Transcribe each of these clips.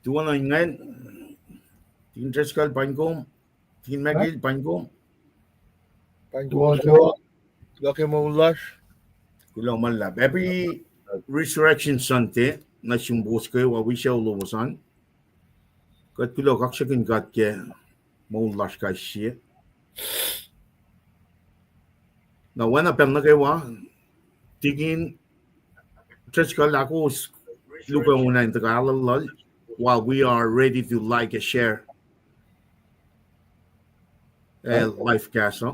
Tuan Inge, tingin Trescal Paingkom, tingin Magil Paingkom. Paing laki Moulyak. Kulang malap. Every Resurrection Sunday, na simbos kayo, wawisya ulowasan. Kat kulang kaksakin kat ke Moulyak kaisiya. Na wana pem na kayo tingin Trescal ako lupa muna yung tagalal while we are ready to like and share live cast.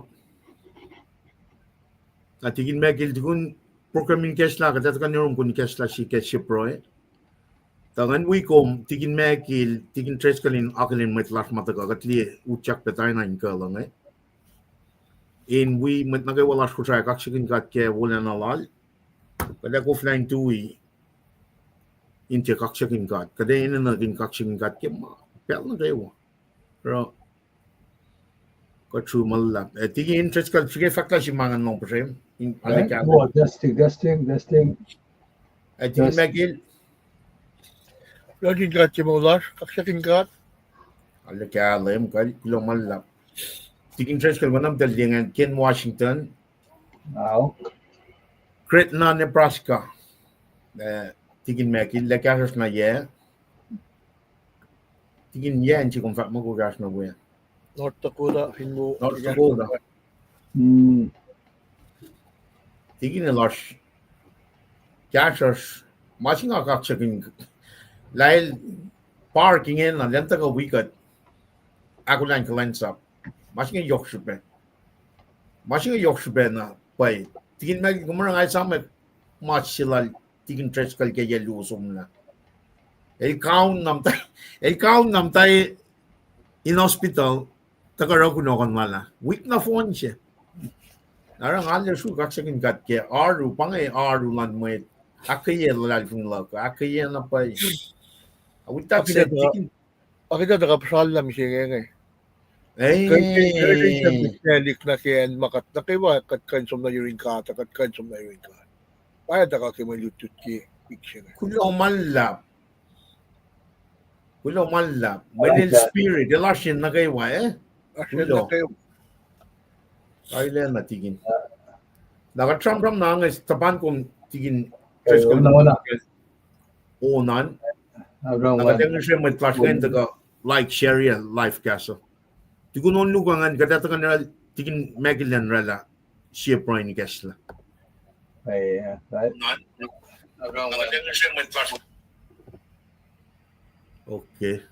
At tingin Magil tikun programming cast la katat kan yung kun cast la si cast si pro. Tangan wikom tingin Magil tingin Trescalin akalin met last mataga katli uchak petay na inka lang In we met na kayo wala ko try kaksakin kat ke wala na lal. Kada ko flying tuwi inte kaksakin kat. Kada ina naging kaksakin kat ke ma pel na kayo. Pero ko true malap. Tingin Trescal sige fakta si mangan nong presem. Testing. Tingin Magil Lagi kat si Moulyak, kaksakin kat. LEUM God kulang malap. Tingin Trescal manam dalyangan Ken Washington. Now. Kretna Nebraska. Tingin Magil lekas na ye. Tingin ye anci kumfak mo ko gas na buya. North Dakota, Hindu. North Dakota. Tingin na los. Kasas masing kaksakin Lail parking in na lenta ka wikat. Ako lang kulacnsap. Masing yoksube. Masing yoksube na pay. Tingin Magil kumarang ay sa may match sila tingin Trescal kaya lusom na. Ikaw nam tay in hospital takaraw kunokan mala. Weak na phone siya. Narang alir su kaksakin kat kaya aru pangay aru lan mwet. Akketeyac lalong lako. Akketeyac na pay. Awitak sa tingin. Akita daga pacl na Inge. Kaya na kaya makat na kayo katkansom na yung kata katkansom na yung kata. Kaya daga kayo may lutut ki picture. Kulang malap. Manil spirit. Elashin na kayo Asyan na kayo. Kailan na tingin. Naka-Trump na nga tapan kong tingin. Onan. Nakatengan siya may flash ngayon taga like share ya live cast. Tigo noon lugangan kadatakan na tingin Magil rala siya pro ni cast la. Nakatengan siya may flash. Okay.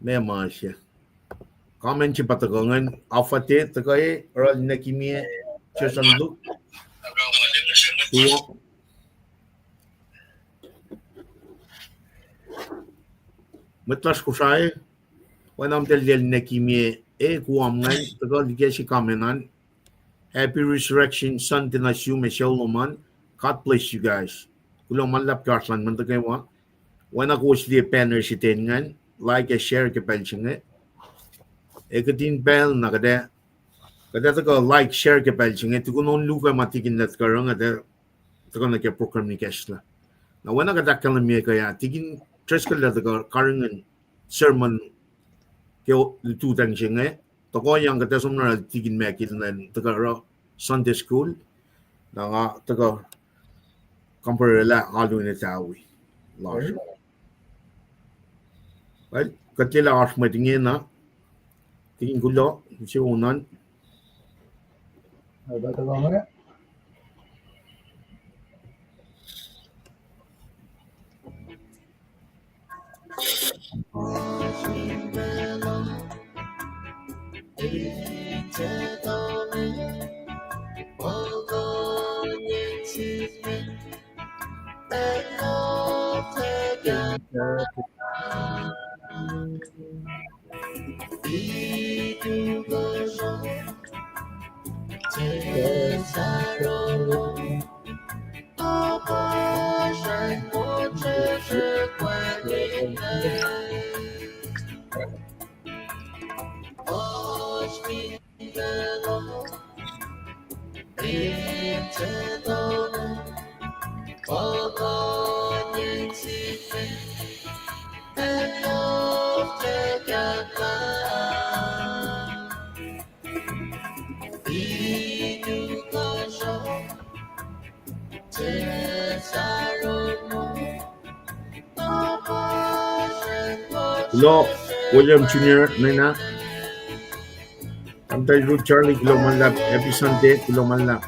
May mga siya. Comment siya patagangan. Afate tagay oral na kimia siya sanduk. Matlas Kosrae, wanam del nekimie kuam ngai tagal digesi kamenan. Happy Resurrection Sunday na siume sholoman. God bless you guys. Kulang malap karslan man tagay wa. Wana ko si panel si tengan like and share ke pelchinge. Ekatin bell na kada taga like share ke pelchinge tukunon luka matikin net karang ada taga na ke program ni kesla. Na wana kada kalamie kaya tigin Trescal la taga karangan sermon ke tu tang singe to yang kata somna tigin Magil na taga Sunday school na nga taga comparela halu ni Etawi large well katila as meeting na tingin gulo si unan Better long it. Hello, William Jr. Nena. Antay Ruth Charlie, Kilo Moulyak. Happy Sunday, Kilo Moulyak.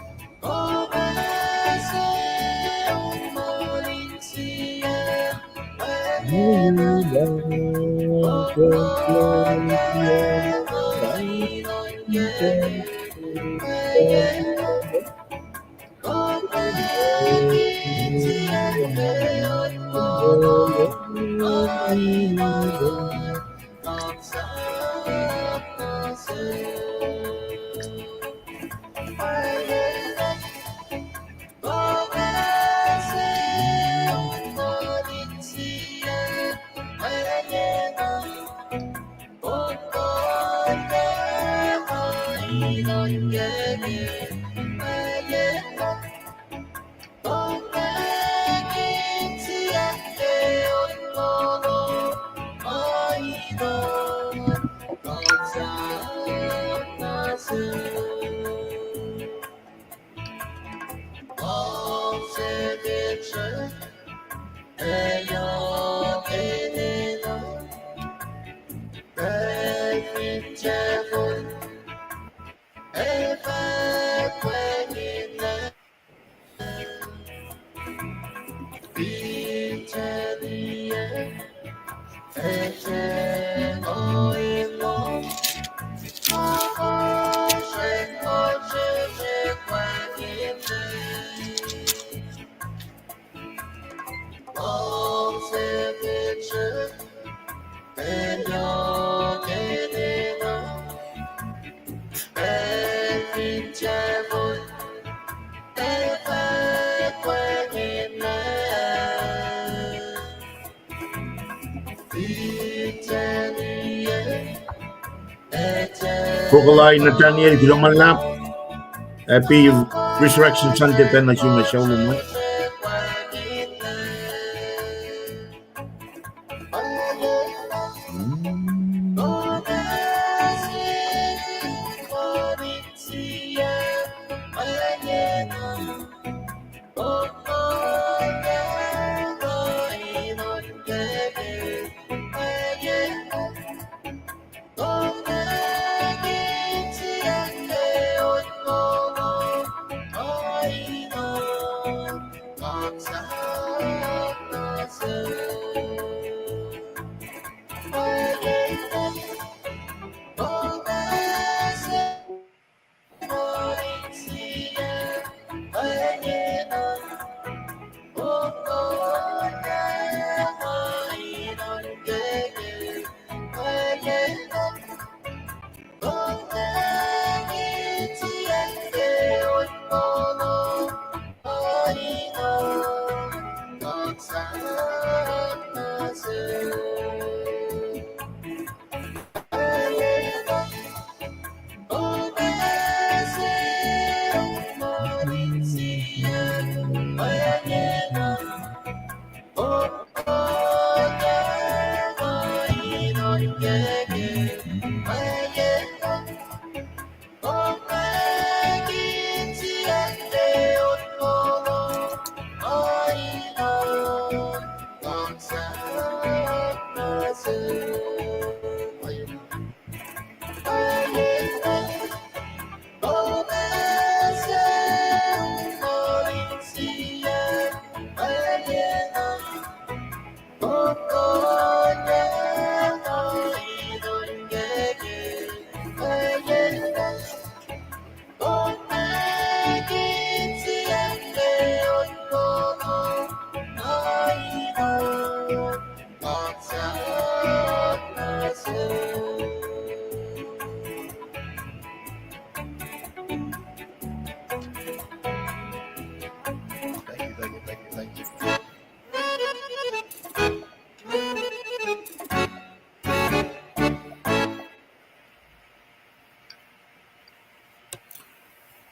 Kokolay Nathaniel, Kilo Moulyak. Happy Resurrection Sunday tayo na siya masyaw naman.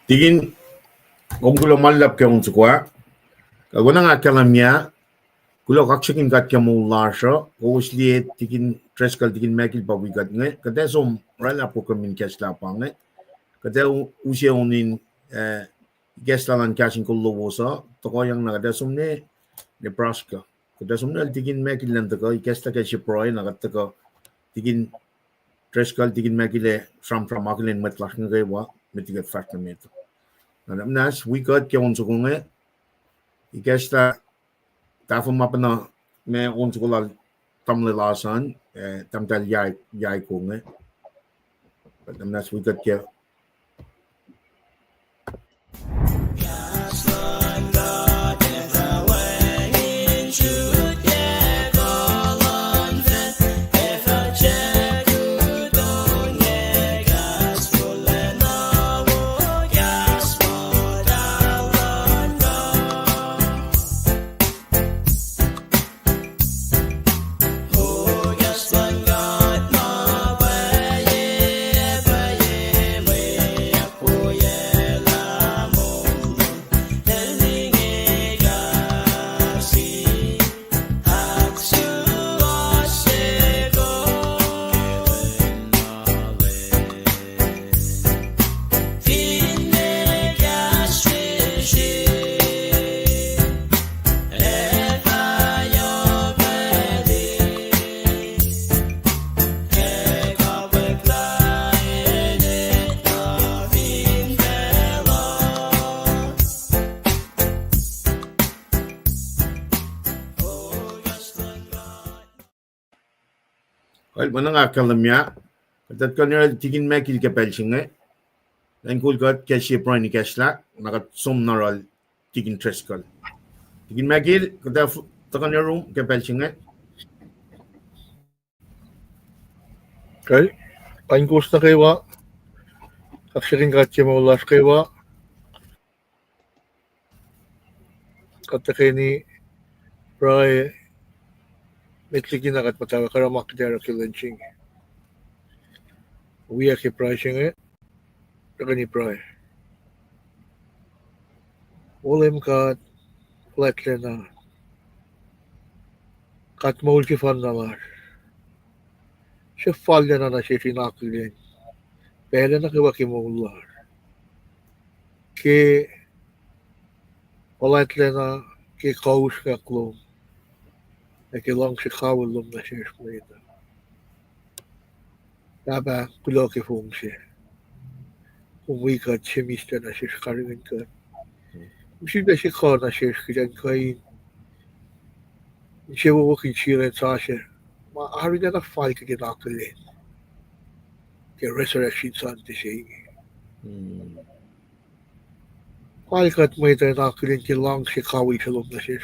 Tingin kung Kilo Moulyak kaya unsukwa. Kaguna nga kalamya, Kulo kaksakin gat kya Moullasha, osli tikin treskal tikin mekil pa wigat nge, kade som rala po kamin kesla pa nge, kade usya onin gesla lan KahsInKol lowosa, toko yang nakade som ne Nebraska. Kade som ne tikin mekil lan taka, kesla kaya Srui nakataka, tikin treskal tikin mekile from akilin metlash nge wa, metigat fakta meto. Nadam nas, wigat kya onso nge, ikesla Daarvan mappen me onze gola tamle lasan, tamtel jai konge. Dan nas we got ke. Well, manang akalamya, katat kanyo tikin mekil ke pelchinge, dan kul got ke Srui ni kesla, nakat som naral tikin treskal. Tikin mekil, katat takanyo room ke pelchinge. Okay. Paing na kayo kaksakin katya maulas kayo katakay ni Srui metlikin na kat matawa karamak dera kilanching. Wiya ki pricing takani Srui. LEUM God wolacna kat Moul ki fan nalar. Siya na siya tinakilin. Pwede na kiwa ki Moulyak. Ki wolacna ki kaksakin. Ki lang si kawalom na siya smeda. Daba kulo ki fungsi. Kung wikat siya mista na siya karingin ka. Misschien dat je gewoon als je gezegd kan je ook iets hier in Sasuc. Maar har vi denna fight against akollah? The resurrection son te zeggen. Fight kat me den akollah ki lang si kawi shalom na siya.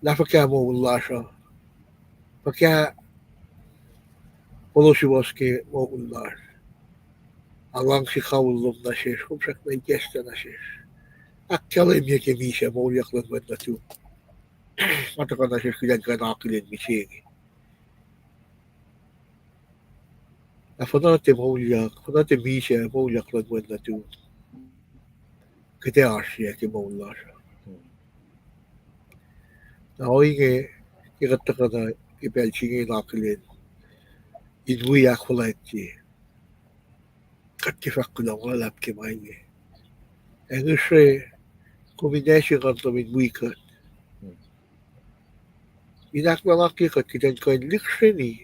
Lafa kya mo ulasha. Pakya wiowos ki mo ulasha. Alang si kawalom na siya. Kung siya na igesta na siya. Akketeyac niya ki Misac Moulyak lang mwet na tuku. Matakan na siya kaya ka akollah Misac. Nafanate Moulyak, fanate Misac Moulyak lang mwet na tuku. Akketeyac siya ki Moulyak. Na Inge ikataka na ipelchingin akollah. Inwiyak walait siya. Sifac lulap ki Paing. Kosrae combination kan to min wikat. Inak na nakikat kitan ko liksini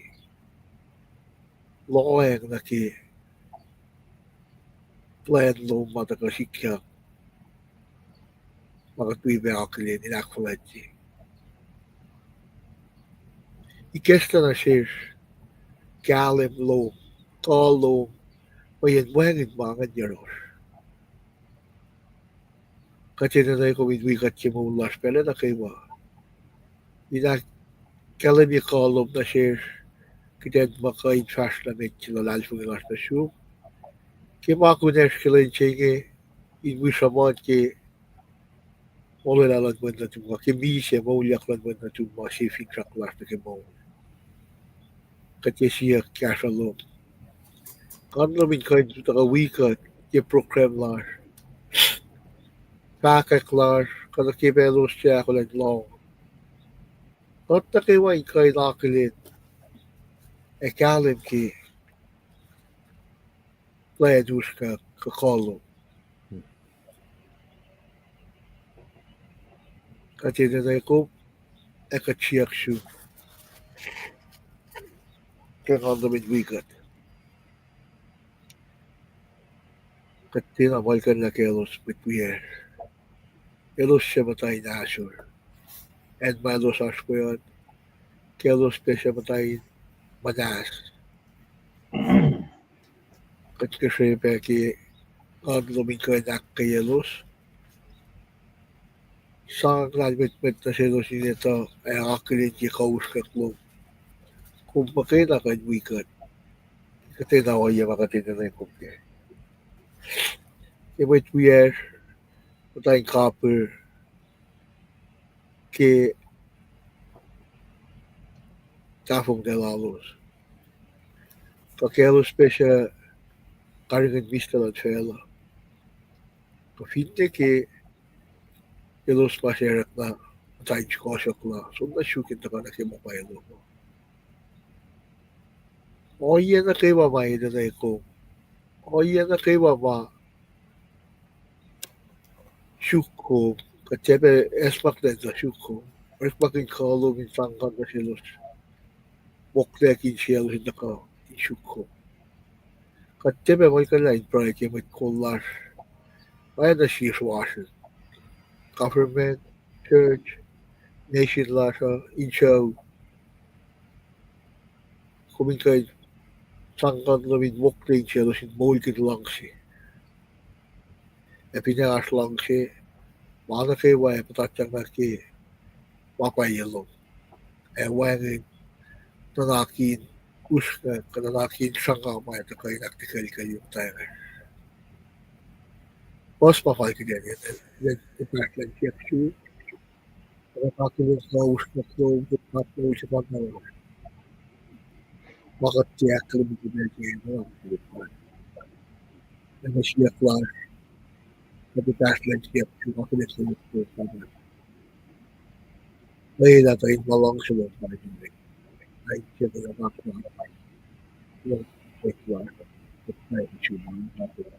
lowos na ki plan lo mataka likiyac. Makatwibe akollah inak walait siya. Ikesta na siya kalem lo, talo, mayan wangin mga nyaros. Kasi na ko midwikat si Moulyak pala na kayo. Inak kala niya kolom na siya kitan makain fast na med sila lalfong ilas na siya. Kaya makunes kila siya inwi samad ki Moul alagman na tunga. Kaya Misac Moulyak alagman na tunga sifac las na kay Moul. Kaya siya kaya shalom. Kanla min kain tutaka wikat kaya program las. Pacl kada kibelos siya ako long. At takiwa ikay nakilit. Ekalim ki playadus ka kakolo. Katina ko ekateyac siya. Kaya nga namin wikat. Katina malkan na kelos bitwier. Kelos siya matay na asur. And malos aspoyon. Kelos siya matay manas. Kaya ki ang namin kaya kelos. Sa namin na selos nito ay akilit ki kaus kaklo. Kung pakita ka wikat. Katina ko yung makatina na yung kumke. Kaya bitwier. Matay copper. Ki tafong de lalos. Kakelos siya karigan vista lang fela. Kafinte ki kelos pasyerak na matay chikosyak la. So na syukin na ka na kimapayalo mo. Oye na kayo mamay na na ko. Oye na kayo mama. Syuko. Katsebe esmak na na syuko. Esmakin kalo min sangkan na silos. Moklekin siya lusin na ka. Syuko. Katsebe may kalain pray kaya may kollar. May na siya suwasan. Government, church, nation lasa, inshaw. Kumingkay sangkan namin moklekin siya lusin Moul lang siya. E pinakas lang siya. Mana kayo ay patatyang na ki mapayalo. E wangin nanakin uska kananakin sangka may ito kayo naktikali kayo tayo. Mas mapay ka dyan yan. Yan ipaklan siya siya. Kananakin sa uska ko kapno siya pagkawa. Makatiyak ka naman kaya kayo. Ano siya klar. Napipaklan siya siya. Makinig sa uska ko. May natin malang sila sa akin. Ay siya na nakakita. Yung klar. Ay siya na nakakita.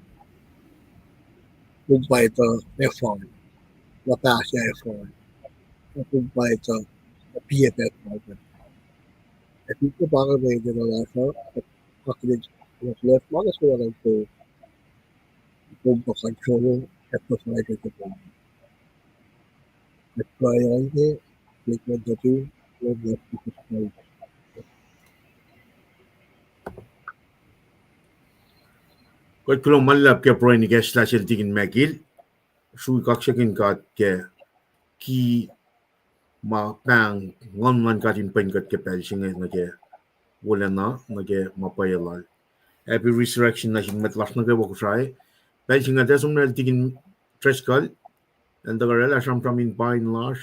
Kumpay ito, F1. Lakas niya F1. Kumpay ito, PFF. At ito baka may dinalasa at makinig ng left. Magas ko lang ito. Kumpa control at provide ito po. At Betrayal niya, click on the two, and left to subscribe. Kot kulong malap ke pro ni gesla sel tigin magil. Srui kaksakin ke ki ma Paing ngon katin pen kat ke pel singa na ke wolacna na ke mapayalal. Happy resurrection na sin metlas na ke Kosrae. Pel singa tesum na tigin treskal. And the garela sham from in Paing lash.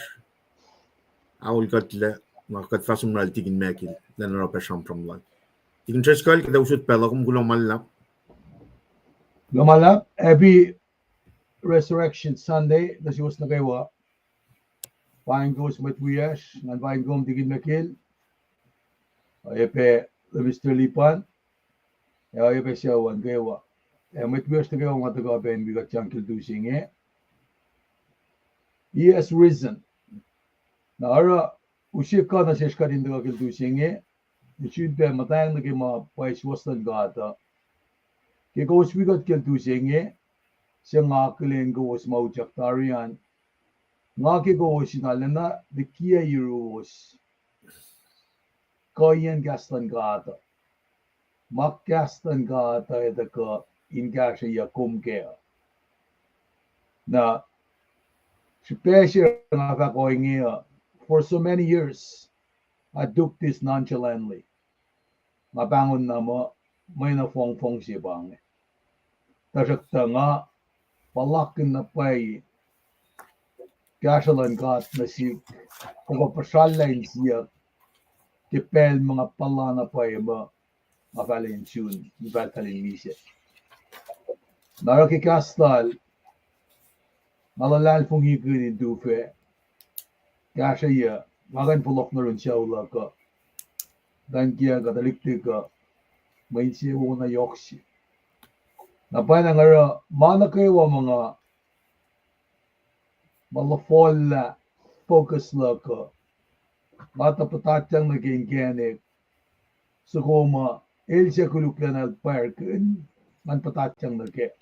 Awul kat le na kat fasum na tigin magil. Then rapa sham from lan. Tigin treskal kita usut pelakum kulong malap. Lumalap, every Resurrection Sunday, das was nagawa. Paing goes with wias, ngan paing gom digin makil. Epe Mr. Lipan, epe siya wan gawa. With wias nagawa mataga ben bigat chankil dusing He has risen. Na ara usip ka na siya din daga kil dusing It be matayang nagima pais waslan gata. Ke goes bigat kil dusing siya nga kilin goes Moulyak tarian. Nga ke goes sinalana likiyac kayan gastan gata. Mak gastan gata ito ka Inge siya kumke. Na special nga kakoy for so many years I took this nonchalantly. Mabangon na mo may na fong siya bang. Tasakta nga palakin na pay gasalan kat na si pagpapasalain siya kipel mga pala na pay ba mabalin tune mabalin Misac. Narakikastal Malalal fung higunin dufe. Kaya magan pulok na rin siya ula ka. Dan kia katalikti ka. May siya na yoksi. Napay na nga mana kayo mga malafol na focus la ka. Mata patatyang naging ganik. So koma el siya kuluklan al parkin. Man patatyang naging.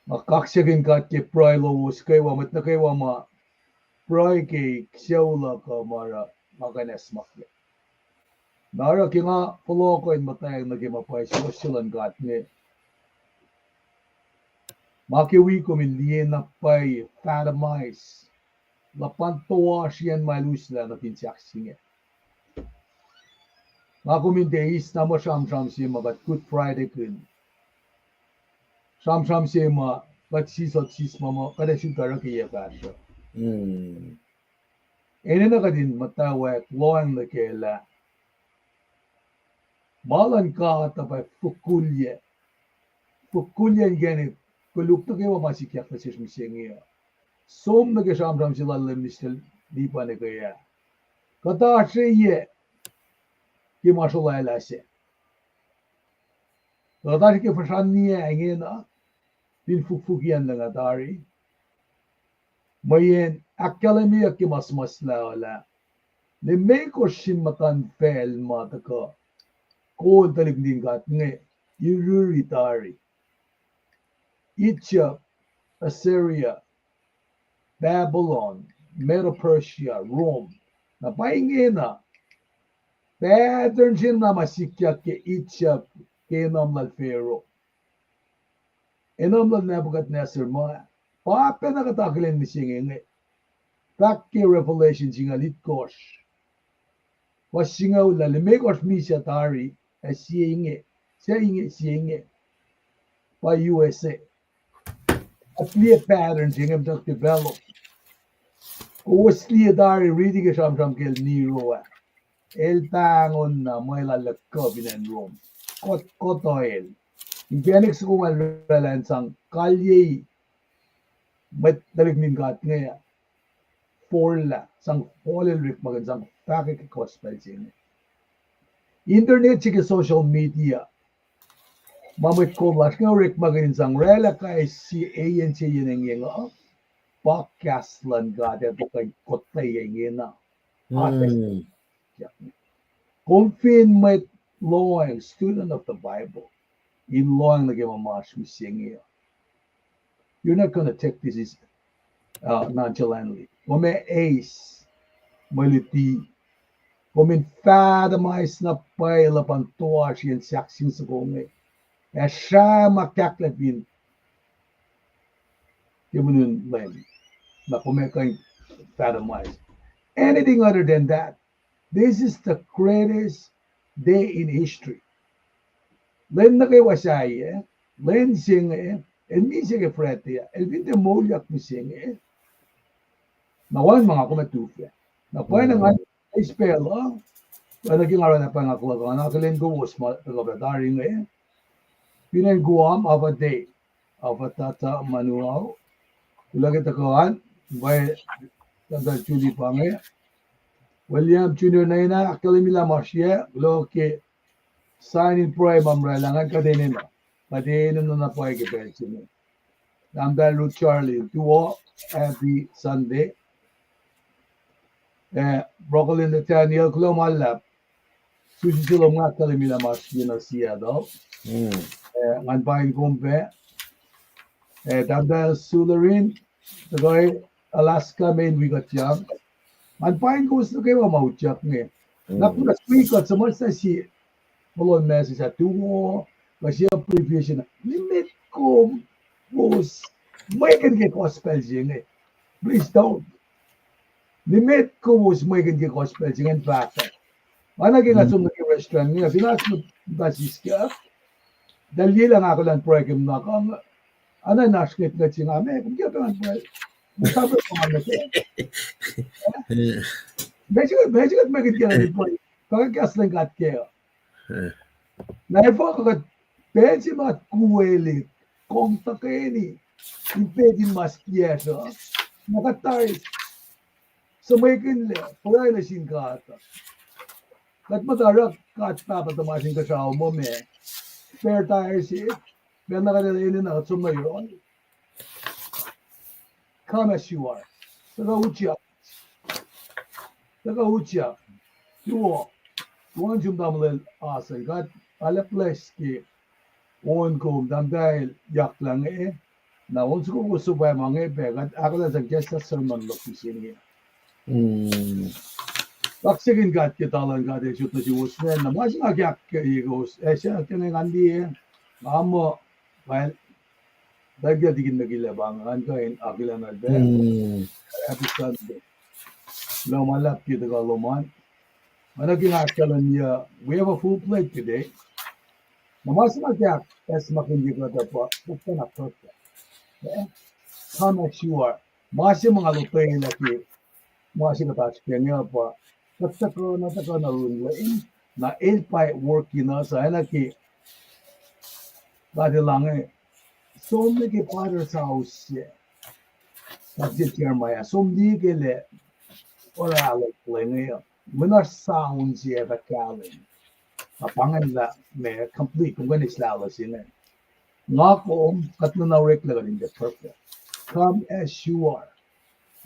Kaksakin ka ke pry lowos kayo mat na kayo ma pry ke ksyaula ka mara makanes makya. Nara ki nga pulo ko in matayang naging mapay sosialan kat ni. Makiwi ko min liyen na pay fatamize. Lapantoa siyan malusla na tinsaksinge. Makumin deis na mo siyam siya magat Good Friday kun. Siyam siya ma kat sisot mama kada siya karakiya kasya. Ene na ka din mutawaek loang na kela. Malan ka tapay fukulye. Fukulye ganit. Kuluk na kayo masikiyak na siya misingiya. Som na kasam sila lemnistel di pa na kaya. Kata siya ki masulala siya. Kata siya fasan niya Inge na. Din fukfukian lang atari. Mayen akkalemiya ki mas lawala. Ne may ko simatan fel mataka. Ko talig din kat nge. Yururitari. Egypt, Assyria, Babylon, Medo-Persia, Rome. Na Paing na. Pattern siya na masikyak ke Egypt ke namlal Pharaoh. Enamlal Nebuchadnezzar mo. Papa na katakilan ni siya Inge. Takke revelation siya litkos. Was siya ula limekos misya tari siya Inge. Siya Inge. Pa USA. At liya pattern siya nga develop. Was liya dari reading ka siyam kel Nero. El tangon na may lalakab in Rome. Kotoel. Ingenex ko malalan sang kalye mat dalignin kat nga forla sang folel rik magan sang pakik gospel siya. Internet siya social media. Mamit ko las nga rik magan sang rela kay si ayan siya yun nga podcast lan gada to kay kotay nga na. Confin met loang student of the Bible. In loang nagimamash misingya. You're not going to take this nonchalantly. Kung may ace, maliti, kung may fatamize na pay lapantuwa siya saksing sa kong siya makaklapin yung nun len na kung may kang fatamize. Anything other than that, this is the greatest day in history. Len na kayo wasaya, len siya el Misac ke frete, el vinte Moulyak mising nawan mga kumatufya. Napoy na nga spell naging araw na pangakuha na kalen gowos tagabataring Pinan guam of a day of a tata manual. Ulagit akawan by tanda Julie Pange. William Junior na ina akalimila masya lo ke sign in pro mamralangan kadenin na. Padinin na po ay kipensin. Namdal Ruth Charlie, duo every Sunday. Broccoli Nathaniel, Kulomallap. Susi sila mga kalimila mas yun siya daw. Ang Paing kumpe. Namdal Sularin, tagay Alaska main wigat yan. Ang Paing gusto kayo mautyak niya. Nakulas wigat sa mga si Malon message sa tuku. Kasi ang previous na, limit ko was, may ganyan gospel siya. Please don't. Limit ko was may ganyan gospel siya. In fact, managing asum na restaurant niya, sinasmod basis ka, dahil lang ako lang program na ako, ano naskit na siya nga, kung kaya lang program, sabi ko nga siya. Basically, may ganyan program. Pagkakas lang kat kayo. Naifo ko kat, Bensi mat kuwelik, kung takeni impedin mas kiesa nakatay sa may kinle pulay na singkata kat madarak kat papatamasin ka sa mo me spare tire si ben nakadalainin na at sumayon come as you are taga uchiak yuo wan jum damlel asay kat ala place ki on ko damdai yak lang na on ko gusto ba mga kat ako na suggest sa sermon location niya kaksakin kat kita lang kat shoot na si Usman na mas nagyak igos siya kinang andi amo well dagya digin nagilabangan kain akila na ba episode no malap kita kaloman managing akalan niya we have a full plate today na mas nagyak as makindi ko ito po basta na perfect come as you are mas yung mga lupay na ki mas yung katach kaya niya po katako na runlain na ilpay working na sa na ki dati lang so many father's house kasi Jeremiah so many kele ora like Minar sounds siya bakalin apangan la may complete kung ganis lalas yun nga ko katlo na rekla rin the perfect come as you are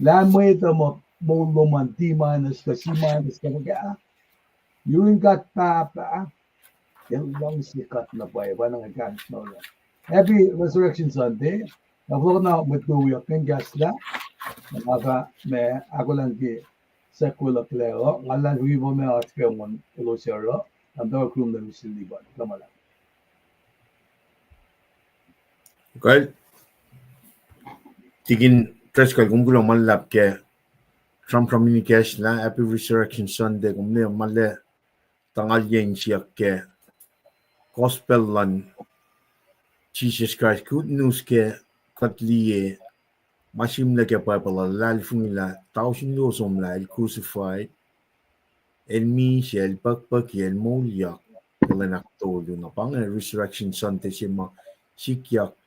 lamay ito mo luman di manas kasi manas ka mga yun kat papa yung lang sikat na pa iba nang agad na lang Happy Resurrection Sunday. Navlog na with wiowos ng gasla. Naka may ako lang ki sa kulak leo. Ngalan wibo may at kemon ilosero. Ang daw krum na misiliban. Kamala. Okay. Tigin tres kal gumgulo malap ke from communication la Happy Resurrection Sunday gumne malle tangal yen siyak ke gospel lan Jesus Christ good news ke katliye machim la ke pacl la fungila tausin lo som la crucified el mi el pak el Moulyak el naktolo na pang resurrection Sunday sima likiyac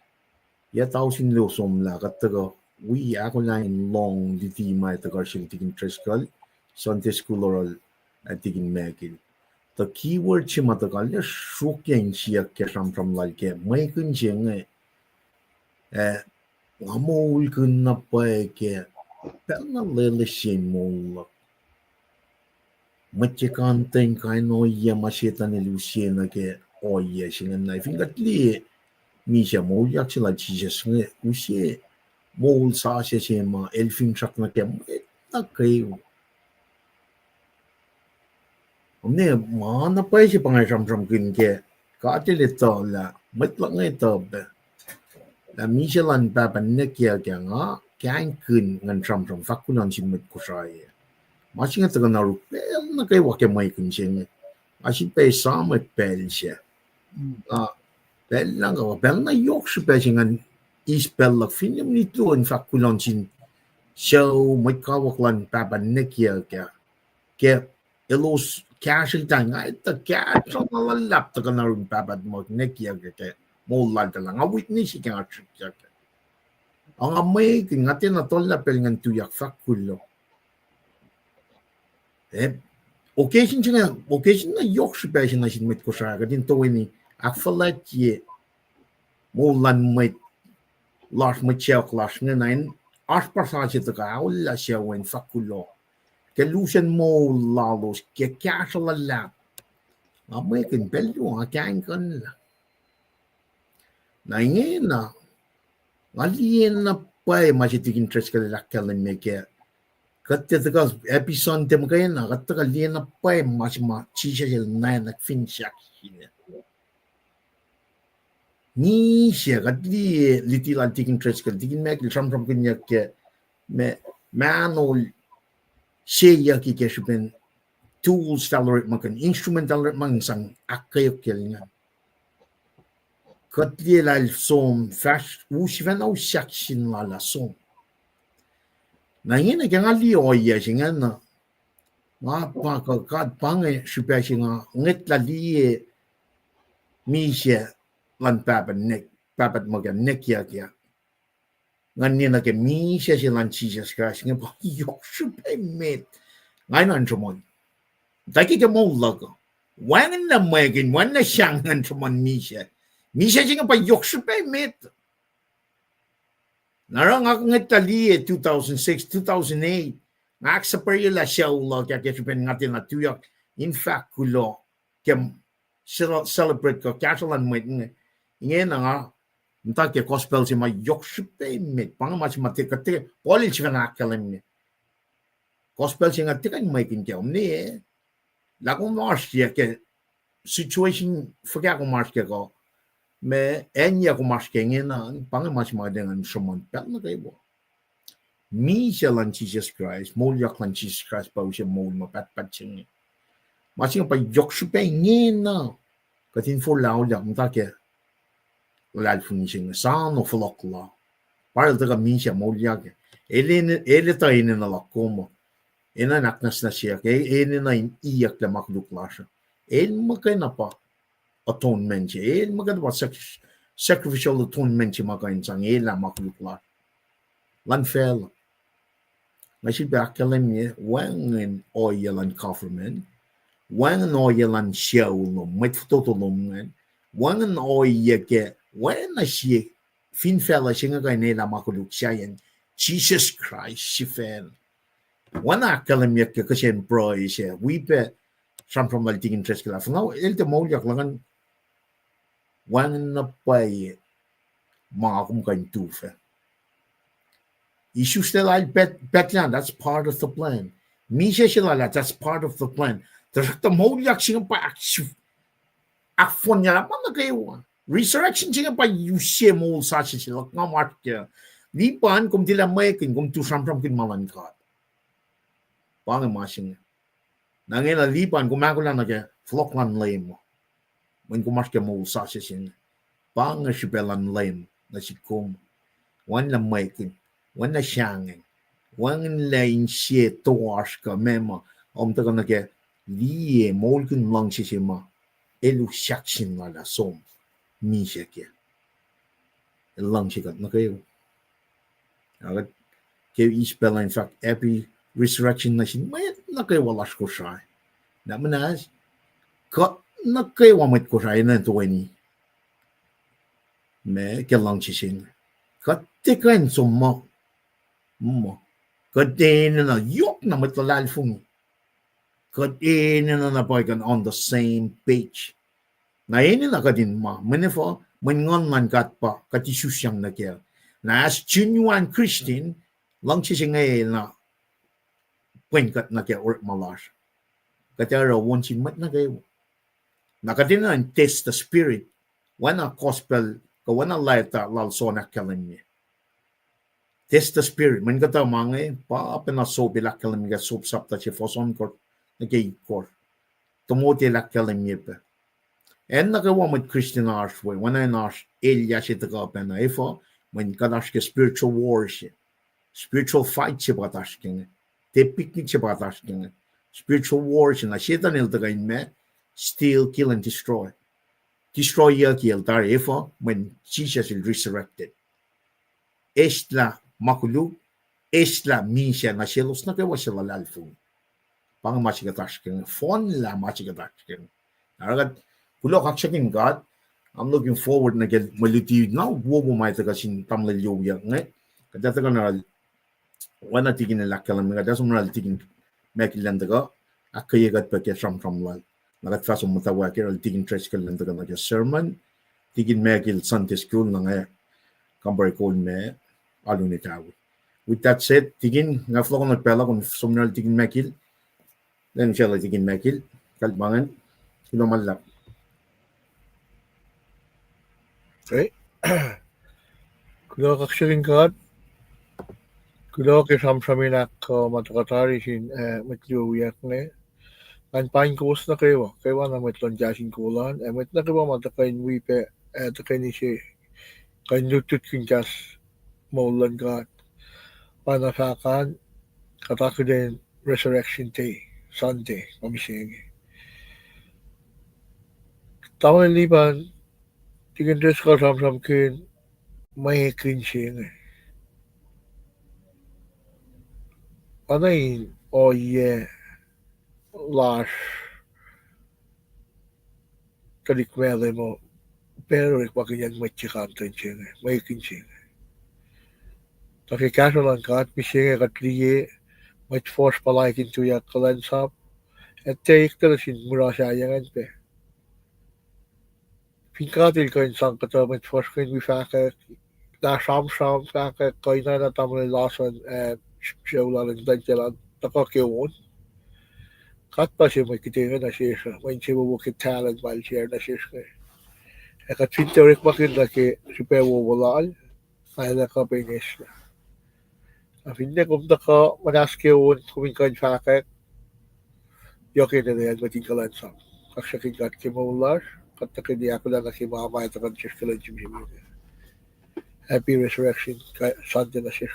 ya tausin lo som la kataga we akollah in long di mai tagar sil tigin treskal Sunday school oral atigin megil the keyword chima tagal ya shukyan siya ke from lal ke mai kun jeng Moul kun na pa ke pel na lele shin Moul machikan ten kaino ya masheta ne lusiena ke oye shin na fingat li mi sha Moulyak sila Jesus ne usie Moul sa siya ma elfin chak na ke ta kayo Omne mana pa siya pangay from kun ke katilito la matlang ito ba la Michelin papa nekia ke nga kyan kun ngan from fakunan sin met Kosrae Machinga taga na rupel na kay wake may kun siya Machin pa sa met pel siya pel lang ka pel na yok siya pa siya ngan ispel la finyam nito in fakunan sin so may kawaklan papa nekia ke elos Casual time, I the cat on the lap to go around Papa Moulyak, Moul lang. A witness can actually. Ang making natin na tol na pelingan tuyak fakulo. Occasion na yok si passion na sin met Kosrae din to ni akfalat ye Moulan met lars met chel clash na nine as passage to ka wala siya wen fakulo. Kalusan mo lalos ke casual la amay kin pelu akain kan la na ingena alien na pa majitigin tres ka lakkalan me ke katte taga episode tem kaya na katta alien na pa ma chisha jel na na fin shak ni siya katli little antikin tres ka tigin me from kinya ke me manol siya ki keshupen tools talarit makan instrument talarit mang sang akketeyac nga katli la som fast usivan au shakshin la som na yena kanga li oya singa na ma pa ka pange shupa singa nget la li mi she lan papa nek papat mo ka likiyac ngayon na ke Misac silang Jesus Christ nga pa yokshu pe met ngayon ang trumon taki ke Moulyak wangan na magin wan na siyang ang trumon Misac nga pa yokshu pe met narang ako nga tali 2006 2008 nga sa perila siya ulo kaya kesupen ngatin na tuyak in fact kulo kem celebrate ko kasalan mo Inge na nga Nta ke gospel si ma yokshupe met pang ma mate kate polin si na kalem gospel si nga tikan mai kin ke omni la ko mars ke situation forget ko mars ke ko me enya ko mars ke na pang ma dengan somon pel na kay bo Misac lan Jesus Christ Moulyak lan Jesus Christ pa si Moul ma pat ching ma sing pa yokshupe na katin for lao ya nta ke lulap saan of akollah para daga Misac Moulyak ele ta ina na lakomo ina naknas na siya ina na iyak la makluklasha makay na pa atonement siya maganda pa sacrificial atonement siya makain sang ila maklukla lan fel nasi bakalan niya wangan oyalan government wangan oyalan siya ulo met tutulungan wangan oyake when na siya finfella siya nga nila makuluk siya yan Jesus Christ si fan wana kalamyak ka kasi pro siya wipe from malting interest kala now el te Moulyak langan wangan na pay mga kumkain tufa issue still I Betrayal that's part of the plan Misac that's part of the plan the Moulyak siya pa akfon niya naman na kayo resurrection siya pa yusye Moul Sasuc sila nga market lipan kung tila mayakin kung tu from kin malangkat pang masing nangela lipan kung makulan na kaya floklan lame when kumaske Moul Sasuc sila pang sibelan lame na si kum wan la mayakin wan na siyangin wan lain siya tuwas ka mema taga na kaya liye Moul kin lang siya ma elu shaksin la som Misac lang siya na kayo agad kayo ispela in fact every resurrection na siya may na kayo walas Kosrae na manas ka na kayo wamit Kosrae na ito ni may lang siya ka tikain summa ka din na yok na matalal fung ka din na napagan on the same page na ini na kadin ma menefo mengon man kat pa katisyusyang na kaya na as genuine Christian lang siya ngay na pwengkat na kaya or malas katara wansin mat na kayo nakadin na test the spirit wana gospel ka wana laita lalso na kalan niya test the spirit man kata mga pa penaso bilak kalan niya subsap ta siya foson court na kay court tumote lak kalan niya pa en nakawa mit Christian arts way when I nash elia siya taga pa na ifo when kadash ke spiritual war siya spiritual fight siya batash king te picnic siya batash king spiritual war siya na siya tanil taga me steal kill and destroy ya kill tar ifo when Jesus is resurrected estla makulu estla Misac na siya los na kawa siya lalfo pang machigatash king fon la machigatash king agad kulo kaksakin God I'm looking forward na get malutiyud na wobo may taga sin tamlalyoya nga kada taga na wana tigin na lakalam nga dasum na tigin mekilan taga akketeyac pa ke from lal nagat faso mutawaek al tigin tres kalan taga na sermon tigin mekil Sunday school na nga kambar call me alun Etawi with that said tigin nga flow na pela kung sumnal tigin mekil then siya tigin mekil kalbangan kilomalap. Okay. Kulo kaksakin God. Kulo ke samsaminak matakatari sin metliyac ne. Ang Paing kos na kayo na metlon KahsInKolan. Met na kayo matakain wipe takain ni siya kain lutut kin kas Moulyak God. Panasakan katakuden resurrection day Sunday kamising. Tama liban tigin tres ka samsam kin may kinching. Anay o ye lash kalikmele mo pero ikwakiyan machikan kinching. May kinching. Taki kasulan kat mishinga katliye mach force palaikin tuya kulacnsap. Take the sin murasha yangan pe. Pinkatil ko in sang kata mach force ko in wifac na sam fac ko ina na tamle lasan shawlan and danjalan takakewon. Kat pa siya may kitinga na siya when siya mabukit talent while siya na siya. Kat pinterik makin na ki siya walal ay na ka Paing na. Afinde kumda ka manaskewon kuminkan fac yokin na yan matin kulacnsap. Kaksakin kat ki Moulyak. Kakketeyac na kimamay at kan siya kulacnsap. Happy resurrection Sunday na siya.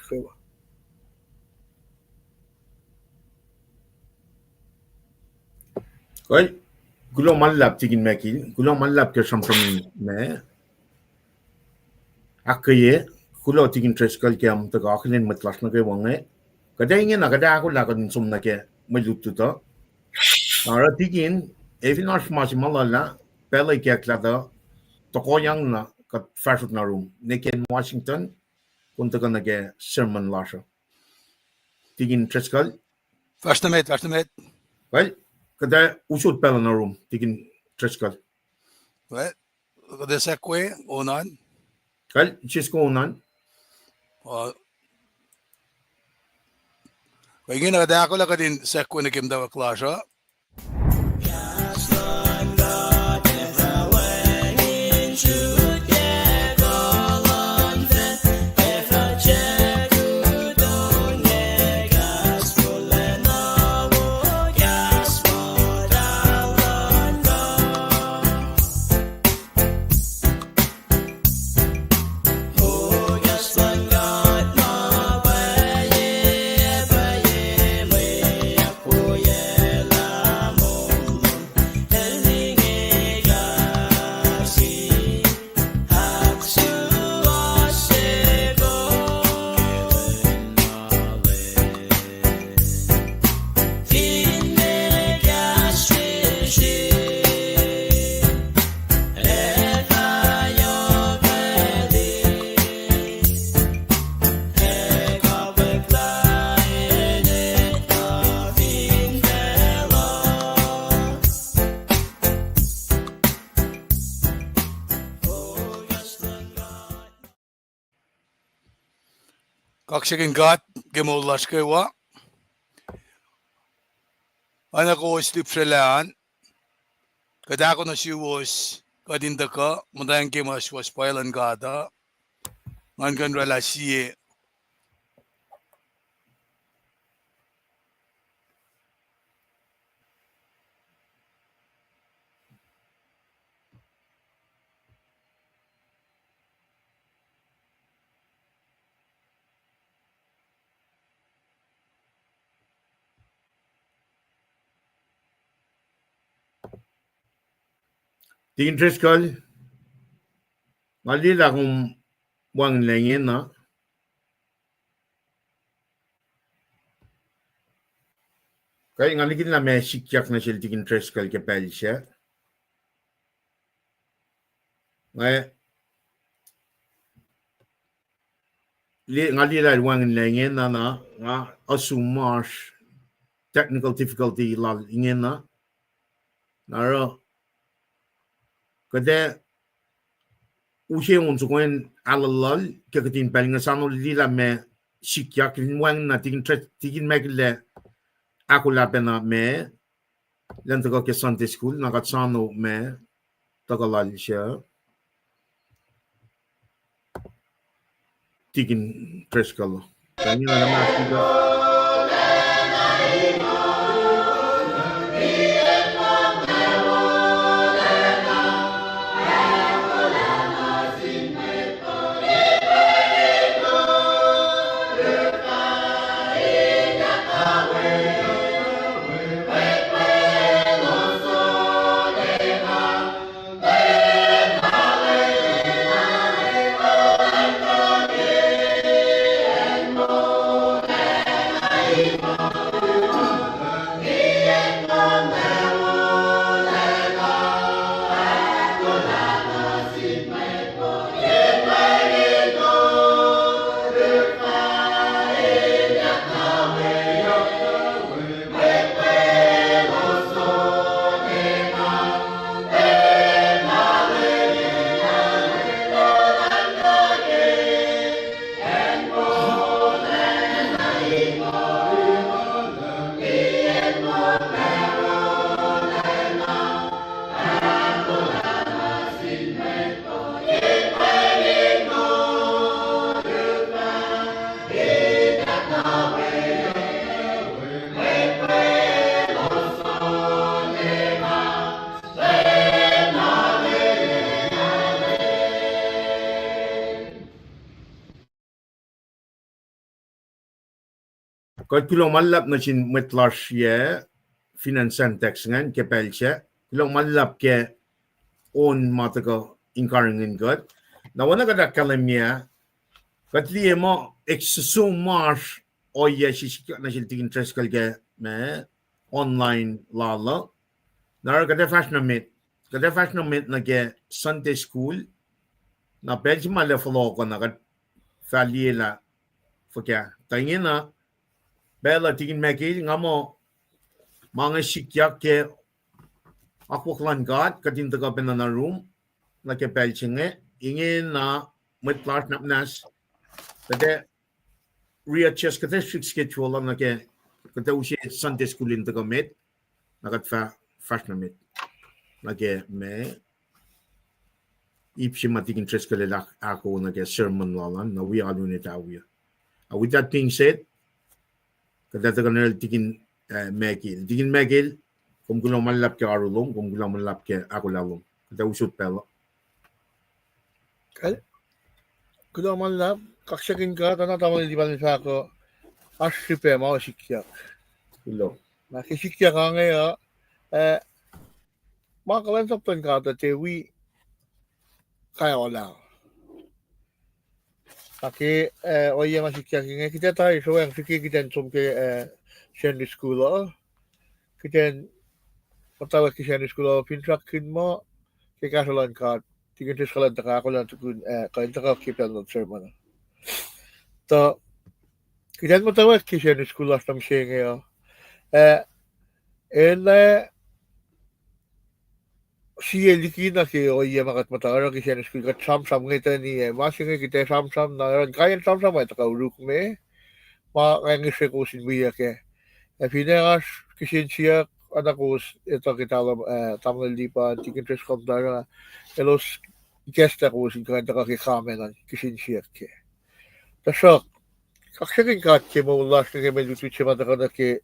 Well, gulo malap tigin mekil, gulo malap ke samsam me. Akketeyac, gulo tigin treskal ke am tak akolin matlasna ke wange. Kada Inge na kada akollah kan sumna ke malutu to. Nara tigin evinas malala pele ke klada tokoyang na kat fashion na room. Neken Washington kunta kan ke sermon lasha. Tigin treskal. First mate. Well, kada usut pele na room tigin treskal. Well, the secwe onan. Well, chisko unan. Inge na kada akollah kadin secwe na kimda klasha. Kaksakin kat gemolashkewa. Ana ko slipshelan. Kada ko na wiowos kadinda ka mudang kemas was pacl gada. Ngan relasiye. Tigin treskal. Malila kung wang lengin na. Kaya ngalikin na may likiyac na siya tigin treskal ke pacl siya. Ngay ngalila wang lengin na nga assume technical difficulty lal ingin na. Naro kada ushe unsukuen alalal kakatin pacl nga sano lila me likiyac wang na tigin mekile akollah na me lento ko ke Sunday school nakatsano me tagalal siya tigin treskal. Kanya na naman siya. Kot kilo malap na sin metlash ye finansan tax ngan ke pelche. Kilo malap ke on matako inkaringin god. Na wana kada kalamia kat liye mo exsum marsh o ye shishik na shil tigin tres kalge me online lala. Na kada fashion mit. Kada fashion mit na ke Sunday school na pelche male follow ko na kat faliela fokya. Tangin na bela tigin meki ngamo mga likiyac ke akollah god kadin taga na room na ke pelchinge Inge na metlash napnas kade readjust kade strict schedule na ke kade usi Sunday school in taga met na kat fashion met na ke me ipsi matigin tres kale ako na ke sermon lalan na we alu ni Etawi. With that being said, kada taga na tigin megil kung gulo malap ke arulong kung gulo malap ke akollah kada usut pelo Kulo man lab, kaksakin ka, tanatama ni Diban sa ako, asripe mo likiyac. gulo Nakisikiyak ka ngayon, kulacnsap ka dati, kaya wala. Aki, oye masikiyak nga, kita tayo, so yung sikik kita sumke Sunday school, kita mutawaek ki Sunday school, pinsakin mo, kikasalan ka, tingin kalan taka ako lang tukun, kain taka kipan ng sermon. To, kita mutawaek ki Sunday school, as tam siya ngayon, siya likina ki oye makat matara ki Sunday school kat sam ngita ni masing kita sam na ran kayan sam ay taka uruk me ma kangi se ko sin biya ke pineras kisin siya anakos ito kita tamal lipa tikin tres komdara elos gesta ko sin kan taka ki kamenan kisin siya ke tasok kaksakin kat ke Moulyak ke melutu chema taka na ke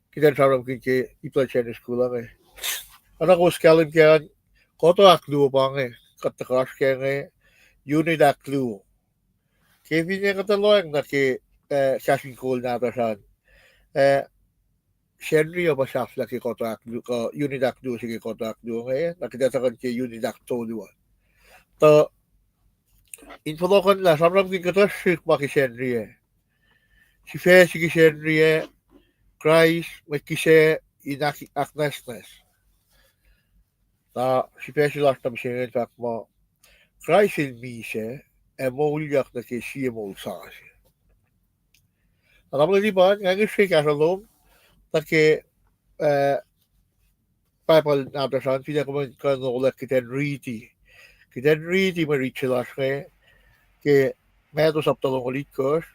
kita saram ke ipla Sunday school ang anak ko skalin kaya koto aklu pa nga katakas kaya nga unit aklu kaya niya kataloang na ki KahsInKol na tasan Shenry o pasafla ki koto aklu ka unit aklu sige koto aklu nga nakitatakan ki unit aklu luwan to infolokan la samram ki katasik pa ki Shenry si fe sige Shenry Christ may kise inaki aknesnes na special tam siya ng mo Christ mise Moulyak na ke siya Moul sa siya. Alam mo di ba nga siya kasalom na ke pacl na tasan pina ko man kanolak kiten riti marichilas ke medo sa talong likiyac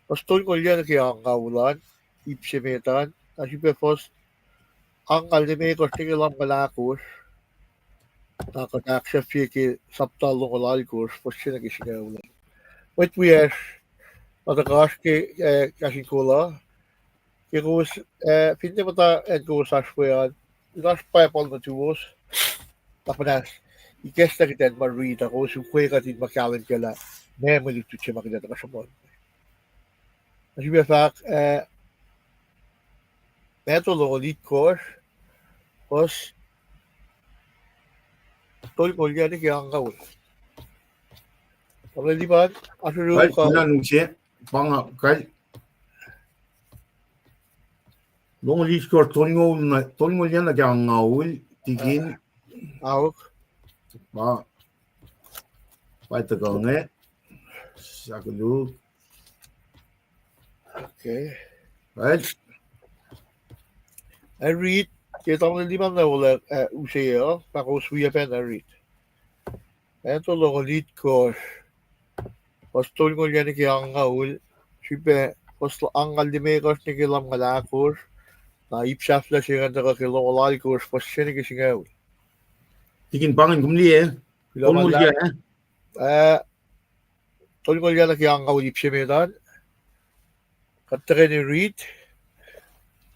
pastol ko liyan ke ang kaulan ipsimetan na siya first ang kalimekos tingin lang malakos nakakasya ki saptalong olalkos posya nagisigaw lang. Wait we are matakas ki KahsInKol kikos pindi mata kos aspuyan ilas pacl na tuwos tapanas ikesta kitan marita ko sukwe katin makalan kala memelutu siya makita kasamon. Sifac metolo likiyac pos tol Moulyak ni kaya ang kawal. Pag nalipan, asuro kal ka. kulan usi panga kal long likiyac tolngol yan na kaya ngawul tigin Awak. ba taga nga sakulu Okay. kal I read, kaya tang nalipan na wala usaya, pakos we have I read. Ito long likiyac. Pas tol Moulyak ni kaya ang kawal. Sipe, pas ang kalimekos ni kilam malakos. Na ipsafla siya nga nakakilong olalkos pas siya ni kisigaw. tigin pangan kumli Kilam tolngol tol Moulyak na kaya ang kawal ipsimetan. Katake ni read.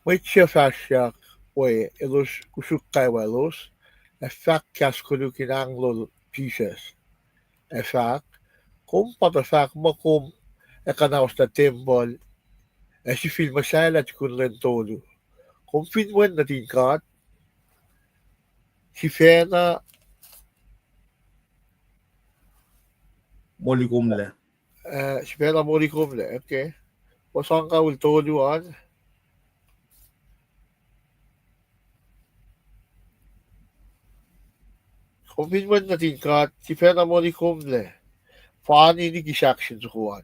May siya fasyak. Oye, elos kusuk kaya elos. Efak kaskulu kinanglol pieces. Efak. Kung patafak mo kung kanaus na tembol si film masaya at kun lentolo kung filmwen na tingkat si Fena Molikumle. si Fena morikumle okay posang ka ultoluan kung filmwen na tingkat si Fena morikumle fani ni gisaksin sukuan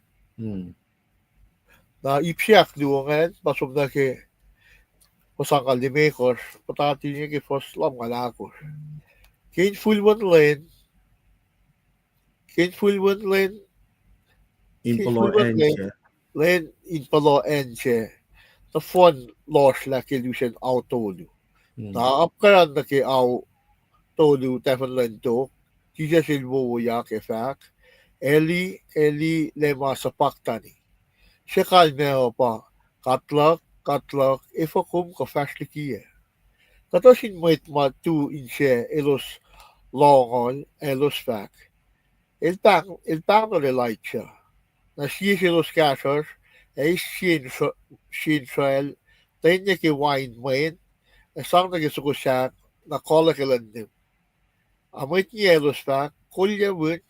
na ipsiak duongen pasom na ke posang ka limekor patati niya ke foslam galakor Kain fulwan len Impolo enche. len in palo enche the fun loss la ke lusen autolu na apkaran na ke au tolu tefan len to kisa silbo ya ke fak eli le masapaktani sekal meo pa katlak ifakum ka fashlikie katosin moit ma tu inche elos longol elos fak il parlo le laicha na siege los cashers sin trail tenya ke wine main sang na ke sukusyak na kola ke landim amit ni los fak kulya wit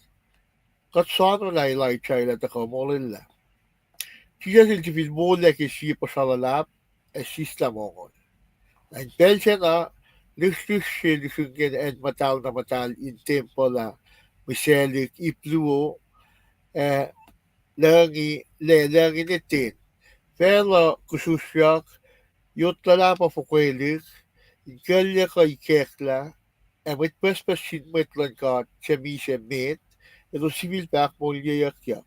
kat sano lai laicha ila ta komolilla Siya siltifil Moulyak si pasalalap sisla mongol Ein pelsen na lykslyksel sungen en matal na matal in tempo la miselik ipluo langi netin. Fela kususyak yotlala pa fukwelik in kalya ka ikekla met pespasin metlan ka chemise met ito civil pak Moulyak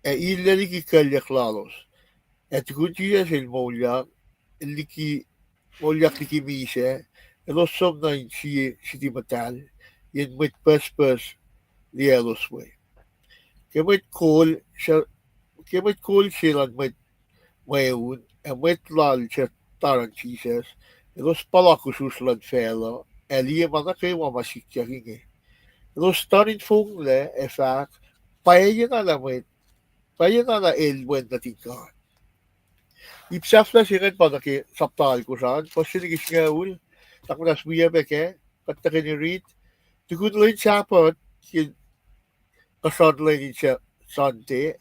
ille liki kalyak lalos. Et kuntiya sil Moulyak Moulyak liki mise ito som na in si matal yin met pespas lielos way. Kemet kol silan met mayon met lal siya taran chises ito palakususlan fela elie mana kay masikya Inge. Ito starin fung le efak paella na lamet paella na elwen na tingkat. Ipsafla siren pa naki saptal ko saan pasinigis nga ul takmas buya beke katakin rit tukun lin sapat kasad lin siya sante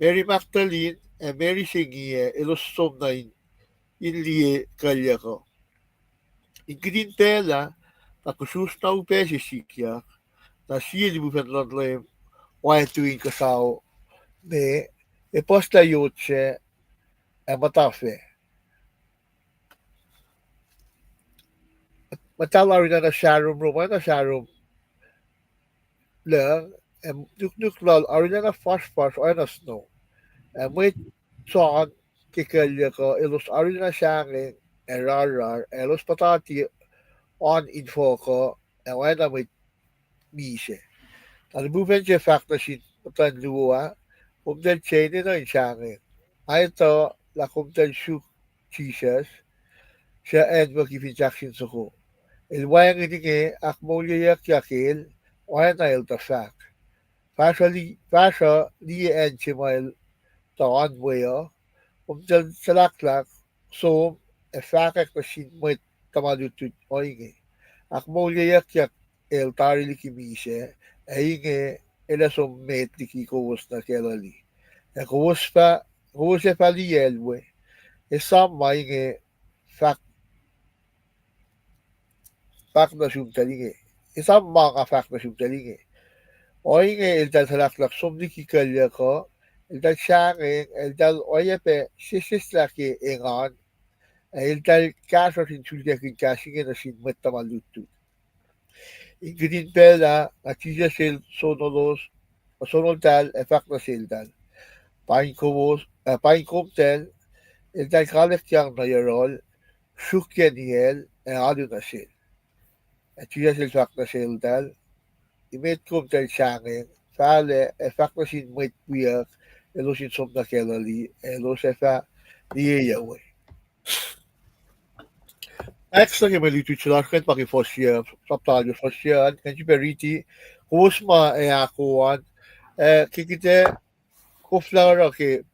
Mary Magdalene Mary Singie ilos som na inlie kalya ko. Ingridin tela nakusus na upesi sikya na siya di bufen landlem why tuin kasaw ne posta yotse matafe. Matalari na sharum na sharum lang nuk lal arina na fast ay na snow. May saan kikalya ko ilos arina siyangin rarar elos patati on info ko ay na may mise. Ang bufen siya fakta sin patan luwa kumdel chain na in siyangin. Ay to la kumdel shuk cheeses siya mo kipinjaksin suko. Ilwayang ininge Moulyak yakil why na il fak. Fasha li chimail taon wayo umdel salaklak so fakak na sin mo't tamalutut oinge. Moulyak el tari likimise Inge elasom met likikos na kelali. Kowos pa li elwe. Esam mainge fak na sumtalinge. Isang mga fak na sumtalinge. Oinge el salaklak somniki kalya ko el siyangin el oyepe sisislaki ingan el kaso sin sulyakin kasingin na sin metamalutu. Ingridin pela natija sil sonolos sonoltal efak na sildal. Paing komtel el kalek yang na yarol shukyan yel adu na sil. Natija sil fak na sildal imet komtel siyangin fale efak na sin met buyak elo sin som na kelali elo sefa niyeyawe. Extra que me litu chila kent paki fosia saptal fosia kan ju beriti hosma akuan kikite koflara ke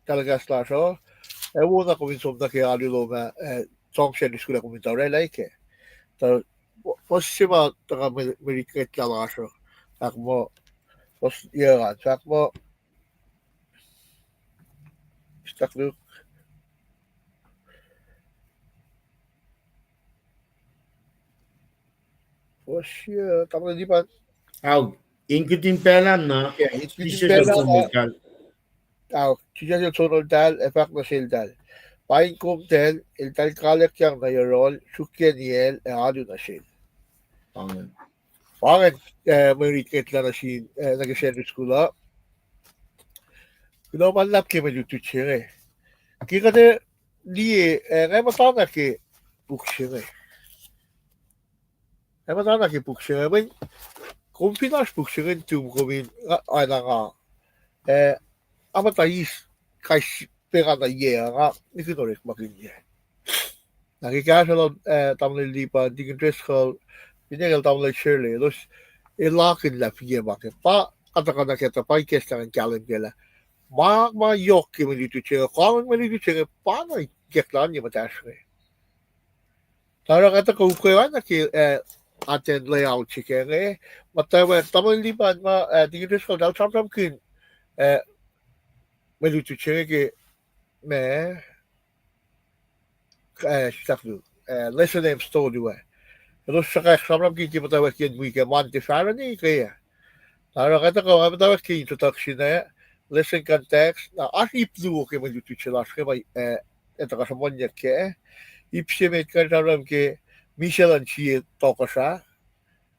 talagasla so wona ko vinsom da ke alulo ma songchen skula ko mitare like ta fosia ta me ket la so tak mo fos ja tak mo stak lu fosia ta mo di pa Au, inkutin pelan na, Inkutin sisyo sa pelan na. pumukal. Chicha sonol dal efak na dal. Paing kumtel il tal kalek yang na yorol shukyen yel adu na sil. Pangan. Pangan merit ketla na sin nag-share skula. Kuno man lap ke medyo tuchere. Kika de liye ngay matana ke bukchere. Ngay matana ke bukchere. Men kung pinas bukchere tum kumin ay na nga amatayis kay pera na ye nga nikinorek makinye. Nakikasal tamle lipa digin dreskal pinagal tamle Shirley los ilakin la fiye makin pa kataka na kita pa ikesta ng challenge gela ma yok ki mali tuche kawan mali tuche pa na geklan ni matashre tara kata ko kuwan na ki aten layout chike matawa tamle lipa ma digin dreskal dal tam kin mali tuche ke me staklu lesson name story wa los saka samram ki matawa ki week month farani kaya tara kata ko matawa ki introduction na listen context na ari plu ke mali tuche la ke ba eta ka samonya ke ipse me karam ke Michel and chi tokasa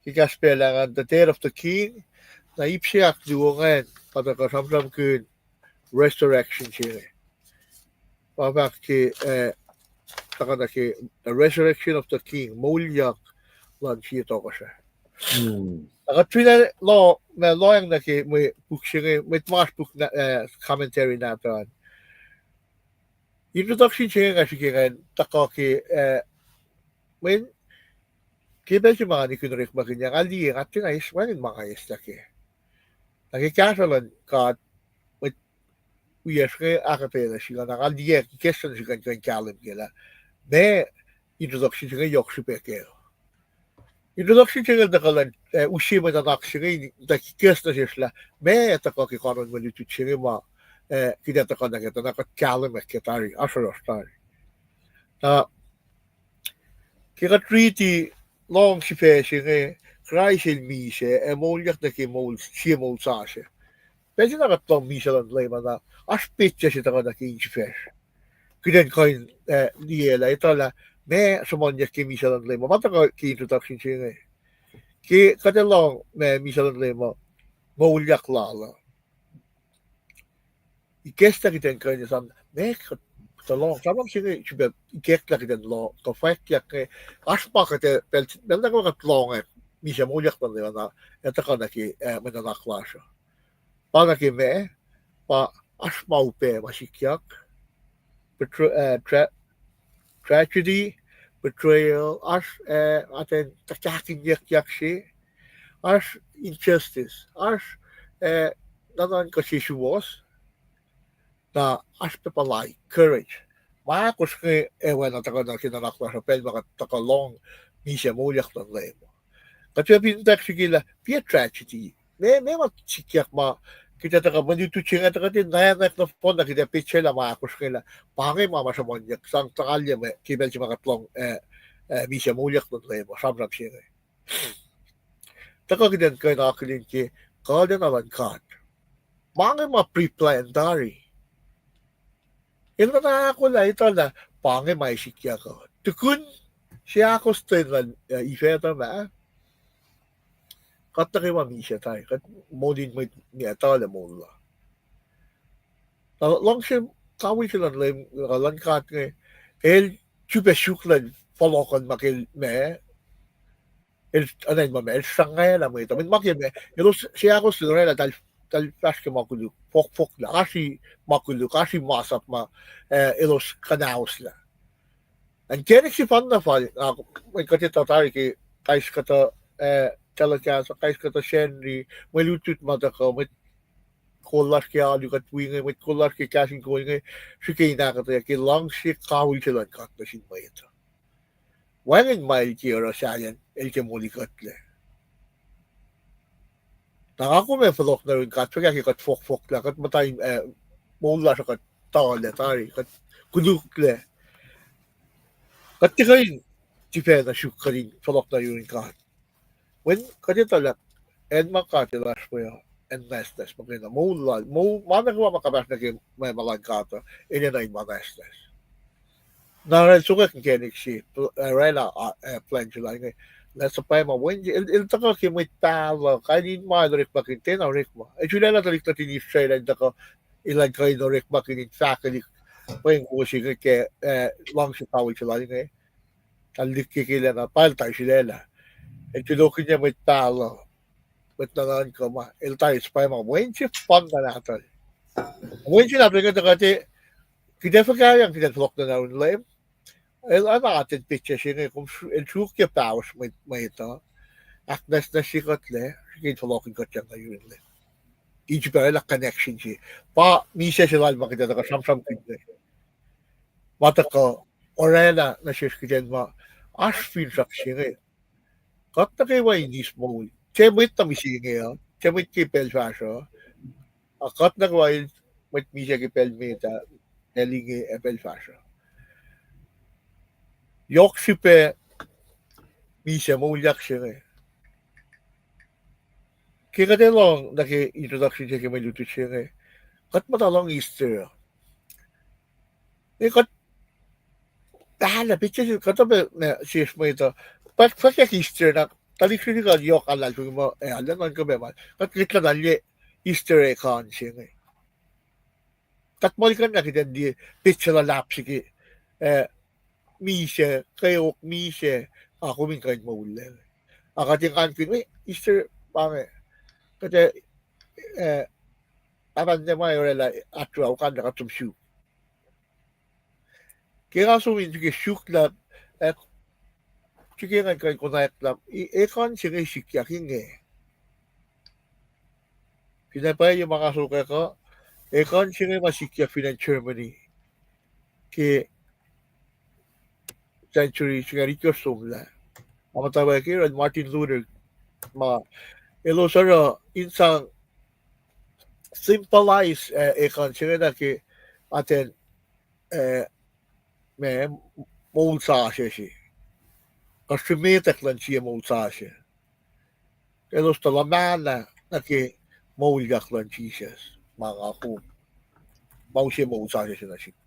ki ka spela the Tale of the King na ipse ak duongan pada ka samram kun resurrection chile pa ke takana ke the resurrection of the king Moulyak lan chi tokasa aga trina law na loyang na ke me bukshige met mas book na commentary na tan introduction che ga shige taka ke when ke ba si mga ni kunrik makinya ali atin ay swanin mga isla ke nakikasalan ka with uyashke akketeyac sila na ali keston sigan kan kalim gela me introduction che yok shipeke introduction che da kalan ushima da nakshige da keston sila me taka ke karon mo litu chige ma kida taka na kita na kalim akketeyac asarostar na kika treaty long sipeshinge kraishil mise Moulyak na ke Moul si Moul sashe pwede na katlong mise lang lema na aspitya siya taka na ke inchipesh kiden kain niyela ito la me sumonya ke mise lang lema mata ka ke introduction siya ke katalong me mise lang lema Moulyak lala ikesta kiden kain sam me talong sabang sige siya ikek lagi den lo to fight yak aspa ka te bel na ko katlong mise Moulyak na na eta ka na ke mena na klasha pa ke me pa asma upe masikiak tragedy betrayal as aten kaksakin yak shi as injustice as nanan kasi wiowos na as pepalay courage makos ke ewan na taka na kinanakla sa pel maka taka long mise Moulyak na lemo kasi pintak sigila pia tragedy me masikiak ma kita taka manditu chinga taka din nayanak na po na kita picture la makos kila pangay mama sa Moulyak sang takalya me kibel si makatlong mise Moulyak na lemo samram siya taka kidan kayo nakakilin ki kada naman kad mangay ma pre-plan dari ito na ako na ito na pangay may sikya ko tukun siya ako stay na ifeta na kata kayo mamisya tayo kat mo din may niyata na Moul lang siya kawin sila na langkat nga el chupe shuklan falokan makil me el anay mo me el sangay na mo ito min makil me ito siya ako sila na tal paske makulu fok na kasi makulu kasi masap ma elos kanaos la En kenek si fan na fall may katita tari ki kais kata talaga kais kata shenri may lutut mata ko may kollar ki alu kat winge may kollar ki KahsInKol nge shike na kata ki long si kawil chilan kat na sin mayita. Wangin mail ki ora sayan el ke moli katle. Ako may falok na rin kat pagka ki kat fok la kat matay Moul la sa kat tawal tari kat kuduk le. Kat tikayin tipe na shuk karin falok na rin kat. When katita lang en makatilas mo ya en nestes maganda Moul mana ko makabas na kim may malang kata inanay manestes. Naran suka kang kenik si rela plan sila ngay nasa pa ma when il taka ki may talo kanin ma rik bakin na rik ma e chula na talik na tinis siya lang taka ilan kayo na rik bakin faculty Paing ko siya ke long si tawag sila ngay talik kikila na paltay sila la e chulokin niya may talo with nangan ko ma il tayo pa ma when si fun na natin when si natin ka kasi kidefa kaya ang kinadlok na naun laim ano atin picture siya kung truk ya paus may ito aknas na siya katle sige tolokin ko siya ngayon le each la connection siya pa misa siya lang makita ka samsam kinde mata ko orela na siya kiden ma asfin sak siya kat na kay way nis mo chemit na misi nga chemit ki pel fasho akat na way mit misa ki pel meta elinge pel fasho yok sipe Misac Moulyak siya kaya ka lang naki-introduction siya kaya may luto siya kat matalang Easter kat tahala bitya siya katabi na siya mo ito pagkak Easter na talik siya ka yok alal kung mo alam man ka ba kat kitla nalye Easter kan siya kat mo ka nakita di picture lap siya Misac kayo Misac ako min kain Moul akating kanpin Easter pangit kasi apan niya may orela atwa kan nakatum syuk kaya sumin sige syuk la sige nga kan kunayak la kan sige likiyac Inge pinapay yung makasuka ko kan sige masikiyak finan Germany ki century sige rikosum la mutawaek and Martin Luther ma elo sara insang symbolize kan sige na ki aten me Moul sa siya kasi metek lang siya Moul sa siya elo sa lamana na ki Moulyak lang siya mga ako mau siya Moul sa siya na siya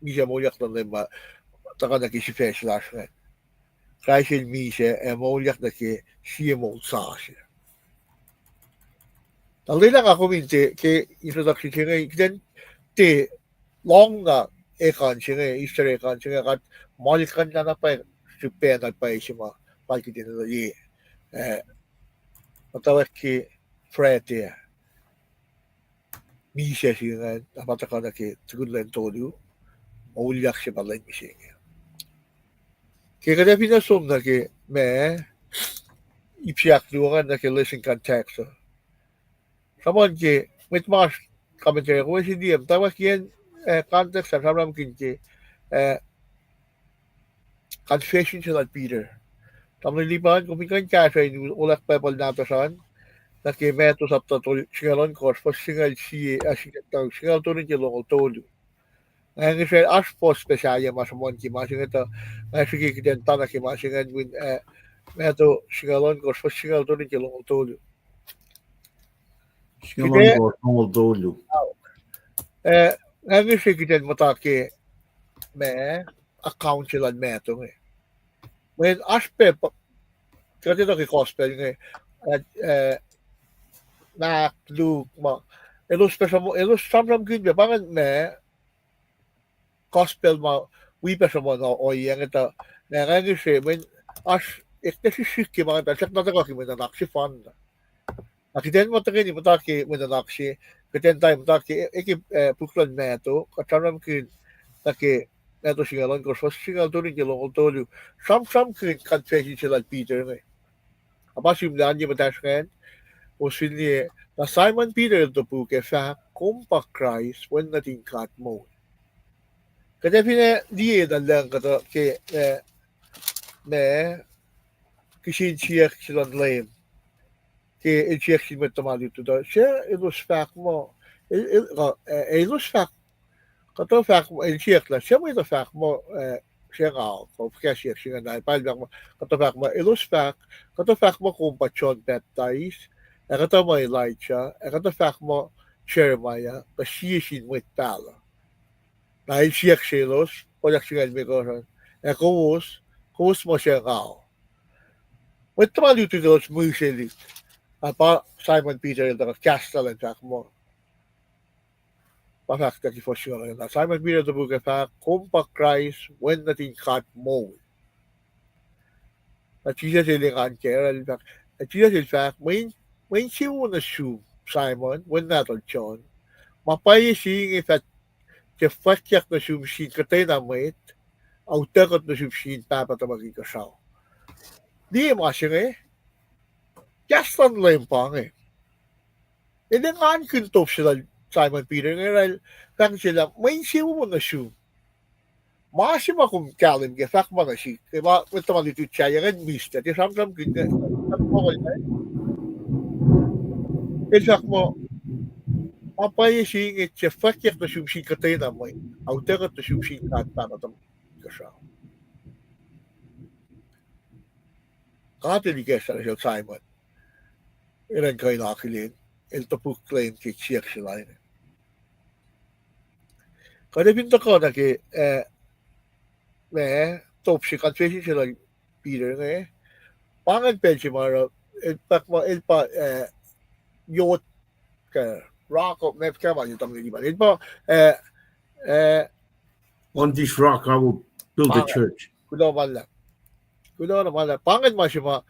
Misac Moulyak lang ba taka na ki si feslas nga kaya siya Misac Moulyak na ki siya Moul sa siya Tali lang ako minti kay introduction siya ngayon then ti long nga kan siya ngayon Easter kan siya ngayon kat malikan na pa si penal pa siya ma pakitin na yi mutawaek ki frete Misac siya ngayon napataka na ki tugun lang tolu Moulyak siya balay siya ngayon kaya kada pinasum na ki me ipiyak luwangan na ki listen context Saman ki, with mga commentary ko, si DM, tawas yan, context sa saram kinki, confession sila Peter. Tamang liban, kung minkan Kosrae, ulak pepal nato saan, nakimeto sa tatol, singalon ko, pas singal singal to rin kilong tolo. Ngayon siya, aspo spesya, masamon ki, masingita, sige kidenta na ki, masingan, meto, singalon ko, pas singal to rin kilong tolo. Singalon ko tungol dolo. Ngayon siya kitin matake me account sila meto nga. Ngayon aspe kasi ito gospel nga na lu ma elos pesa mo elos samram kin ba bangan me gospel ma we pesa mo no o yang ito ngayon siya men as ekte si ki mga tasak na ko kimen na si fan Akiden mo takin mo taki mo na nakshi kiten tayo mo taki puklan meto kataram kin taki neto singalan ko first singal to rin yung tolu some confession sila Peter nga aba simlan niya matas kan o sinye na Simon Peter to po ke fa kumpa Christ when natin kat mo kada pina diye dalang kato ke ne kishin siyak sila lame ke siyak si metamali to da siya ilos fa mo ilos fa kato fa mo siyak la siya mo ito fa mo siya nga ko kaya siyak siya na palbang mo kato fa mo ilos fa kato fa mo kumpa John baptize kato mo Elijah kato fa mo Jeremiah kasiyashin mo itala dahil siyak silos wadak siya may kosan kowos mo siya nga metamali to dos muselit apa Simon Peter yung kastal ang fa mo Fakta ki forsjøren. Simon Peter to book fa kumpa Christ when natin kat Moul. At Jesus iling anker at Jesus in fact when she won a shoe Simon when nato John mapay sing if at ke fakyak na shoe machine katay na mwet au takot na shoe machine papa ta magikasaw. Di mo siya kastan lang pang Ilang an kuntop sila Simon Peter ngayon kang sila may siya mo na shoe. Maasim akong kalim ke fak mga si. Diba ito man dito siya yung mista. Di samsam kita. Isak mo mapay sing siya fakyak na shoe si katay na may auterat na shoe si kat para tam kasya. Kati di kesa na siya Simon. Ilan kayo nakilin. Ito po claim kay siyak sila yun. Kada pinto ko na ki top si confession sila Peter nga pangan pensi mara ilpak mo ilpa yot ka rock of map ka ba yung tanong di ba ilpa On this rock, I will build a church. kulo naman lang pangan mo siya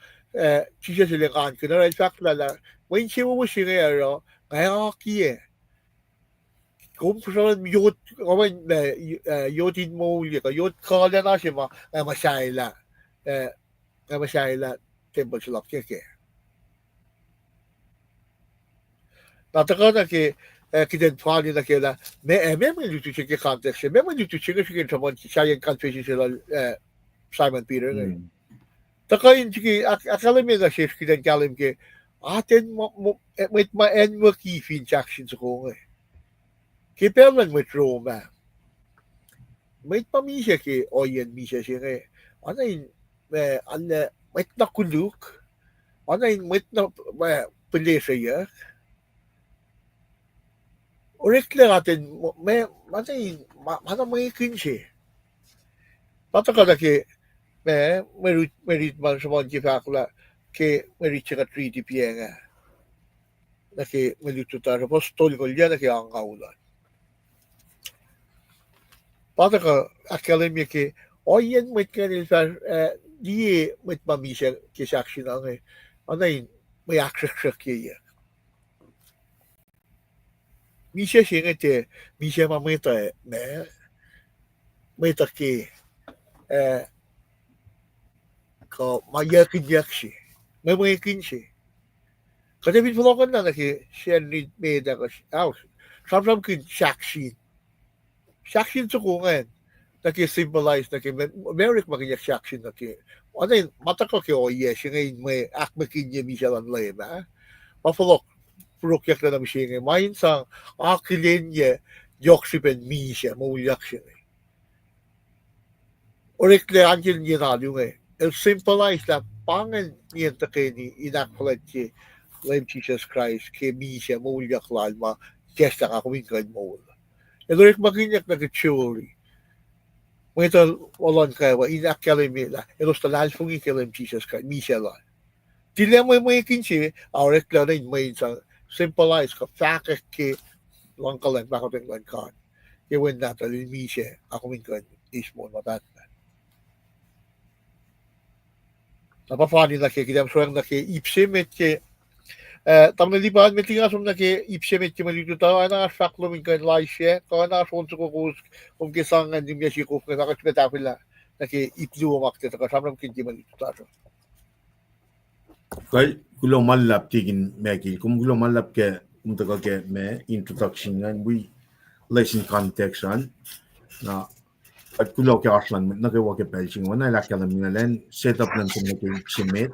siya sila kan kuna in fact lala when siya mo siya nga kaya kiye kung sa yot kaman yotin Moulyak yot kala na siya masayla temple sila keke nataka na ki kiden pali na kila may luto siya ki context may luto siya siya tamon siya yung confession sila Simon Peter taka yun siya akala may na siya kiden kalim ki atin mo en mo kifin action sa ko Kiperlan with Roma. May pamisya ki oyen misya siya nga. Ano yun, may na kuluk. Ano yun, may na pilesa siya. Urik lang natin, may kin siya. Pataka na ki, may ritman sa mga kipakla, ki may rit siya ka 3D piya nga. Na ki may lututar. Tapos tol ko liya na ki ang kaulan. Pataka akademia ki oyen mit kanil sa di mit mamisya ki saksyon ang anay may aksak ki misya siya te misya mamita may taki ko mayakin yaksi may mayakin siya kasi bitflokan na ki siya need may da ko samsam kin saksyon Shakshin sa kungan. Naki-symbolize, Merrick makiyak shakshin naki. Ano yun, mata ko ki oye, siya ngayon may akmakin niya misya lang layo na. Mapalok, purukyak na namin siya ngayon. Mahin sang akilin niya, yoksipen misya, Moulyak siya ngayon. Urik le anjil niya nalo ngayon. El-symbolize na pangan niya taki ni inakpalat siya, Lame Jesus Christ, ki misya, Moulyak lalma, kesta ka kumingkan Moul. Elorik makinyak na kitsuri. Mga ito, walang kaya, inakkalimila. Elos talal fung ikalim Jesus Christ, misya lang. Tila mo yung mga kinsi, aurek lang rin, may isang symbolize ka, fakak ki, lang kalan, bakit yung langkan. Iwan natin, misya, ako minkan, ismo, matatan. Napapani na ki, kidam suwang na ki, ipsimit ki, Tamna di ba metinga som na ke ipsemet ke malito ta ana saklo min kan laishe ko ana sonso ko kus ke sangan dim yeshi ko ka ka ta pila na ke iplu makte ta samram kin ke malito ta Kay gulo malap tigin meki kum gulo malap ke umtaga ke me introduction ngan we lesson context an na at gulo ke aslan na ke wa ke pelching wana la kala minalen setup nan tum ke chimet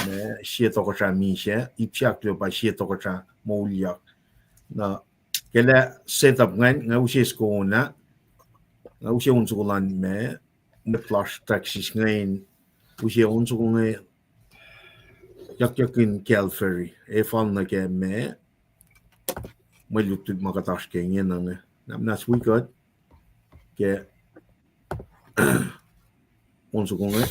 me shie to ko cha mi she ipyak lo ba shie to ko cha Moulyak na kela setup ngan nga usie sko na nga usie unsulan me flash taxis ngain usie unsulan kaksakin Calvary fan na ke me malutug makatash ke ngin na nas we got ke unsulan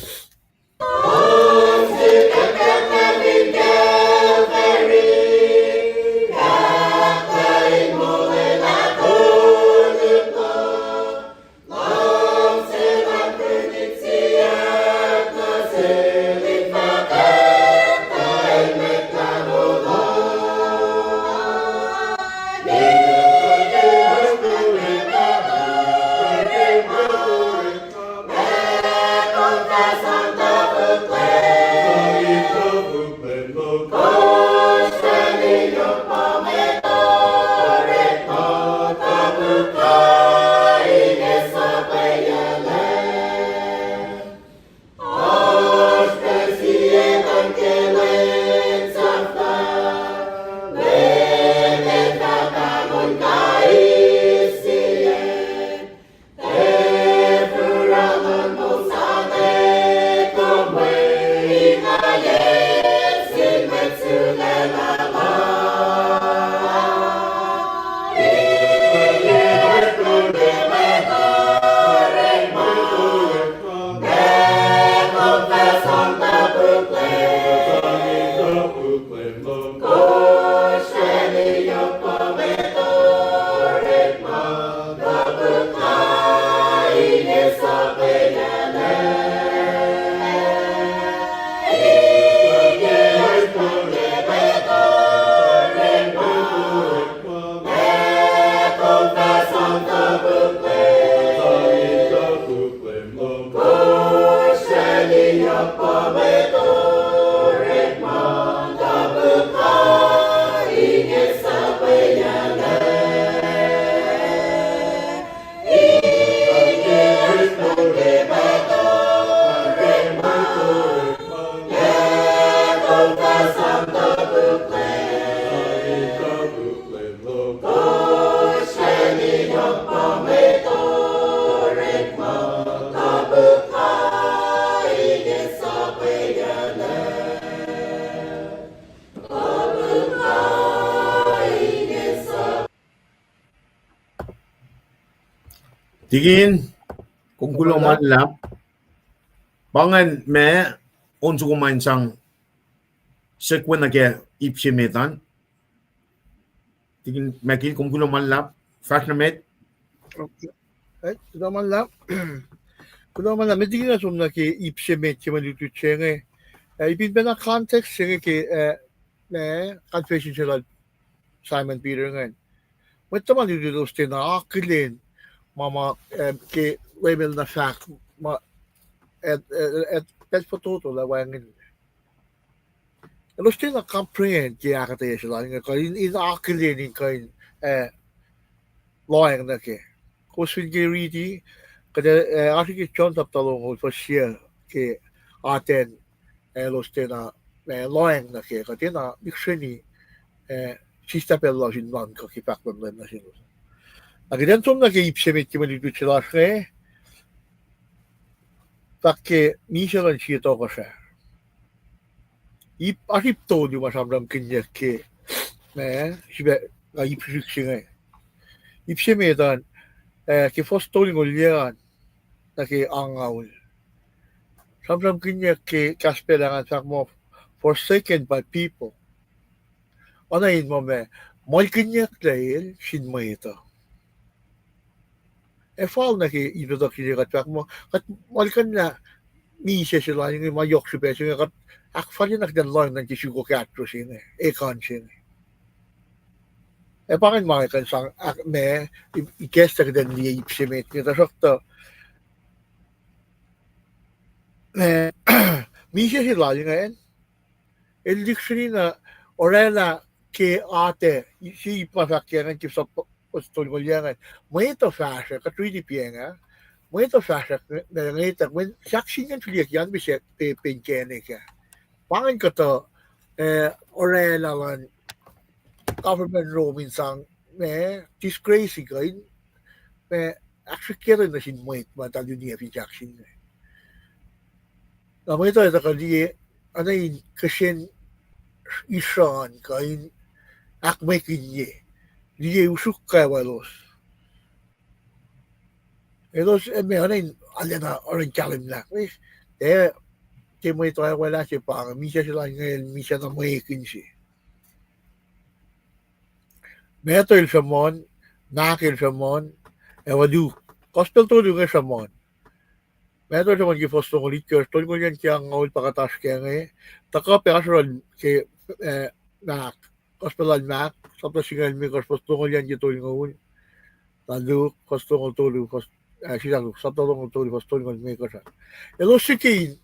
tigin kung gulo malap bangan me onsu kumain sang sekwen na ke ipsimetan tigin meki kung gulo malap fast na met kuda man la metinga som na ke ipsemet ke malito chenge ipin bena context chenge ke ne confession sila Simon Peter ngan wet man dito ste na akilin mama ke level na fact ma et pet pototo la wangin lo ste na comprehend ke akketeyac la nga in akilin in kain loyang na ke koswin ke ridi kada arki John taptalong ho for share ke aten lo ste na loyang na ke kada na biksheni sista pello sin man ko ki pakon na sin Agden som na ke ipsemet ke malito chila shre takke misalan siya to ko siya asip to di masamram kanya ke sibe na ipsik siya ipsemetan ke fostoling ulyan na ke angawul samram kanya ke kaspelangan sak mo forsaken by people anayin mo mal kanya dahil sin mo ito fall na ki introduction kat mo kat malkan na Mise sila yung mayok si Peso nga akfali nakdanloy ng kisugo katro sine ekon sine. Pakin makikan sang me ikesta kadan liya ipsimet nga tasokto mise sila yung ngayon el dictionary na orela ke ate si ipasakyan ng kip sa postol ngolyangan mwet fashion katui di pienga mwet fashion na ngita when saksingan likiyac bisek penkene ka pangin ko to orela lan government roaming sang disgrace ka actually kira na sin mwet matalo niya pinjaksin na mwet ito ka di ano yun kasi isan kain akme kinye diye usuk kawalos elos me hanin alena oran kalim na ke mo ito ay wala si pang misa sila ngayon misa na may kinsi meto il samon nakil samon wadu gospel to yung samon meto samon ki fosto ko likiyac to ko yan kaya ngawil pakatas kaya ngayon taka peasron ke nak gospel nak sapos singal mi gospel to ko yan dito yung ngawil lalu gospel ko to silang sapos ko to gospel ko mi ko sa elo sikin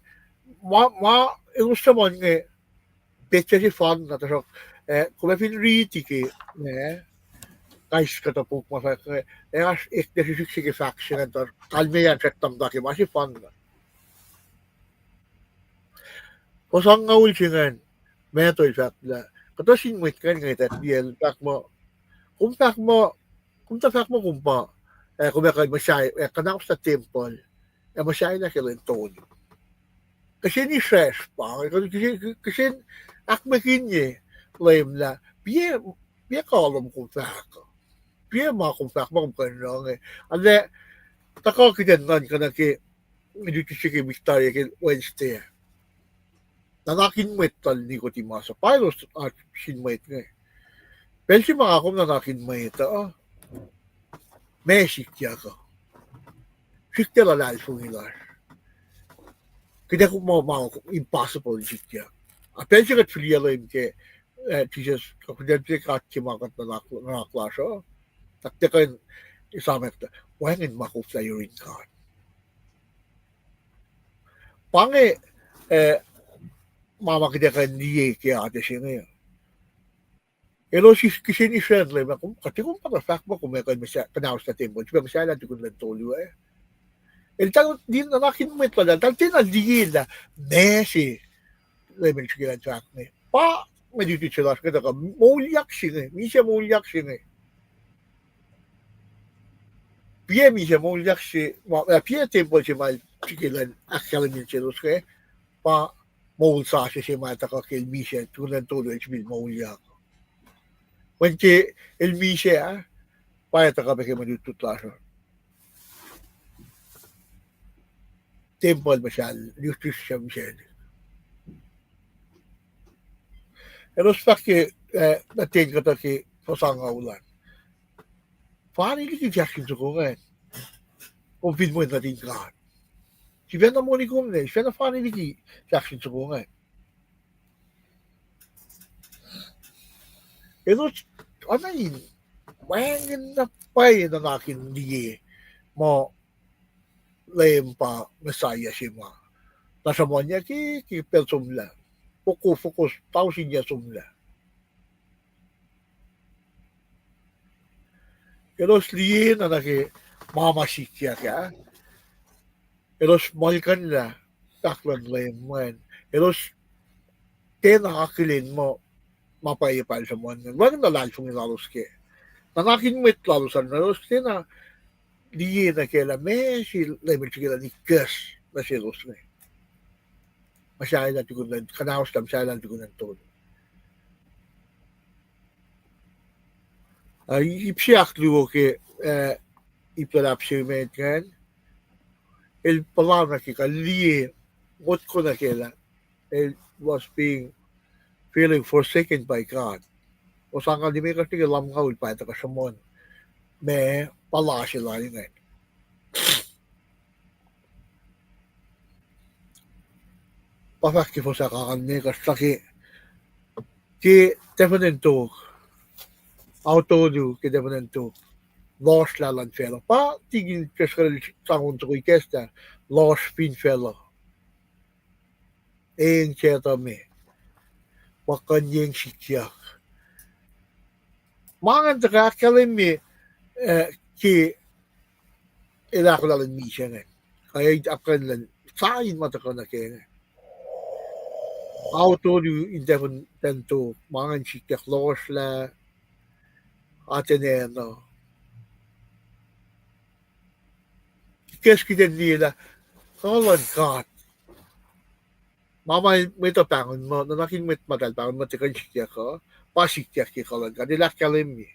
elo samon nga pecha si fan na tasok kuma fin riti ke kais kata puk masa as ekte si siksike faction tar kalme yan settam da ke masi fan na posang ngawil singan meto isat la kata sin mwet kan ngaitat diel tak mo kumpa kumpa kumaka masay kanang sa temple masay na kailan ton kasi ni stress pa kasi akmakin niya lame na biya kalom kumpa ko biya kumpa mo kumpa nang ade tako kitan nan kana ke medyo sige Victoria ke Wednesday nanakin mwet tal ni ko ti masa pilos at sin mwet nga pensi mga akong nanakin mwet may sikya ko sikya lalal fungilar kaya ko impossible sikya pensi kat filia rin ke Jesus kapidente kat kimakat na naklaso taktekan isamek ta wangin makuf sa urine card pange mama kita kan dia kaya ate siya ngayon. Elo si kasi ni friend lang ako kasi kung para fact mo kung may kan masya kanaos na tempo diba masya lang tukun lang tolo el tang din na nakin mo ito lang tang tinaldigil na nesi level siya lang track ni pa may dito siya lang ka Moulyak siya misya Moulyak siya piye misya Moulyak siya piye tempo siya mal sikilan akalamin siya luske pa Moul sa siya mata ka kay Misha tunan todo HB Moulyak. When ke el Misha pa ta ka beke manut tutlaso. Temple masal liutis siya Misha. Eros pa ke natin ka ta ke posanga ulan. Fani li jakin to ko ngayon. Kung film mo natin ka. Si vena mo ni kumne, si vena fani liki jakin to ko ngayon. Ito, ano yun? Wangin na pa'y na nakin di mo layem pa masaya si ma. Nasa mo niya ki pel sumla. Fokus, tausin niya sumla. Ito, sliyin na naki mamasikya ka. Ito, malkan na taklan layem man. Ito, nakakilin mo mapayipal sa mga wag na lalsong ilalos ke nanakin met lalosan na los ke na diye na kela me si level sigila ni kes na si los ne masyay na tikunan kanaos tam masyay na tikunan todo ay ipsiak luo ke ipalap si met kan el palabra que liye what ko na kela el was being feeling forsaken by God. O saan ka di may kasi lam ka ulpa ito kasamon. May pala sila yun eh. Papakki fosa kakanne kastaki ki definento autodu ki definento lost lalan felo pa tigil keskal sangun to kesta lost pin felo en cheta me wakan yeng sikiak mangan taka kalemi ki ilakulan misyan kaya akan lan sain matakana kaya autodu independento mangan sikiak lost la ateneno keskiden nila kalan kat mama mito pangon mo na nakin met madal pangon mo tikan sikiak ko pasikiak ki kalan kat nila kalemi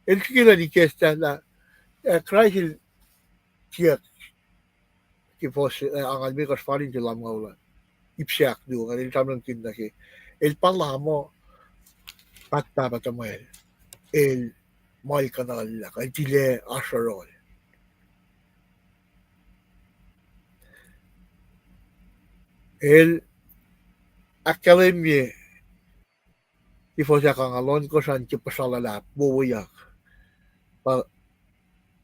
el kila ni kesta la kraisil siak ki pos ang almikos parin ti lamgaula ipsiak du kan il tamang kinda ki el palamo patta patamael el mal kanal la kan tile asarol el academia ti fosa kang alon ko san ti pasalala buyak pa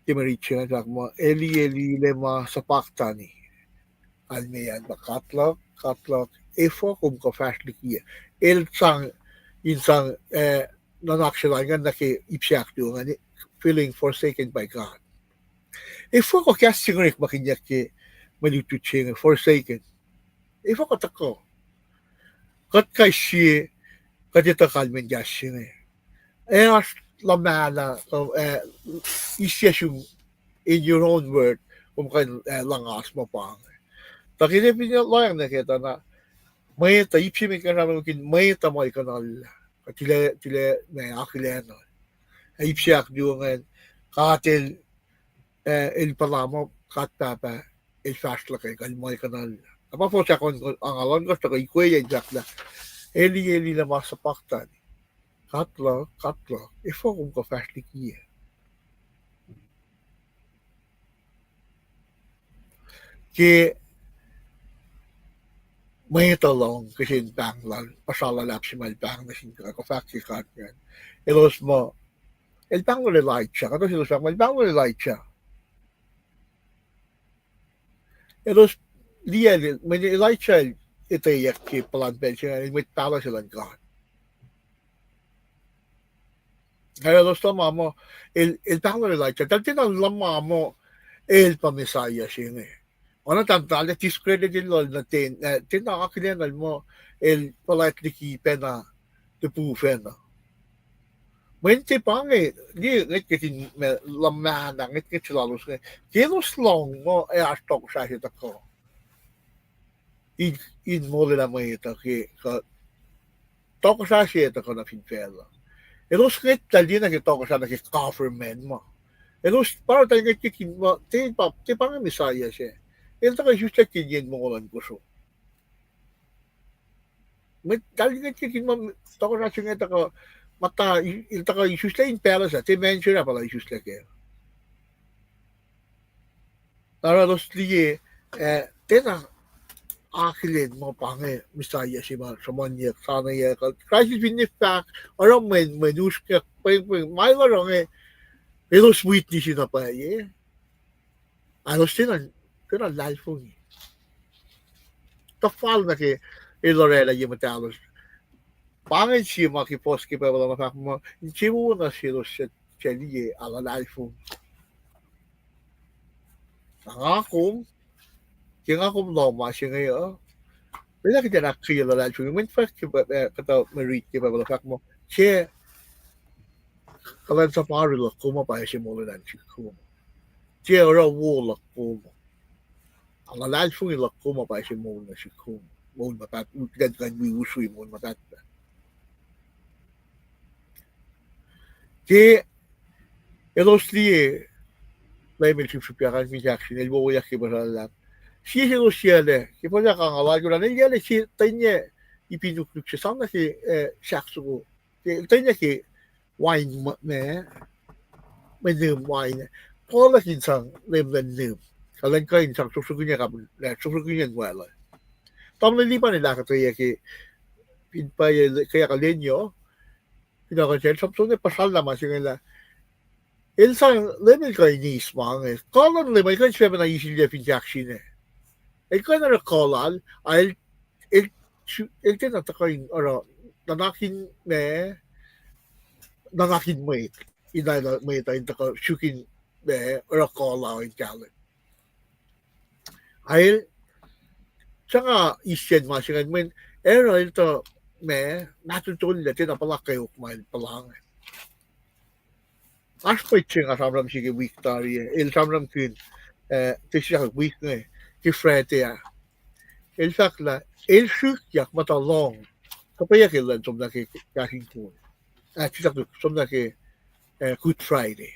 ti maricha jak mo eli lema sapaktani almeyan bakatlok efo kum ko fastlikia el sang insang nanakshalangan na ki ipsiak du ngani feeling forsaken by God efo ko kasingrik makinyak ki malutuching forsaken efo ko tako kat kay shi katita kalmen jasing as lamana isyasyung in your own word kung kan langas mo pang takinipin niya lang na kita na may taipsimin ka naman kin may tamay kanal tile may akileno ipsiak diungan katil el palamo katapa el fastla kay kalmay kanal apa po siya kung ang alon ko sa kay kuya jakla eli na masapaktan katlo ifo kung ka fastlikia ki may talong kasi panglan pasalalap si malpang na sinka ko fakti katyan elos mo el pango le light siya kato sila sa malpang le light siya elos liya may light siya etawiak ki palanpen siya may tala sila ka kaya elos tama mo el pango le light siya dati nang lama mo el pamisaya siya Ona tantale discredit din lol na tin nakakilala mo el politely pena de pufena. Mente pange di ngetin lamana ngit lalos ke. Kilos long mo astok sa hita ko. In mole la moita ke ka toko sa hita ko na pinfela. Elos ngit talina ke toko sa na ke government mo. Elos para tayo ngitin mo tin pange misaya siya. El taka jusla kinyen mo kolan kuso. May talaga kikin mo tako na siya taka mata il taka jusla in palace te mention na pala jusla ke. Para los liye tena akilin mo pange misaya si ma Moulyak sana ya ka crisis binifak orang menuska peng may larong elos witness na pa ye. Alos tinan kena life ni. Tafal na ke ilorela yung matalos. Pangin siya makipos ki pa wala mafak mo. Hindi mo na siya liye ala life ni. Nangakom, kingakom loma siya ngayon. Bila kita nakikila life ni. When first kata marit ki pa wala mafak mo. Siya kalensap arilo kumapaya siya mo lang siya kuma. Siya raw wolacna kuma. Ang alal fung ilak ko mapay si Moul na si Kum. Moul matat. Utigad kan wiwusui Moul matat. Ki elos liye may milsipsipiakan Misac el Moulyak ki basalat. Si elos siya le. Ki po niya kang alal ko na niya le si tanya ipinukluk siya sana ki Sasuc ko. Tanya ki wine may num wine. Paula kinsang lem len num. Kalian kain sang susukunya kamu, susukunya gua lah. tamla liban nila kakteyac pinpay kaya kalenyo pinakachen samsung pacl naman sila ilsang lemel kay nis mga kolon lemay kan siya na isilya pinjaksin ikaw na kolal ay il tinatakain nanakin mwet inay mwet ay taka shukin kola in kalit ay tsaka isyan masingan men ito natutulad tinapalakay ukmail palang aspay nga samram sige victoria il samram kin tisya week ki frete il sakla il shukyak matalong kapayak ilan som na ki KahsInKol tisya som na ki Good Friday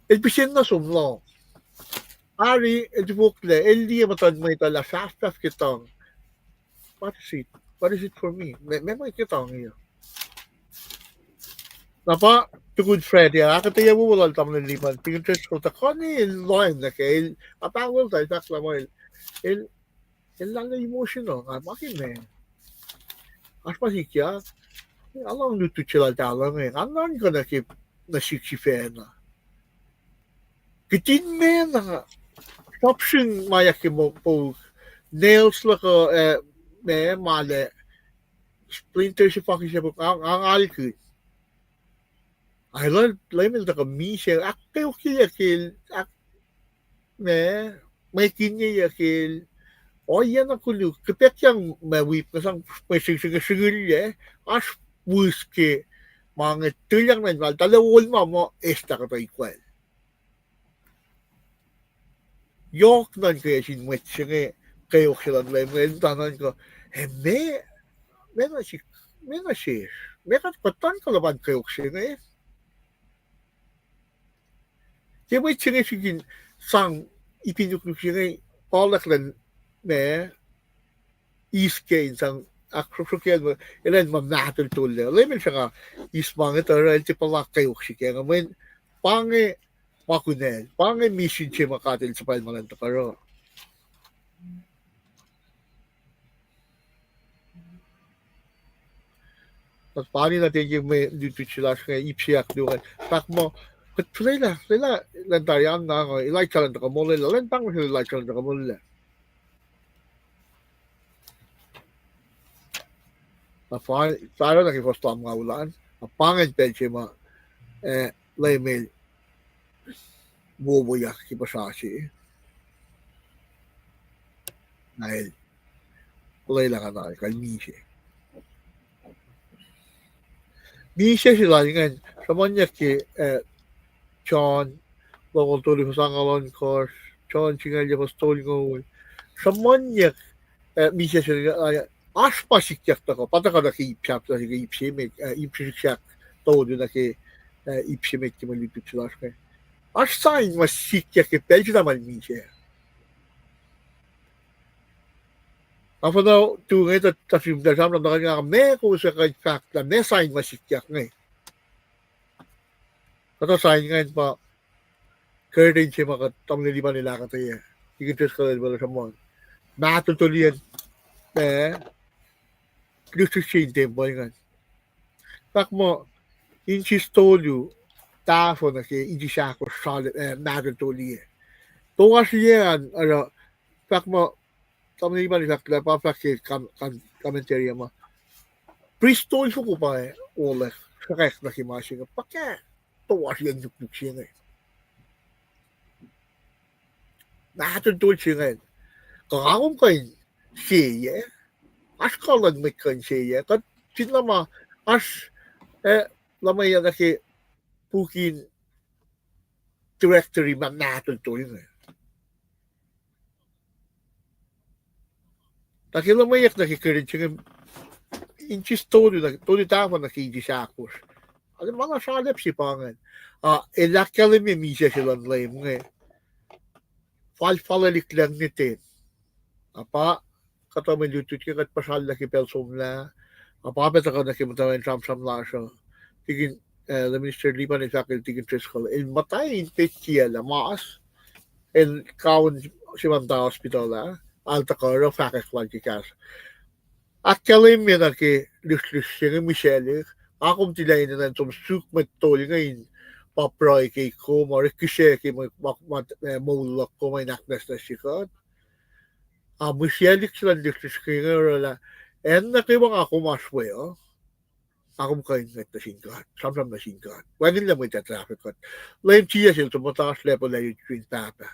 il bisin na somlong ari il bukle il di matan may tala sastaf kitang what is it for me may kitang iyo napa to Good Friday akketeyac mo wala tamang liban pinterest ko ta kani line na kay apawol tayo takla mo il lalo emotional makin as pasikiya alam nutu chila dalang anan ko na ki na shikshifena kitin na option mayak mo po nails la ko male splinter sifac siya po ang alku I learned lemel da misha akketeyac may kinya yakil yan ako kapit yang mawip kasang may sigil as wuske mga tulang na dalawol mo esta ka tayo yok nan kaya sinwet siya kayo sila lemel tanan ko may katpatan ka laban kayo siya Kaya may sige sang ipinuknuk siya wolacna iske sang akrokyan mo ilan mamnatul tulle lemel siya nga ismangit el tipalak kayo siya nga men pange makunel pange mission siya makatil sa palmalan takaro at paano natin yung may dito sila sa ipsiyak doon tak mo But sila lantayan na ako, ilike ka lang na kamuli, lantang mo sila ilike ka lang na kamuli. Para nakipostong mga ulaan, apangin peche ma, lemel, bubuyak kipasasi. Dahil, kulay lang ka na, kalmisi. Misi sila nga, sa manyak John, lokal tuloy sa sangalon course, John, singalya pa stol ko. Sa manyak, misa siya, aspa sikyak na ko, pata ka naki-ipsyak na sige ipsyak, todo na ipsimek ki malipit sila siya. Asain mas sikyak pelj naman misa. Ako daw, tungay tasim na samram na kanya, may ko sa kanya, may sain mas sikyak nga Kata sain ngayon pa, curtain siya tamliliban nila kakteyac. Ikintres ka rin ba sa mga. Natutulian, Christus siya yung tempo ngayon. Tak mo, inchis tolu, tafo na siya, inchi siya ako solid, natutulian. Tunga siya yan, tak mo, tamliliban nila kakteyac, pa siya komentarya mo. Pristol siya ko pa oleh, sakek na kimasya nga, pakya. Tuwas yan yung siya ngayon. Natutul siya ngayon. Kakakong kayo siya, as kalan may kayo siya, kat sinlama, as lamay yan na pukin directory man natutul ngayon. Nakilamayak na kikarin siya ngayon, inchis todo tama na kikisakos. Ano mga salep si Pangan. Ilakyalim yung misa silang layim nga. Falfalalik lang nitin. Apa, katamin lutut ka kat pasal na kipelsom na. Apa, peta ka na kimatamin sam-sam na siya. Tigin, the Minister Liban ni Sakil, tigin triskol. Matay in petya la maas. Kawon si Manta Hospital la. alta karo fakek lankikas. Akkelim mina ki lyslyssinge Misac, akum tilayin na som suk met toli ngayon, paproy kay ko, marikise kay Moulyak ko may naknas na sikat. Misac sila lyslyssinge rala, en na kayo mga ako maswe, akum kayo na singkat, samsam na singkat. Wangin lang mo ita traffic kat. Lain siya sila sa mataas level na yung twin papa.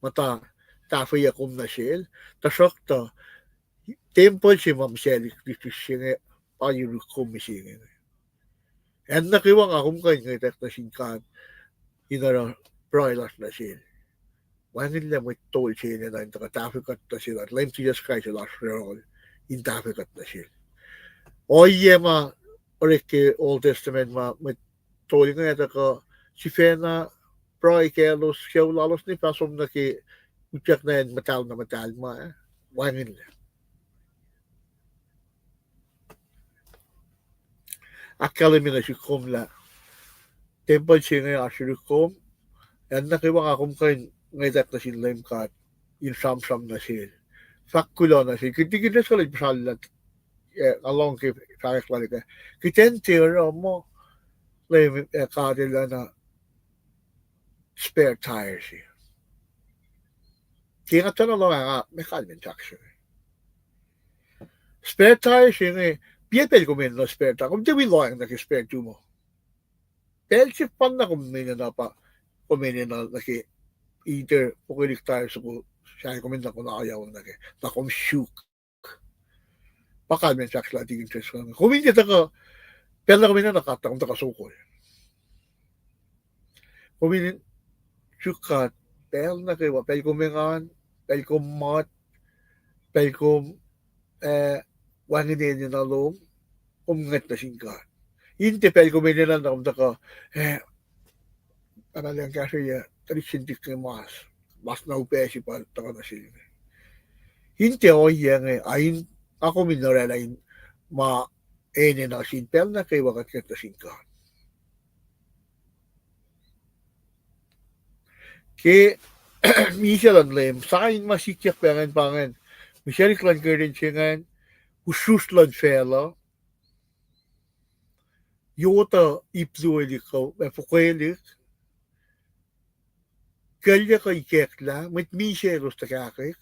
Mata, tafay akum na sila, tasok to, temple si Misac lyslyssinge, ayun kumisingin. En na kayo mga akum kayo na singkat, inara broilers na sila. Wangin lang mo tol sila na yung traffic kat na sila. Lain siya kay sila role, in traffic kat na sila. Oye ma orike Old Testament ma met toli nga ito ko si Fena proy kelos siya lalos ni pasom na ki utyak na yan matal ma wangin lang. Akala mi na si Kum la temple siya nga asiri Kum yan na kiwang akum kayo ngayon na si LEUM God yung sam-sam na siya. Fakkulo na siya. Kita sa lang pasalat along kay fakek lalika. Kitentira mo LEUM kadila na spare tire siya. Kaya nga tanong lang nga, may kalmintak siya. Spare tire siya nga, piyapel kumin na spare tire. Kung di wiloang naki-spare tu mo. Pero si pan na kumin na pa, kumin na naki, either pukilik tire sa ko, siya kumin na ko na ayaw naki, na kum shook. Pakalmintak sila tiging tres ko. Kumin kita ka, pero na kumin na nakata, kung takasukol. Kumin, sukat, pel na kayo, pel kumingan, pel kumat, pel kum, wangin din na lom, kumingat na singkat. Inte pel kumin na kumta ka, ano lang kasi ya, talisintik na mas na upesi pa, taka na sila. Inte o yan ayin, ako minorelain, ene na sin, pel na kayo, wakat na singkat. Ke Misac lan LEUM sain masikyak pangan Misac lan kerin singan usus lan fela yota ipzuelik ko pukwelik kalya ka ikekla met Misac rustakakik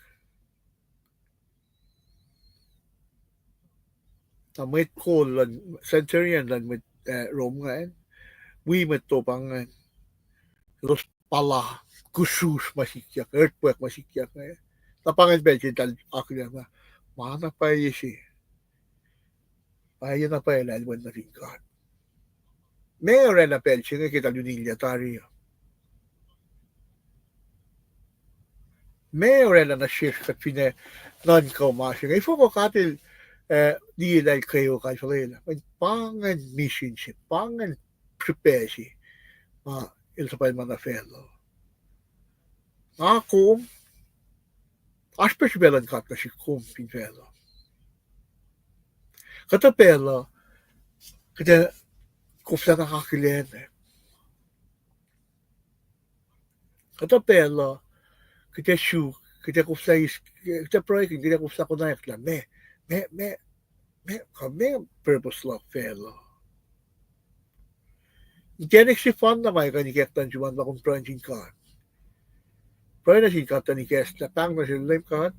met kol lan centurion lan met Rome ngayon met topangan los pala kusus masikyak, earthquake masikyak na tapangan belkin tal akila na mana pa yesi ayaw na pa ilalwan na ringkat mayor na pelsi nga kita lunilya tariyo mayor na shift at pina non-commercial ifo ko katil di ilay kayo kasalila pangan mission siya pangan prepare siya ilsa pa yung mga fellow ako, aspecialan kat na si Kum pinvelo. Kata pela, kata kufla nakakilen. Kata pela, kata shu, kata kufla kata proyek, kata kufla ko na yakla. Kami purpose lang pela. Ikenek si fan na may kanikektan juman bakong project kan. Pero na si kata ni Kes na pang na si LEUM God.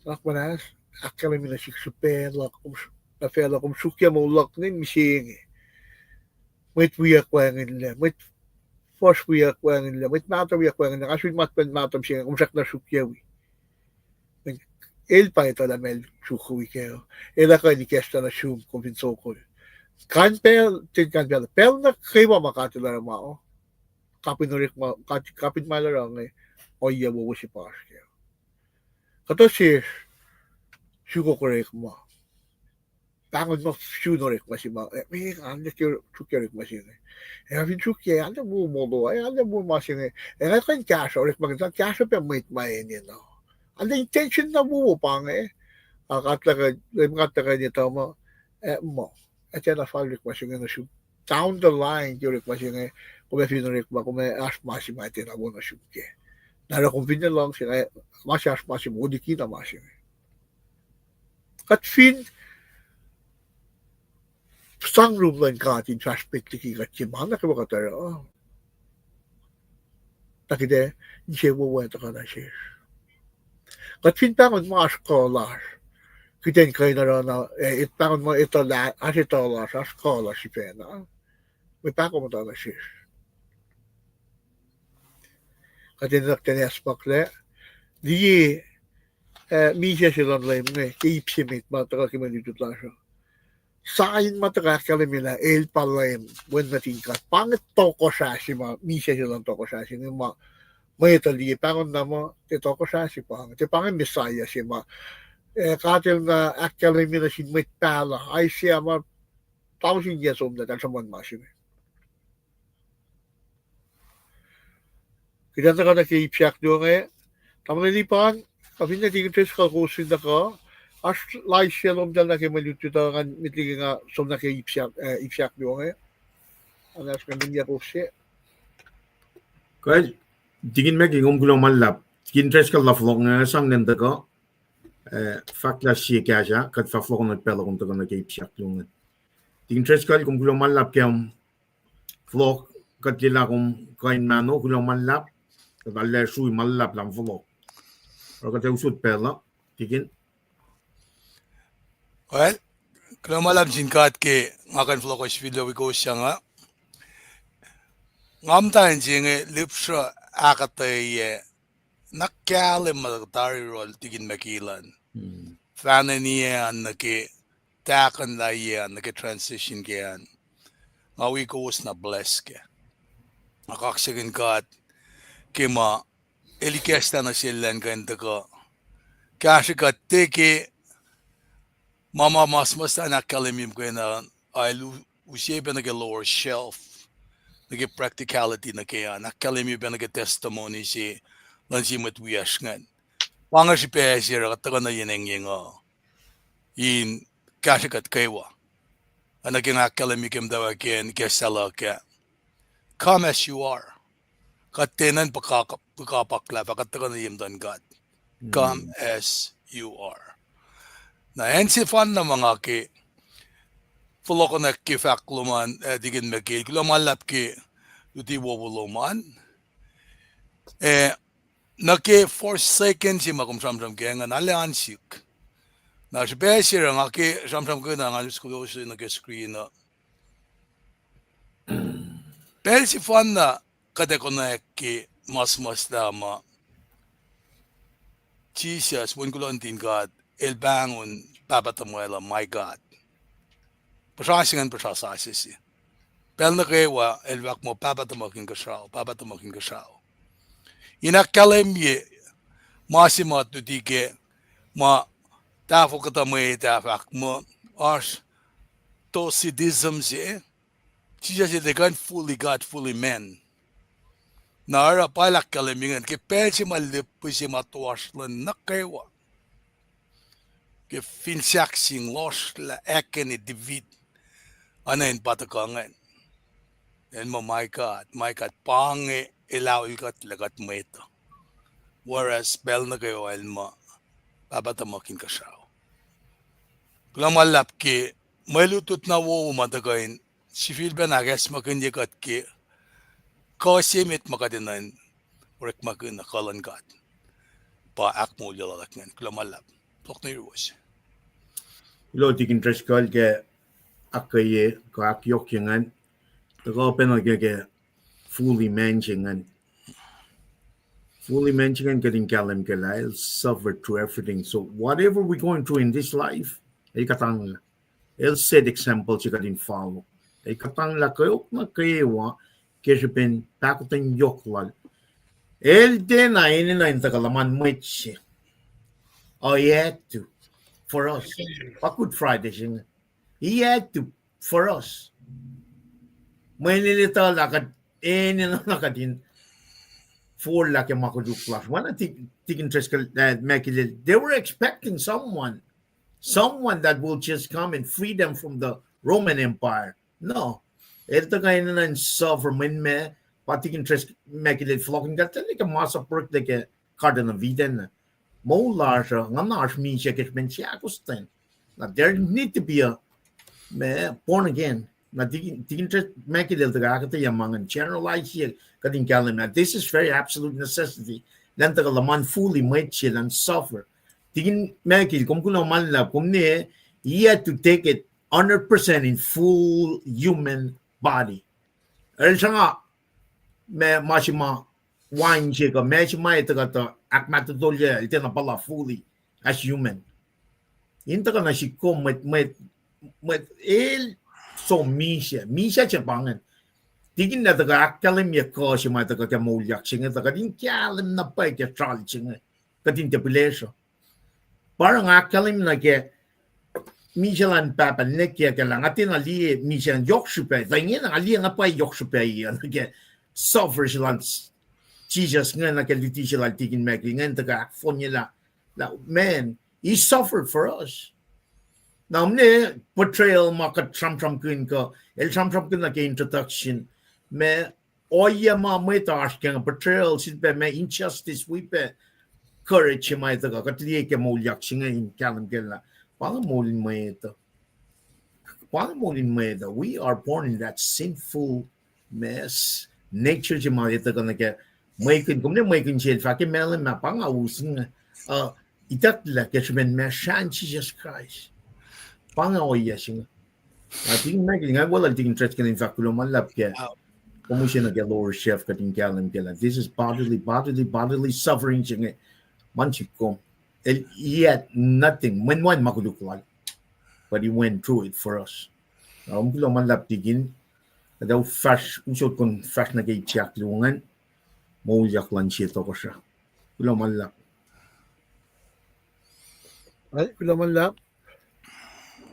Sak manas, akala mi na si supela na fela kum sukya Moulyak nin mising. Met wiyak wangin la, met force wiyak wangin la, met mata wiyak wangin la, kasi matpan matam siya kum sak na sukya wi. El pa ito la mel suku wi kayo. Ela ka ni Kes na sum kum pinsokol. Kan pel na kayo makatila mao. Kapit malarang oye wo si paske. Kato si shugo korek mo. Bangon mo shunorek mo si ma. May ande chukerek mo siya. Having chuke, ande mo modo, ande mo masing. Nga kan cash orek maganda cash pa mait main no. Ande intention na mo pang akatla ka nito mo mo. At yan na fabric mo siya na shu. Down the line, yung mo siya kung may finorek mo, kung may ask masimatin na mo na shuke. Nara kung pinalong siya, masyas masim, udi kita masim. Kat fin, sang room lang katin sa aspect likiyac mana ka bakatara. Takide, siya wawenta ka na siya. Kat fin tangon mo akollah. Kiten kayo na tangon mo ito la, asitola sa akollah si pena. May pako mo na siya. Katin naktenes pakle. Di Misac silang laim ne, keipsimit mataka kimanitut lang siya. Sain mataka kalimila, el palaim, when natingkat. Pangit toko sashi ma, Misac silang toko sashi. May itali, pangon na mo, te toko sashi pang. Te pangit misaya si ma. Katil na akalimila si mwet ay siya ma, 1,000 years old na, dahil sa man masin. Kita ka na keipsiak doon eh. Tamang nilipan, kami na tingin sa kusin na ka, as lai siya lom dyan na kayo malututa kan mitligin nga som na kayo ipsiak doon eh. Anas ka niya ko siya. Kaya, tingin mo kung gulo malap, interest ka laflok nga sang nenda ka, fakla siya kaya siya, kat faflok na pala kung taga na kayo ipsiak doon. Interest ka kung gulo malap kaya flok, kat lila kung kain mano, gulo malap, kat ala Srui malap lang flok. Or kata usut pela, tingin. Well, kalau malam singkat ke ngakan vlog video ko siya nga. Ngam tayo singe lipsra akketeyac nakkalim matari rol tigin makilan. Fana niya nake takan la yan nake transition yan. Ngawi ko was na bless ke. Kaksakin kat kima likiyac na sila ganda ko. Kasi kat teke mama mas nakalimim ko na ay usye na lower shelf. Nage practicality na kaya nakalimim na testimony si lansi mutawaek ngan. Panga si PS kataga na yineng in kasi kat kaywa. Anaging nakalimim daw again kesala ka. Come as you are. Katenan pakapakla kataga na yimdan God. Come as you are. Na ensifan na mga ki fulo ko na kifak luman digin meki lumalap ki uti wawuluman nake forsaken si makum samsam ke nga nalansik na spesir nga ki samsam ko na nga skulo si nake screen na persifan na kada ko na ki mas dama Jesus when kulontin God el bangon papatamuela my God. Pasasingan pasasasi. Pel na kewa el wak mo papatamakin kasao. Inakalem ye masima tutike ma tafo katamay tafak mo as tosidism si Jesus is the God fully God fully man. Nara palak kalemingan ke pelsi malipusi matuaslan na kewa. Ke finsak sing los la eken divid anayin patakangan. And mo my God, pange ilaw ikat lagat mo ito. Whereas bel na kayo el mo papatamakin kasao. Kung malap ki malutot na wo matagayin si Philben agas makindikat ki kasimit makadinan urek makin nakalan God. Pa akmo lalak ngan klamalap. Tok na iwas. Ilo tigin interest ka ke akaye ka akyok yangan. Taga pena ke fully mentioned. Fully mentioned getting kalam ke I'll suffer through everything. So whatever we're going through in this life, ay katang I'll set example siya kadin follow. Ay katang la kayo na kayewa kasi pen takutan yoklal. El den na inina tagalaman mwet siya. Oh, he had to for us. A Good Friday siya. He had to for us. May nilita lakad nakadin for like a makuduk plus. One I think interest they were expecting someone that will just come and free them from the Roman Empire. No. Ito kayo na suffer min me Patikin tres mekile flocken gatten like massa perk like cardinal viden. Moul larger, nganash me check it men chiakustin. Now there need to be a born again. Now digging tres mekile the akketeyac and generalize here cutting kalim. This is very absolute necessity. Then the laman fully might chill and suffer. Digging mekile kumkuno man la kumne he had to take it 100% in full human body. Elsanga me mashima wine chika mashima itagata akmatolya itena bala fully as human. Intaga na shiko met el so misha chabangan. Tigin na taga akalim ya koshima taga ka Moulyak singa taga din kalim na pa ka trali singa katin tepilesho. Parang akalim na ke Misalan papa nekia ke lang atin ali misan yokshupe dangin ali na pa yokshupe yan ke suffers lan Jesus nga na ke litisha lan tigin meki nga taga fonila la man he suffered for us now ne betrayal maka tram kun ko el tram kun na ke introduction me oya ma meta ashken betrayal sit be me injustice we be courage mai taga katli ke Moulyak singa in kalam gela we are born in that sinful mess. Nature jemata gonna get making jail fucking melon ma pang using itatla getmen meshan Jesus Christ. Pang yashing. I think making I will think interesting in fact lap get commission get lower chef cutting gallon. This is bodily suffering manchikom. He had nothing. When one makuluk but he went through it for us. Kulo man lap tigin. Daw fresh usod kon fresh na kay tiyak lungan. Moulyak lan siya to ko siya. Kulo man lap. Ay, kulo man lap.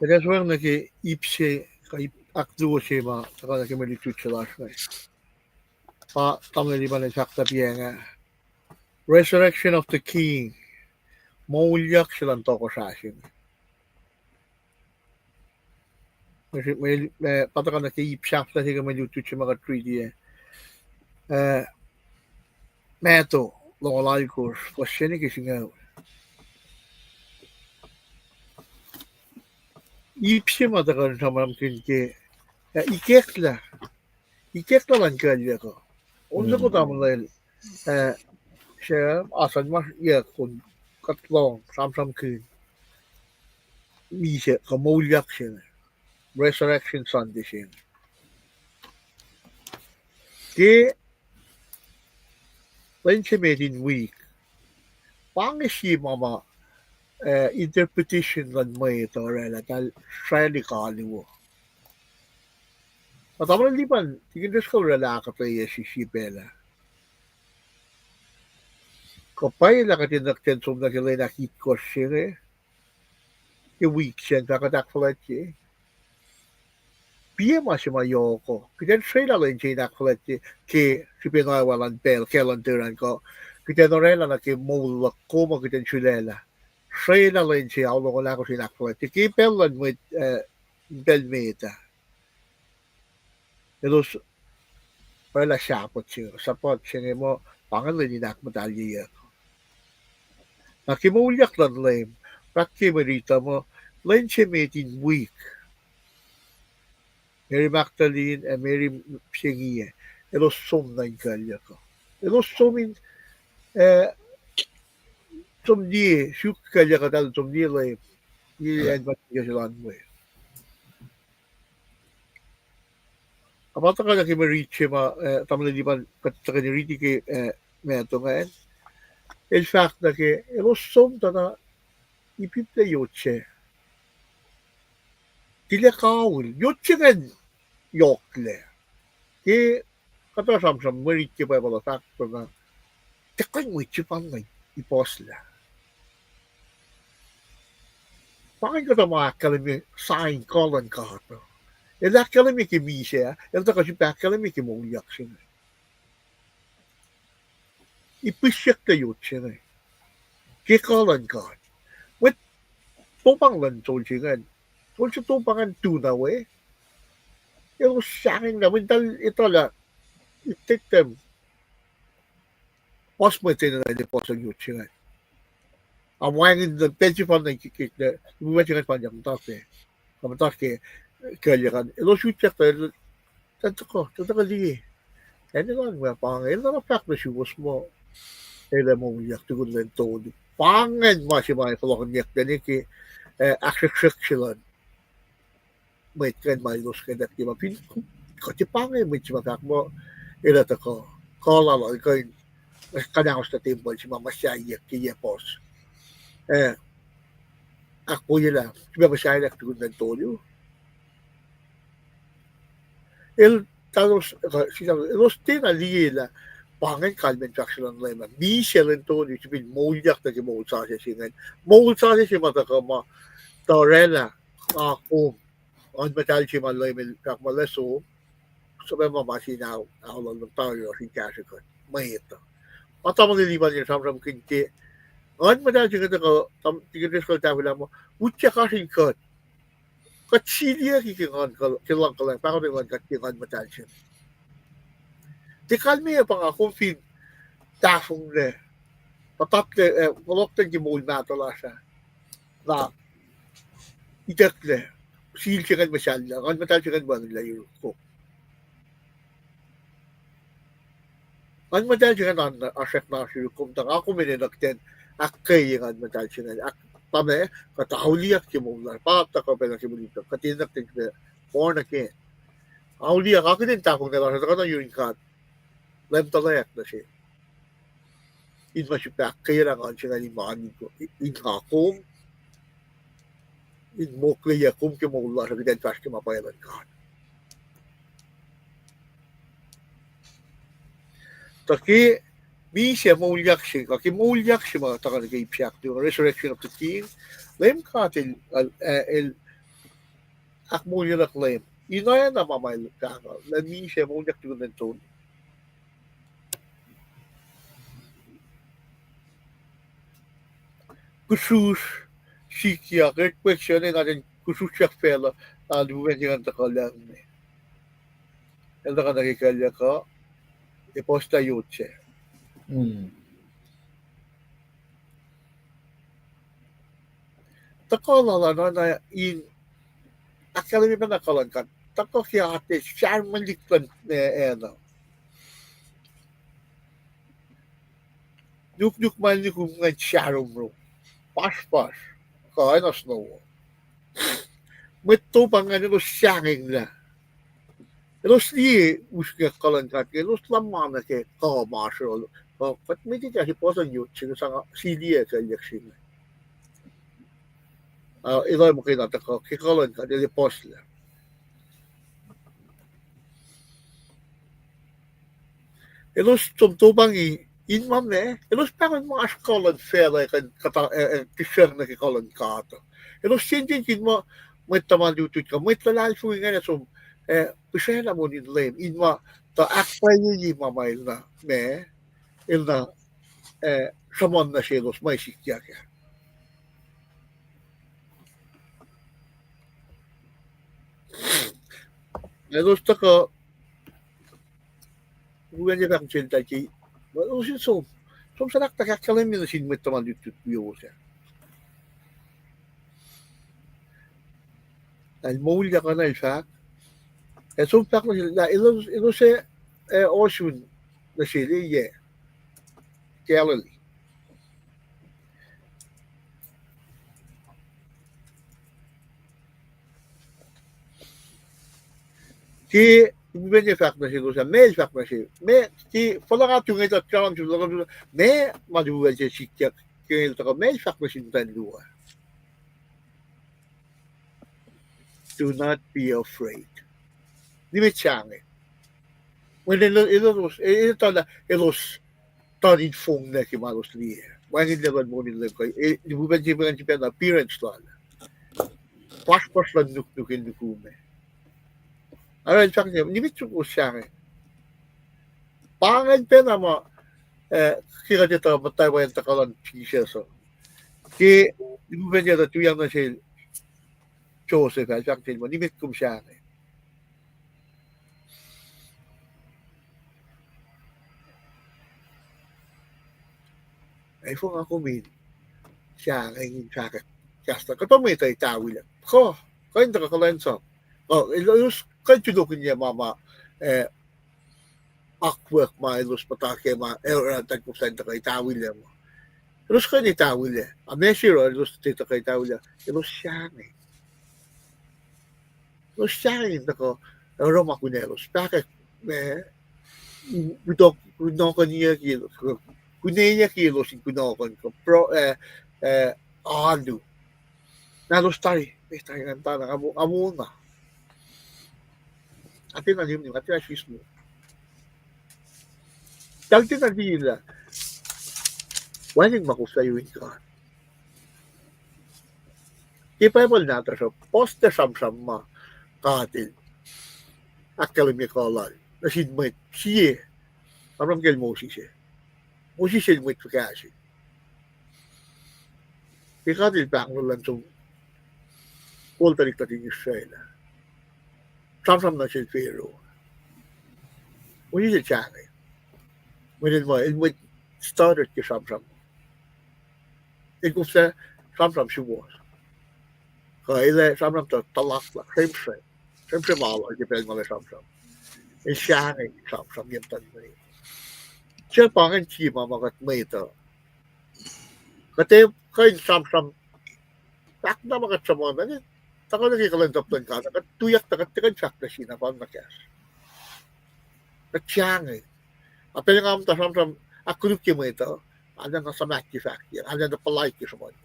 Kaya swang naki ipse kay akduo siya ma saka naki malitutsalash na. Pa tamali ba na sakta piyenga. Resurrection of the King. Moulyak silang toko sa asin. May patakan na kiipsap na siya may luto siya mga 3D Meto, longalay ko, question ni kasi nga. Ipsi matakan sa maramkin ke, ikekla lang kalya ko. Unsa ko tamang lang, siya, asan mas, kun, katlong, sam kun. Misac, Moulyak siya. Resurrection Sunday siya. Kaya, when siya made in week, pangis siya mga interpretation lang mo ito, tal siya kaliwo. Matama na lipan, tingin na siya wala kakketeyac si Sipela. Kapay nakatinakten sum na kila nakit ko siya week siya kakatakfalat siya. Piye masih mayoko. Kita sila lang siya nakfalat siya ke Sipela walang pel kelantiran ko. Kita norela na ke Moulyak ko kita sila. Sila lang siya ako lang ako siya nakfalat siya. Ke pelan mo belmeta. Elos pala sapot siya. Sapot siya mo pangalan ni nakmadalya. Nakimuulyak lang lang. Prakti marita mo, lang siya metin week. Mary Magdalene and Mary Inge. Elos som na yung kalya ko. Elos somin, som di, syuk kalya ka tal, som di lang. Iyan ba siya silang mo eh. Apata ka na kimarit siya ma, tamang di ba, katiniriti kay meto ngayon. Il fact che lo somta na ipipla yotche. Tila kaul, yotche gan yokle. Ke kata samsam merit ke pa bala factor na tekay mo ichipan na iposla. Paing kata mga kalimi sign colon kato. El kalimi ki Misac, el taka si pa kalimi ki Moulyak siya. Ipisyak na yun siya na. Kikalan ka. Wait, tupang lang tol siya nga. Tol siya tupangan tunaw eh. Yung sa akin naman, ito lang, it take them pas mo tin na de pas yung chingan ang wangin the pension fund na kikik na mo chingan pa jam ta ke kam ta ke kan lo shoot check tanto ko li and lang ba pang na fact na shi was mo mo yak to good len to pangen ma si mai ko yak ni ki akketeyac may kan mai los ka dat ki ma pin ko ti pangen mo si ma mo ta ko la ko kadang sa table si mama siya ki pos ako yun si mama siya to good len to talos los tina liela pangen kalmen traction lang bi siya to ni si Moulyak na ki Moul sa siya singan Moul sa siya mata ka ma torena ako on metal si malay mel kak maleso sabi mo masinaw ako lang tayo si KahsInKol may ito at mo niliban niya samsam kinti on metal si kita ko tigres ko tayo mo utya KahsInKol katsilia kikingan kilang kalang pa ko rin kikingan metal siya di kalmi pang ako fin tafong na patatle walokten ki Moul natala siya na itak na sil siya masyal on metal siya ba nilayo ko on metal siya asak na siya kung tang ako minenakten akketeyac metal siya tame katahulyak ki Moul pata ko pala ki Moulyak katinak tin porna ke auliyak ako din tapong na sa kana yun kat mutawaek na siya in masipyak kaya lang siya ni manin ko in ako in mo kliya kum ki Moul sa gidan fast ki mapayalan ka taki mi siya Moulyak siya ki Moulyak siya mga takal kay piyak the resurrection of the king LEUM GOD el akmulyak LEUM inoyan na mamayal ka na mi siya Moulyak to den ton kusus likiyac question natin kusus siya pela duwen yung takalang el na nakikalya ka iposta yutse takalala na in akala pa nakalan ka tako kaya ate charman liklan nuk man ni kung nga charom ro pas kaya na snow Mito pang ano siyanging na los li uska kalan ka los lamana ke ka marshal pat may ti kasi po sa youth sino sa CD ka election ito mo kinata ko kikalan ka dili post la los tumtubang in mame los parang mga askalan fela kan kata kisher na kikalan ka to los sindin kin mo may taman YouTube ka may talal fu nga so pisaya na mo ni LEUM in ma ta akpay ni mamail na me il na samon na siya los may sikiyac los taka buwan niya kang silta ki los so sanak ta kaksakin na sin may taman YouTube wiowos al Moulyak ka na siya so pak na sila ilo siya ocean na sila Galilee ki buwan niya fak na sila sa mail fak na siya me ki pala ka tungay ta kalam sila me maduwan siya sikiyac kaya ito ka mail fak na siya tanluwa do not be afraid ni me change when ilos tarin fong na kimalos liye wangin naman mo nila kayo di buwan siya mga siya na appearance lang pas lang nukin nukume aron sa kanya ni me chuko change pangan pa na mo kira dito matay wayan takalan siya so ki di buwan siya na tuyang na siya Joseph sa kanya mo ni me kum change Ay fo nga kumin siya ngin siya kasta ka to may tay Etawi lang ko kain ta kaksakin ilus kan tudukin niya mama akwork ma ilus patake ma tag ko sa ka Etawi lang ilus kan Etawi lang a mesiro ilus tita ka Etawi lang ilus siya ilus siya ko Roma kunelos bakit Kunokon niya kilos. Kunenya kilos in kunokon ko. Alu. Nalos tayo. May tayo ng tanang amuna. Atin na yun. Atin na sismo. Dagdi na nila. Waling makusayuin ka. Ipayabal natin sa poste samsam ma katil. Akkalim kolal. Nasidmait. Siye. Amram gel Moses. Moses ilmait fakasi. Ikatil Paing lang sa kultarik natin Israel. Samsam na siya Pharaoh. Moses ilchangay. Ilmait started ki samsam. Ilkufsa samsam siwas. Kaya samsam talakla. Siyempre mahal. Kipel mga samsam. Ilchangay samsam yung tanay. Siya pangan kima magat may ito. Kati kain samsam tak na magat sa mga na tako nakikalantab ng kata kat tuyak takat siyak na siya na pang nakas. Katsiyang Apa yung amta samsam akuluk kima ito ada na sa maki factor ada na palay ki sa mga.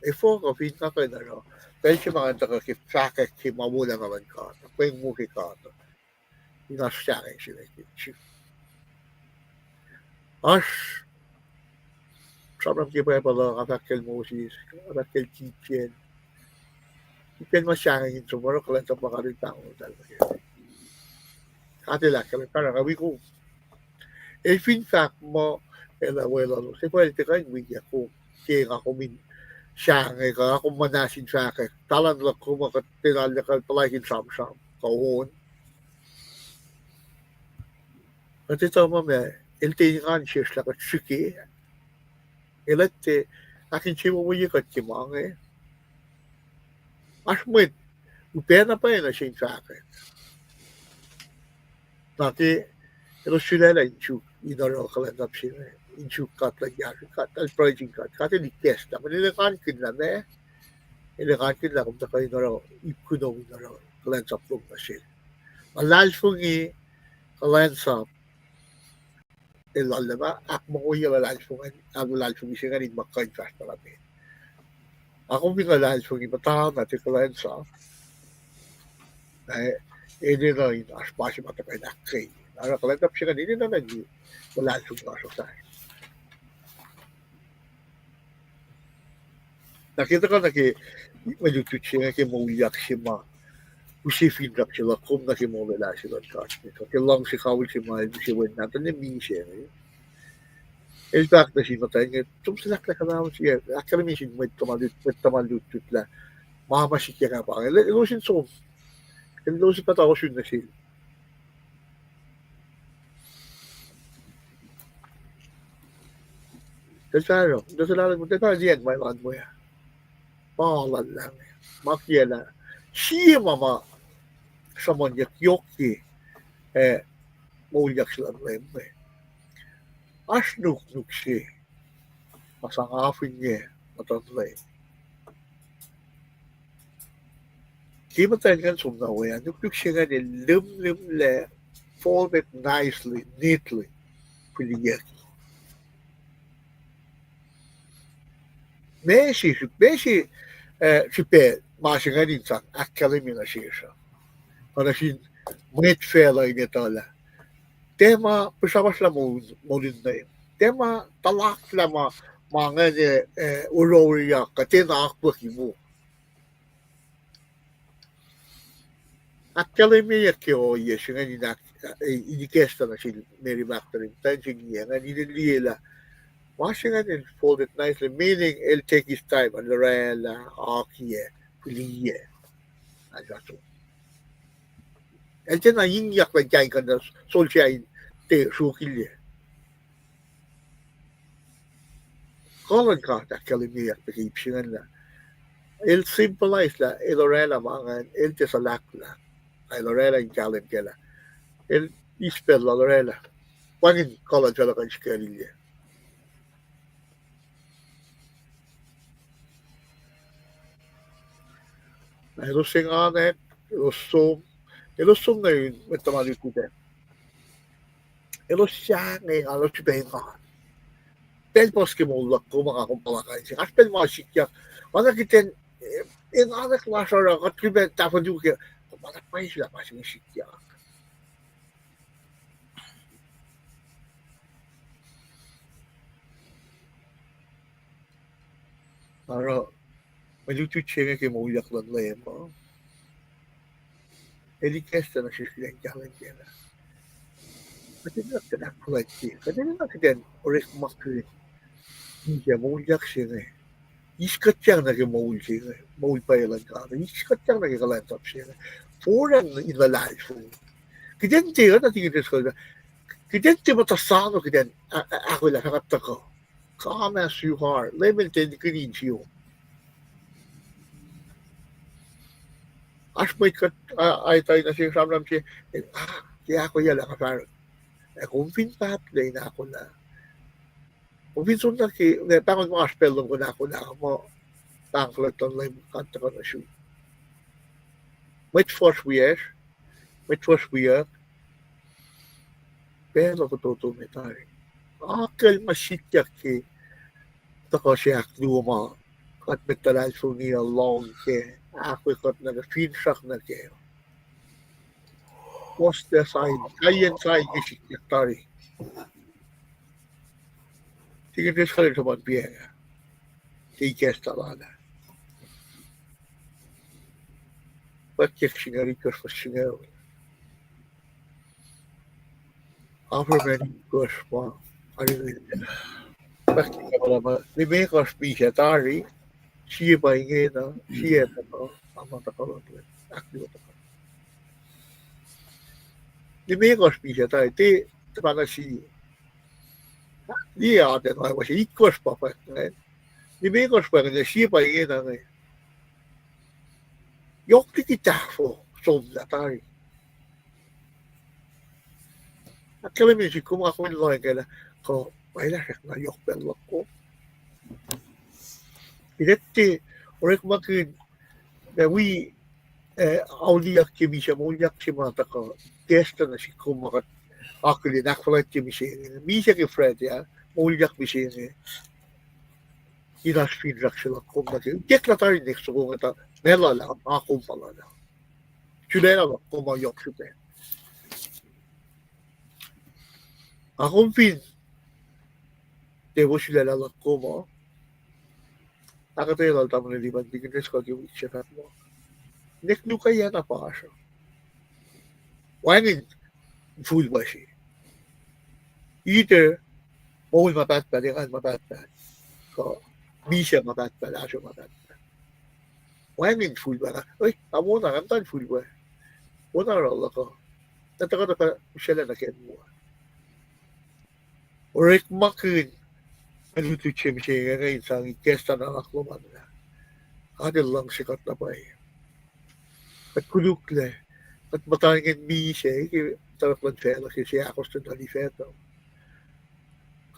Ifo ko fin ka kayo na dahil siya mga taka ki fakak ki mamula naman kata Paing muki kata inasyangay sila ki Ash samsam ki pa pala kakakil Moses kakakil kitchen masyangay yung sumuro kalan sa makarin tao talaga kakketeyac kami parang kawi ko fin fact mo abuelo si pwede ka yung wikiyac ko kaya ako min siyangay ka ako manasin fakak talan lang ko makatinalya ka palakin samsam kahon at ito mamaya iltingan siya lang at suki ilat akin siya mumuyikat kimangay asmit upena pa yun na siya sa akin nati ilo sila lang inaro kalanap siya inchuk kat lagyan kat al project kat kati likiyac na manilakan kin na ilakan kin na kung taka inaro ipkuno inaro kalansap lung na siya malalfungi kalansap ilalama akmo ko yung malalfungan ang malalfungi siya ngayon makain-fast na namin ako pingalalfungi matahang natin kalansap hindi na yung aspasyo matakay na kay nakakalansap siya ngayon hindi na naging malalfungi na sa nakita ko malutut siya kay Moulyak siya usifin rak sila kung nakimulala sila kilang si kawil si Mahal si Wen natin na siya in fact na si Matay nga tumsalak na kanaman siya akalamin siya may tamalutut la mamamasik niya nga pa ilusin patao siya na siya Dasaro, dasalaran mo tayo diyan may land mo ya palan lang makiela siya mama sa manyak yoki Moulyak sila lembe as nuk siya masangafin niya matanlay kima tayo nga sumnawa yan nuk siya nga lim le fold it nicely neatly likiyac Messi sipe masih nga din sa akkalim na siya para si mwet fela niya tala tema pasamas la mo din na yun tema talak la mga uroriya katina akbak mo akkalim niya kyo yes nga din inikesta na si Mary Magdalene tansing niya nga nililila Washing it and fold it nicely, meaning it'll take his time. Andorella, Akie, Pulie. And that's all. And then I yak like Jank and the Solskjaer te sukilye. Kalan ka ta kalimiyak ta kipsingan la. El symbolize la elorela mangan el tesalakla. Elorela in kalim kela. El ispel la lorela. Wangin kalan jala kan shkalilye. Elo singane, elo som ngayon metamali kude. Elo siyangay alo chibengan. Pel poske Moulyak ko makakumpalakan siya. At pel masikyak. Wala kiten in anak masara at kibet tapon juga. Kumalat pa sila masing sikyak. Pero malutu siya kay Moulyak lang lema. Elikesta na siya silang jalan niya. Pati na kinakulat siya. Pati na kiten orek makri. Hindi Moulyak siya nga. İskatacak na kay Moul siya. Moul pa yalan ka. İskatacak na kay kulacnsap siya. Foran inalay po. Kiden tiyo na tingin ko na. Kiden tiyo matasano kiden. Ako lang nakata ko. Kama suhar. Lemen ten kinin siyo. Aşmayı kat ay tayo na siya samram siya. Kaya ako yalan ka parang. Kung pinpaplay na ako na. Kung pinsundan ki, pangon mo aspelong ko na ako na mo. Tangklat on lang kanta ko na siya. Met fors wiyak. Pero ko tutumitay. Akal masityak ki. Tako siya luma. Kat Betrayal so niya long ke. Ako kat nag-feedsack na ke. Poste sign. Kayan sign kisityak tari. Tingin ko sa sa magbiyaga. Tigas talana. Bakit singarikos pa singaw. After many years pa. Bakit ka pala ba? Limekos pisya tari. Siya pa Inge na. Siya pa to. Ama takalot. Akdiwa takalot. Limekos pisya tari. Ti para siya. Dia ada na masih ikos pa pa. Limekos pa kanya siya pa Inge na. Yok kita fo. Somla tari. Akala mi si kuma ako nilay kaya ko pailasak na yok belok ko. Piletti orek makin na wi auliyak kimi siya Moulyak si mata ko testa na si kuma kat akili nakfalat kimi siya. Misac ki Fred ya Moulyak mi siya. Inas feedback sila kuma ki. Tek na tayo next ko nga ta nelala ako pala na. Chulera kuma yok siya. Akong pin, devo sila lalak ko mo. Akketeyac tamo na liban, bigyan ko yung iksyanan mo. Nuke yan na pa siya. Wangin, full ba siya? Either, Moul matatpad, yung matatpad. So, Misac matatpad, asyo matatpad. Wangin, full ba na? Uy, amo na, kantan full ba? Una roll ako. Nataka pa sila na ken mo. Orek makin. Ano ito siya ngayon sa ikesta na akluman na. Adil lang sikat na ba eh. At kulukle. At matangin siya. Tarap lang siya. Laki siya ako sa nalifeto.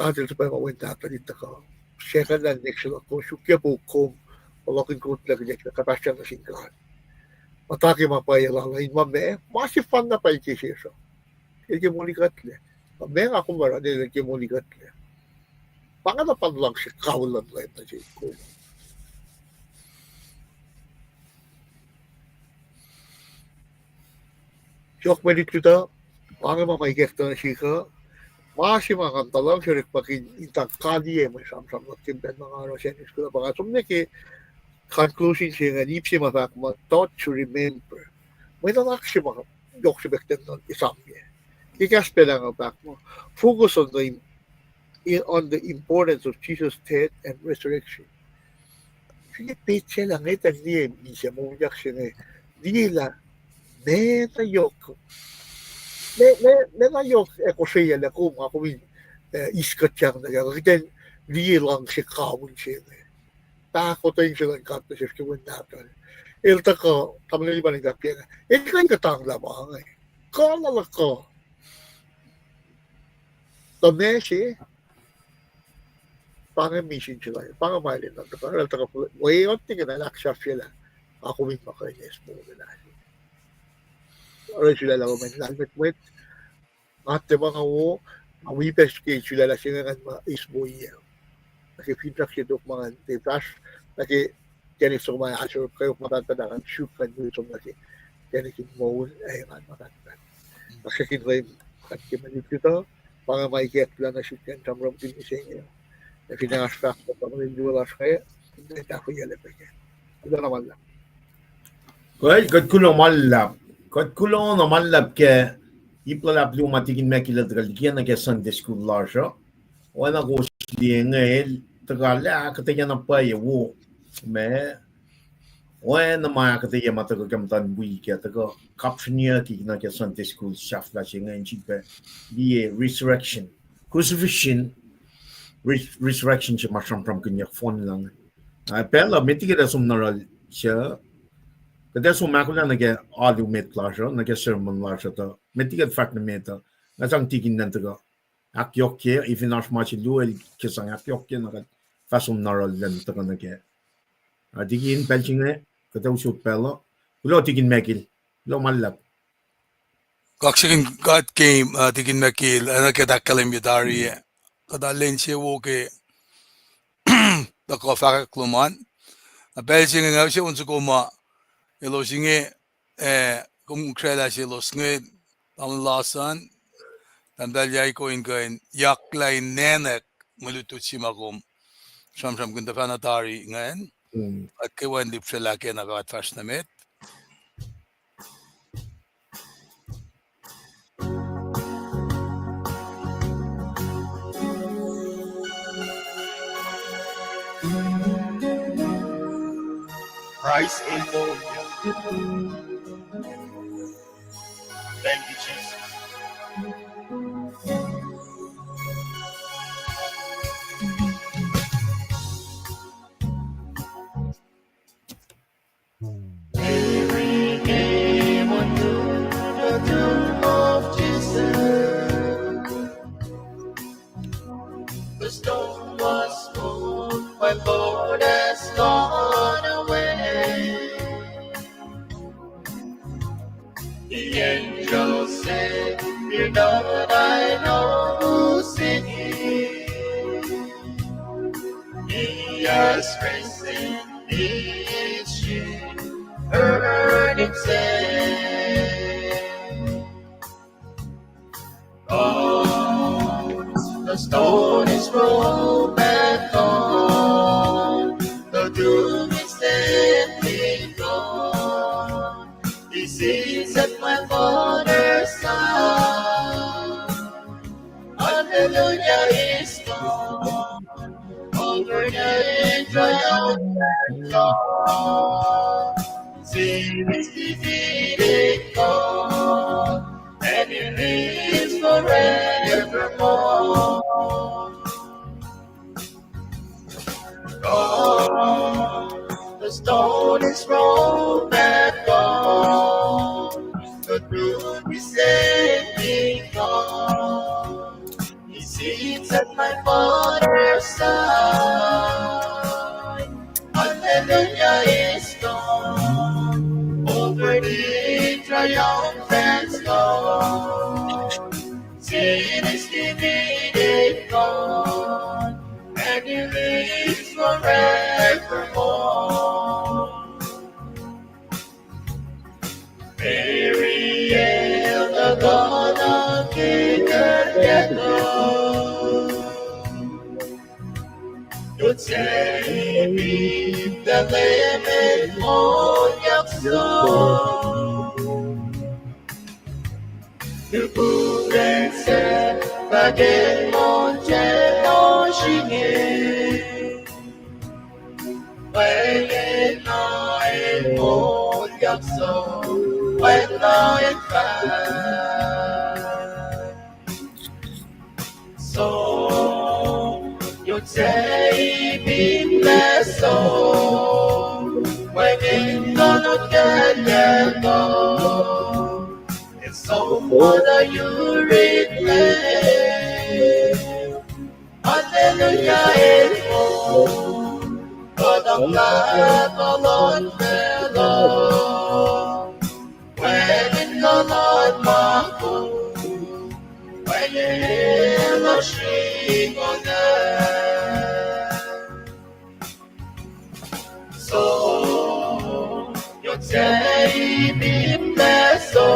Adil sa pa mawenta ka dito ko. Siya ka na next ako. Sukya po kong. Walaking kutla ganyan. Kapasya na singkat. Matake mapayalalain mame. Masifan na pa ikisisa. Hindi mo likatle. Mame nga akong marami. Hindi mo likatle. Pangalapan lang siya kaulan lang na siya ko. Siyok pa dito ito, pangalaman maikekta na siya ka, masih mga kantalang siya rin pakintang kadiye, may samsam na timpen mga araw siya niya ko na baka sumne ki, conclusion siya nga, nip siya mapakma, thought to remember. May nalak siya mga, yok siya bekten nun, isam niya. Ikaspe lang ang pakma. Focus on the importance of Jesus' death and resurrection. Sige, pecel lang ito niya, Moulyak siya nga. Di la, neta yok. ne ngayok Kosrae na ko mga kumin iskat yang na kaya lilang si kamun siya takot tayo siya ng kapta siya kiwan natin ilta ko tamang iba ng kapya ikay katang lamang kala ko tamne siya pangamission sila pangamailin lang ito ilta ko wayon tingin na lakshap sila ako min makainis mo na or sila lang may lalmet at mga wo ang wipes kay sila lang siya nga isbo iya nakipintak siya doon mga tipras kaya sa mga asur kayo matatadakan shoot kan yun sa mga kaya Moul ay matatadakan kaksakin ko yung katimanit ito mga maikiyat lang na shoot kan tamram tinisay niya na pinangaspak ko pa mga duwalas kaya hindi ako yalap kaya ito naman lang well kad kulo malap ke iplala plumatigin mekila likiyac na ke Sunday school large oana ko Inge tagala akketeyac na pa wo me oana ma akketeyac mataga kamtan bui ke taga kapshnia ki na ke Sunday school shafla chinga chipe die resurrection crucifixion resurrection che masham from kenya phone lang pela mitiga sum naral cha kada sum makula na ke audio met class na ke sermon large ta mitiga fact na meta na sang tigin nan taga akketeyac even as much luel ke sang akketeyac na fasum naral lan taga na ke digin pelchinge kada usut pela ulo tigin mekil lo malap kaksakin God came tigin mekil nakita kalimidari kada lenche wo ke da ko fa kluman belchinge nga siya unsu ko ma elo singe kum krela siya lo singe tam lasan dan dalyay ko Inge yaklay nenek maluto simagum sham gunda fanatari ngayon at kewan lip siya laki na kagat fast na met Christ in Moul. Thank you, Jesus. Mary came unto the tomb of Jesus. The stone was rolled, my Lord has gone away. The angel said, "Fear not, I know who's in here. He has risen, he is here." Heard him say, "Oh, the stone is rolled back on, the tomb is empty gone. He sits at my Father's side. Hallelujah is gone, over the triumphant God. Sin is defeated, God, and He lives forevermore. God, the stone is rolled back on, the tomb is empty gone. He sits at my Father's side. Hallelujah is gone, over the triumphant God. Sin is defeated, gone, and He lives forevermore. Betrayal, the God of kaksakin, would save me the limit Moulyak tuku bagen monjeno Inge Paing Moulyak when I say be blessed, oh, when it's gonna get there, oh, it's so mother you replay. Hallelujah, it's oh, God of God, the Lord fellow, when it's gonna come. When you look she on so you say be blessed, so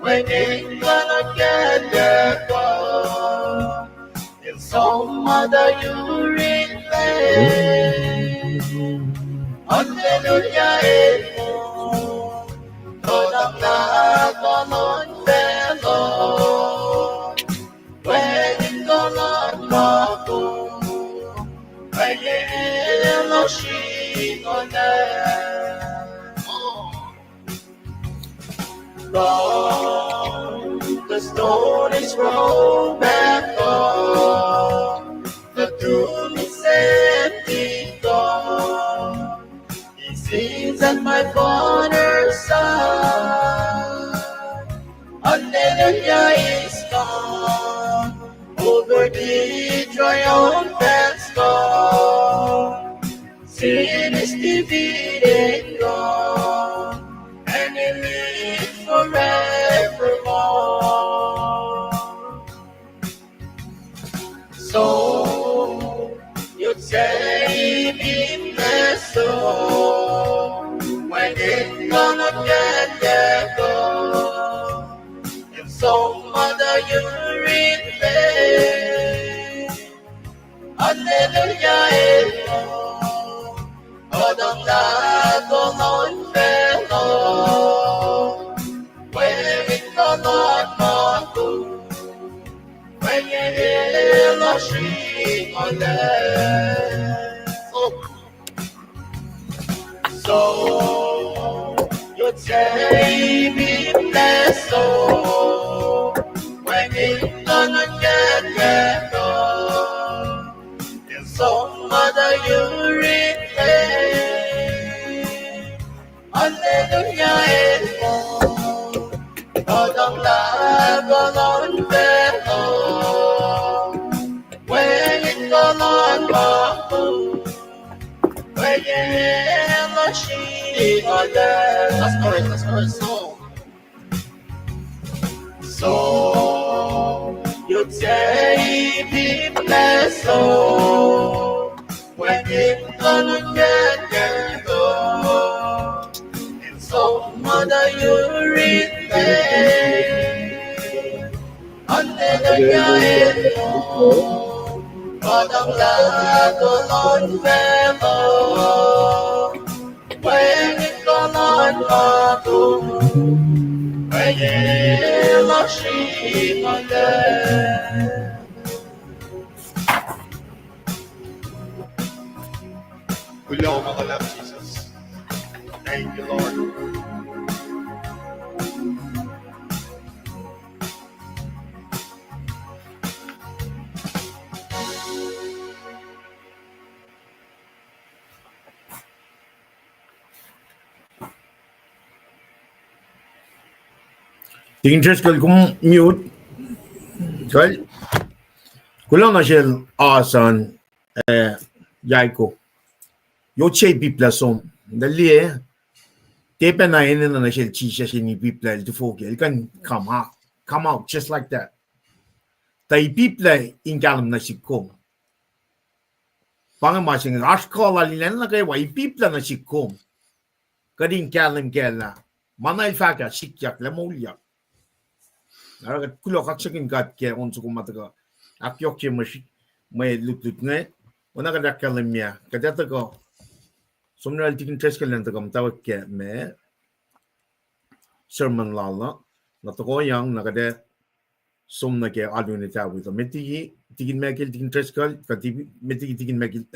when you gonna get there, God, in some mother you relay. Hallelujah, God of God, the Lord fellow, when it's gonna come, when you look she on Lord, the stone is rolled back, Lord, the tomb is empty, God. He sits at my father's side. Hallelujah is gone over the triumphant scar. Sin is defeated, God, and He lives forevermore. So you say be blessed, oh, when it's gonna get there, God, and so mother you relay. Hallelujah, God of God, the Lord fellow, when it's gonna come, when you hear the shriek on them. So you say be blessed, oh, when it's gonna get there, God, and so mother you relay. Hallelujah, God of love, the Lord fellow, when it's gonna come, when you hear the sheep on them. That's correct, so you say be blessed, oh, when it's gonna get there, God, and so mother you relay. Hallelujah, God of love, the Lord fellow, when it's gonna come, when you look sheep on them. We love our love, Jesus. Thank you, Lord. Interest kung mute. Kal kulang na siya asan yaiko. Yo che pipla som. Dali tepe na ina na siya chisha siya ni pipla to fogi. It can come out just like that. Tai pipla ingalam na siya kom. Pangamasing akollah linan na kay wa pipla na siya kom. Kading kalam kala. Manay faka likiyac la Moulyak. Aragat kulo kaksakin gat ke onso kumataga akyok ke may lut ne ona ka dakalemya kadata ko somnal tikin tres kalen ta kam tawak ke me sermon lalla na to ko yang na kade somna ke adun Etawi to meti tikin mekel tikin tres kal kati meti tikin mekel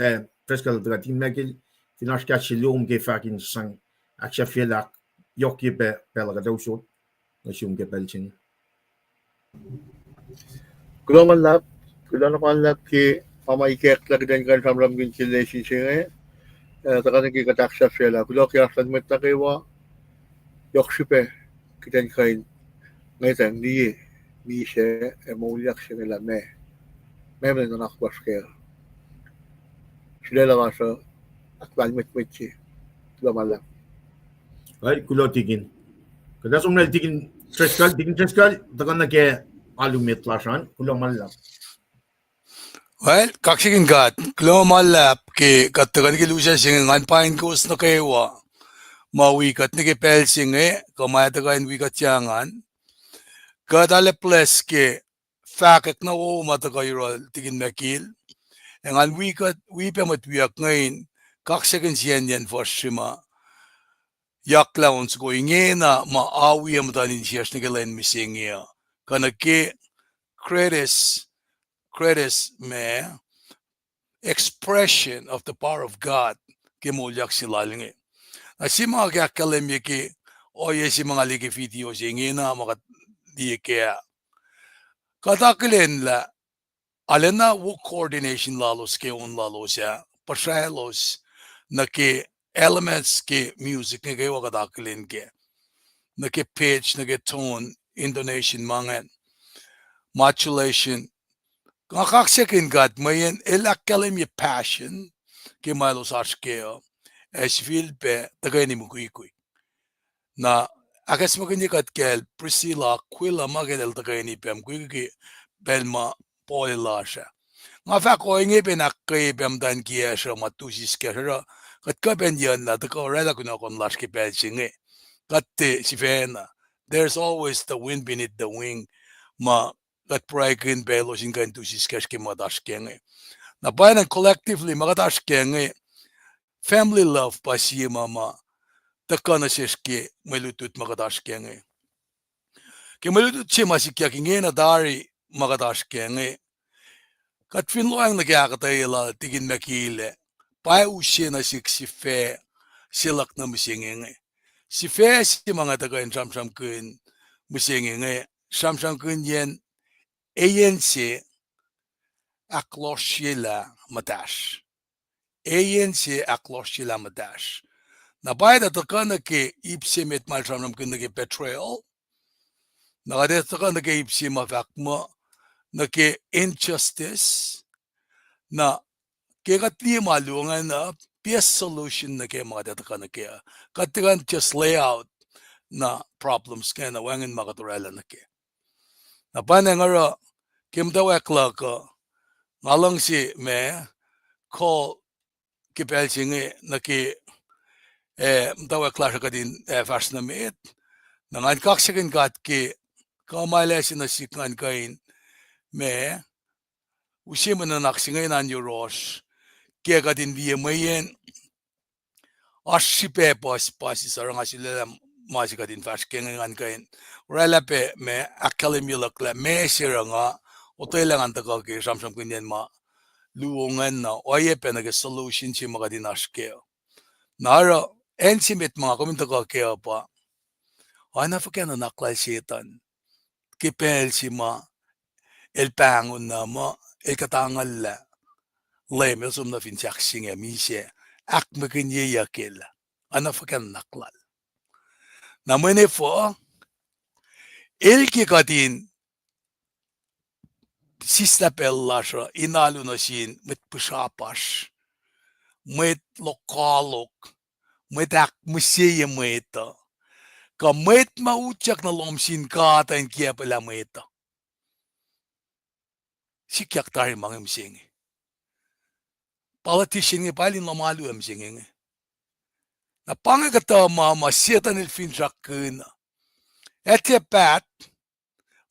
tres kal ta tikin mekel tinash ka LEUM ke fucking sang aksha felak yok ke be pela ka dawsot na shum ke pelchin Kulang lap ki Pamaikek lagi dan kan samram gin chile singe takan ki kataksa fela kulok ya san met takewa yokshipe kitan kain ngaitan di mi se Moulyak singe la me men na nakwaske sila la masa akbal metchi lamala Ay, kulo tigin. Kada sumnal tigin treskal, takan na ke alumet lasan, kulo malap. Well, kaksakin God, Moulyak ke katakan ki lusa singe ngan Paing kus nukewa. Mawikat ni ke pacl singe, kamayatakan wikat yangan. Kadale ples ke fakak na matakayro tigin makil. Ngan wipe matwiyak ngayon, kaksakin siyan yan for shima. Yaklaons ko Inge na maawi ang matanin siya ni kailan misingya. Kana ke credits me expression of the power of God ke Moulyak silalingi. Na si mga kakalim ki oye si mga ligi video si Inge na makat di kaya. Katakilin la alena wo coordination lalos ke un lalos ya pasalos na ke elements ke music na kayo katakilin ke. Nake pitch, nake tone, intonation, mangan, modulation. Kaksakin God, mayan elakalim ye passion, ke malos arskeo, es filpe, tagay ni mukui. Na, akas maganyikat kel, Priscilla, Aquila, maganel tagay ni pem, kuiki, belma, polilasha. Nga fa ko inge pinakay pem dan kiya siya matusis kaya siya, kat kapen yan na, tako rela kunakon lash ke pelsinge. Katte si Fena. There's always the wind beneath the wing. Ma kat praikin belo sin kan tu siskes ke madashkenge. Na bayan collectively magadashkenge family love pa siya mama takana siske melutut magadashkenge. Ke melutut siya masikyak Inge na dari magadashkenge. Kat finloang nagyakatayla tigin makile. Pa usya na siksife silak na misingenge. Si fe si mga tagain samsam kun musingin nga samsam kun yen ANC akollah matash. ANC akollah matash. Na bayda takana ke ipsi met mal samsam kun ke Betrayal. Na kade takana ke ipsi mafakmo na ke injustice na ke katli malungan na best solution na ke mga takana ke katigan just lay out na problems kaya na wangin makaturala na ke. Na panangara mutawaek ko ngalang si me call kipel singe na ki mutawaek siya ka din fast na meet na ngan kaksakin kat ki kamalesin na sikngan kain me usiman na naksingay na euros kaya ka din diya mayen ashipe pas sarang asila masih kadin fast kengan kain relape me akademilak la me siranga otelangan taka ke samsam kunyan ma luongan na oye pe na solution si makadin aske nara ensimit mga kuminta ka ke pa ana fakena naklal setan kipel si ma el pangon na ma el katangal la leme sum na finsak singa mise ak makinye yakil ana fakena naklal namene fo ilki kadin sista pellasra inalu na sin met pusapas met lokalok met ak museye meta ka met mauchak na lomsin kata en kia pala meta sikyak tari mangem singe politician nge palin lamalu em singe na pangagata mama setan el finsak kuna ete pat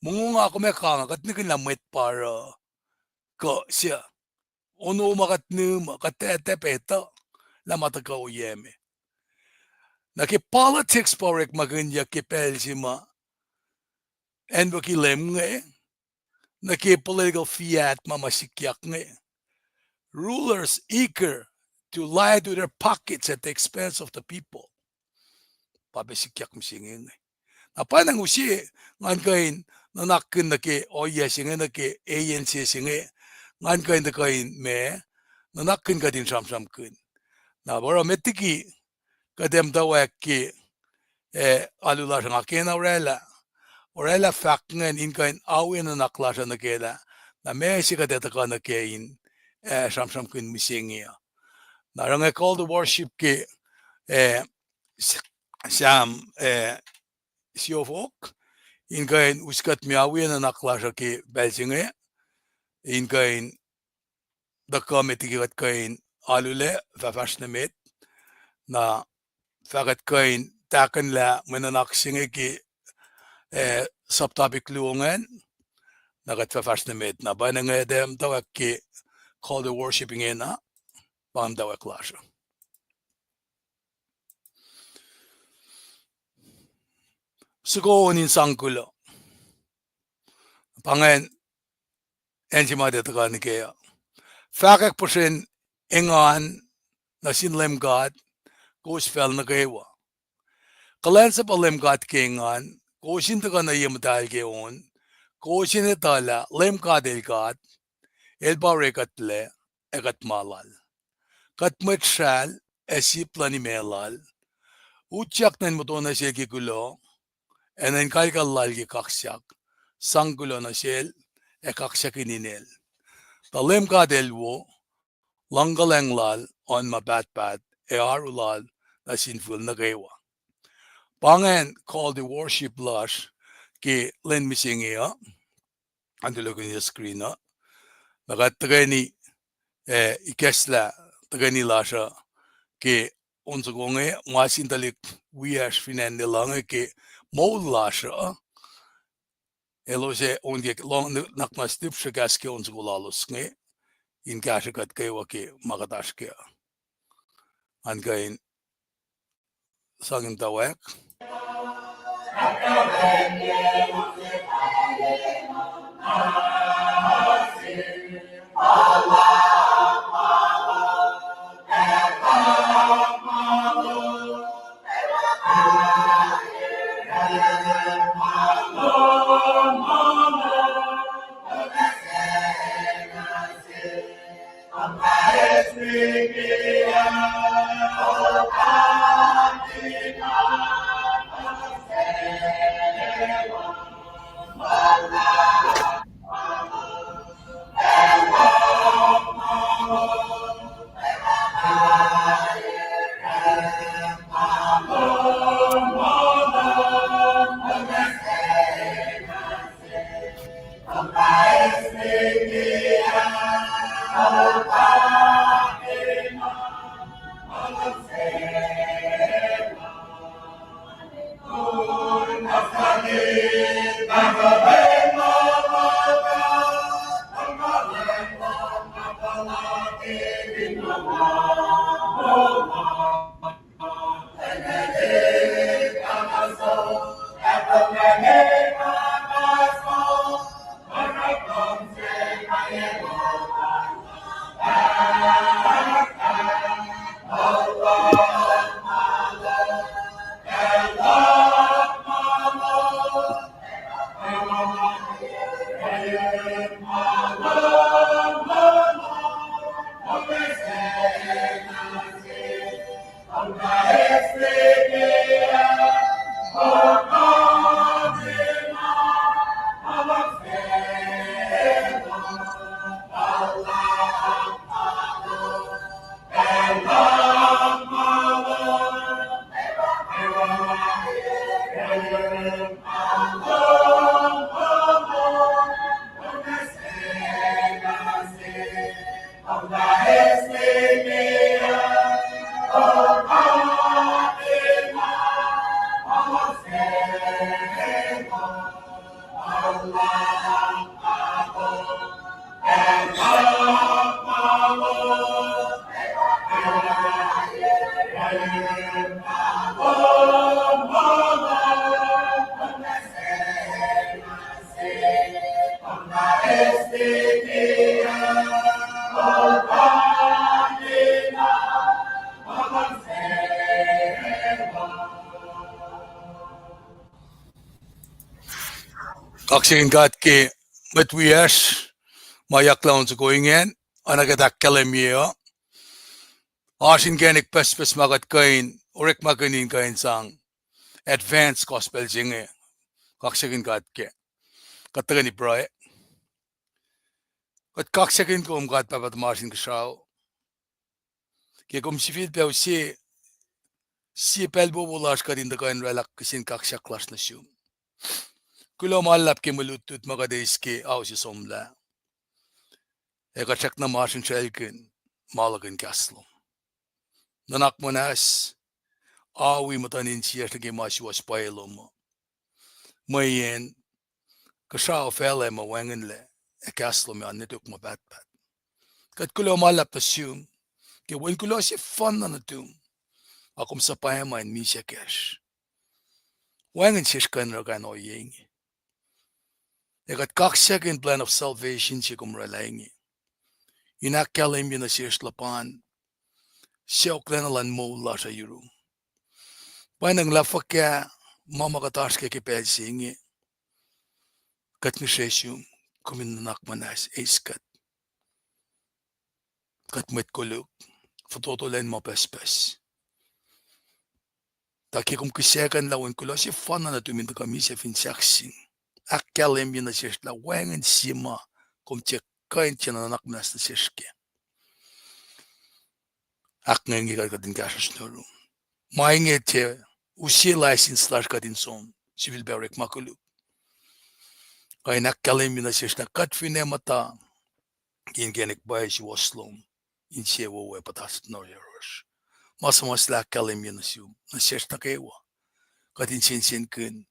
mungunga ako mekanga kat nikin la met para ko siya ono makat numa katete peta la mataka uyeme na ke politics porek maganya ke pel sima en baki lem nge na ke political fiat mamasikyak nge rulers eager to lie to their pockets at the expense of the people pabesikyak msingin na panang usi ngan kain na nakin na ke oya singe na ke ANC singe ngan kain de kain me nakin kadin sham kun na bora metiki kadem mutawaek ki alula nga kena orela fakngen in kain awin na naklasha na kela na me si kadeta ka na kain sham kun misingia na ranga call the worship ki Sam siofok in kain uskat mi awin na naklasha ki belsinge in kain da committee kat kain alule fafashnemet na fakat kain taken la menanaksinge ki subtopic luongen nakat fafashnemet na banange dem tawak ki call the worshiping ena bam tawak lasha sugo in sangkulo pangen enjimade takanikeya fakak pusin ingan na sin LEUM GOD goes fell nukewa kulacnsap LEUM GOD kingan gosin takan na yamdal geon gosin etala LEUM GOD el God el barekatle egat malal kat pacl esi planimelal uchak nan mutona sel ki gulo enen kalkalal ki kaksak sanggulo na sel kaksakin inel the LEUM GOD elwo langalenglal on mabatbat arulal na sinful nukewa pangen called the worship lush ki len misingia and look in the screen nagat tagani ikesla tagani lasha ki unzugonge masintalik wias finande lange ki Moul lasha elose onge long nakmas tipshagaske unzugulalusnge in kashakat kewa ki magatashke angain sangin tawek kaksakin kat ki matwias mayaklaun sa kuingen, anagetak kalemio, asin genik pespes magat kain, orek maganin kain sang, advanced gospel jinge, kaksakin katke, katagani broy, kat kaksakin ko kat papat marsin kashaw, kaya kung si Phil Peo si pelbo bulas ka rin da kain relak kasin kaksaklas na siyum. Kulo malap ke malutut magadays ke aw si somla. Eka check na marsin siya ilkin, malagan kaslo. Nanak mo nas, awi matanin siya na kimaswas pailo mo. Mayen, kashaw fele mawangan le, kaslo me anituk mo bat-bat. Kat kulo malap na siyum, ke wen kulo si fun na natum, akum sa payaman misya cash. Wangan siya kan ragan o yengi. Ekat kaksakin plan of salvation siya kumralangi. Inakalim yun na siya slapan, siya uklanalan Moul sa yuru. Painang lafa ka, mamakatas ka kipel singi. Kat ni siya kuminanak manas iskat. Kat met kuluk, fototolen mo pespes. Taki kum kisekan lawan kulo si fana na tuminta kami sa finsaksin. Akalim yun na siya lawangan sima kum tiyak kain siya nanak manas na siya. Aknengi ka din kasas nuru. Mainge te usi license slash ka din son civil barrack makulu. Kaya nakalim yun na siya na katfine mata kingenik bay si waslom in siya wawe patas no yarosh. Mas lakalim yun na siya na kewa. Katin sin kun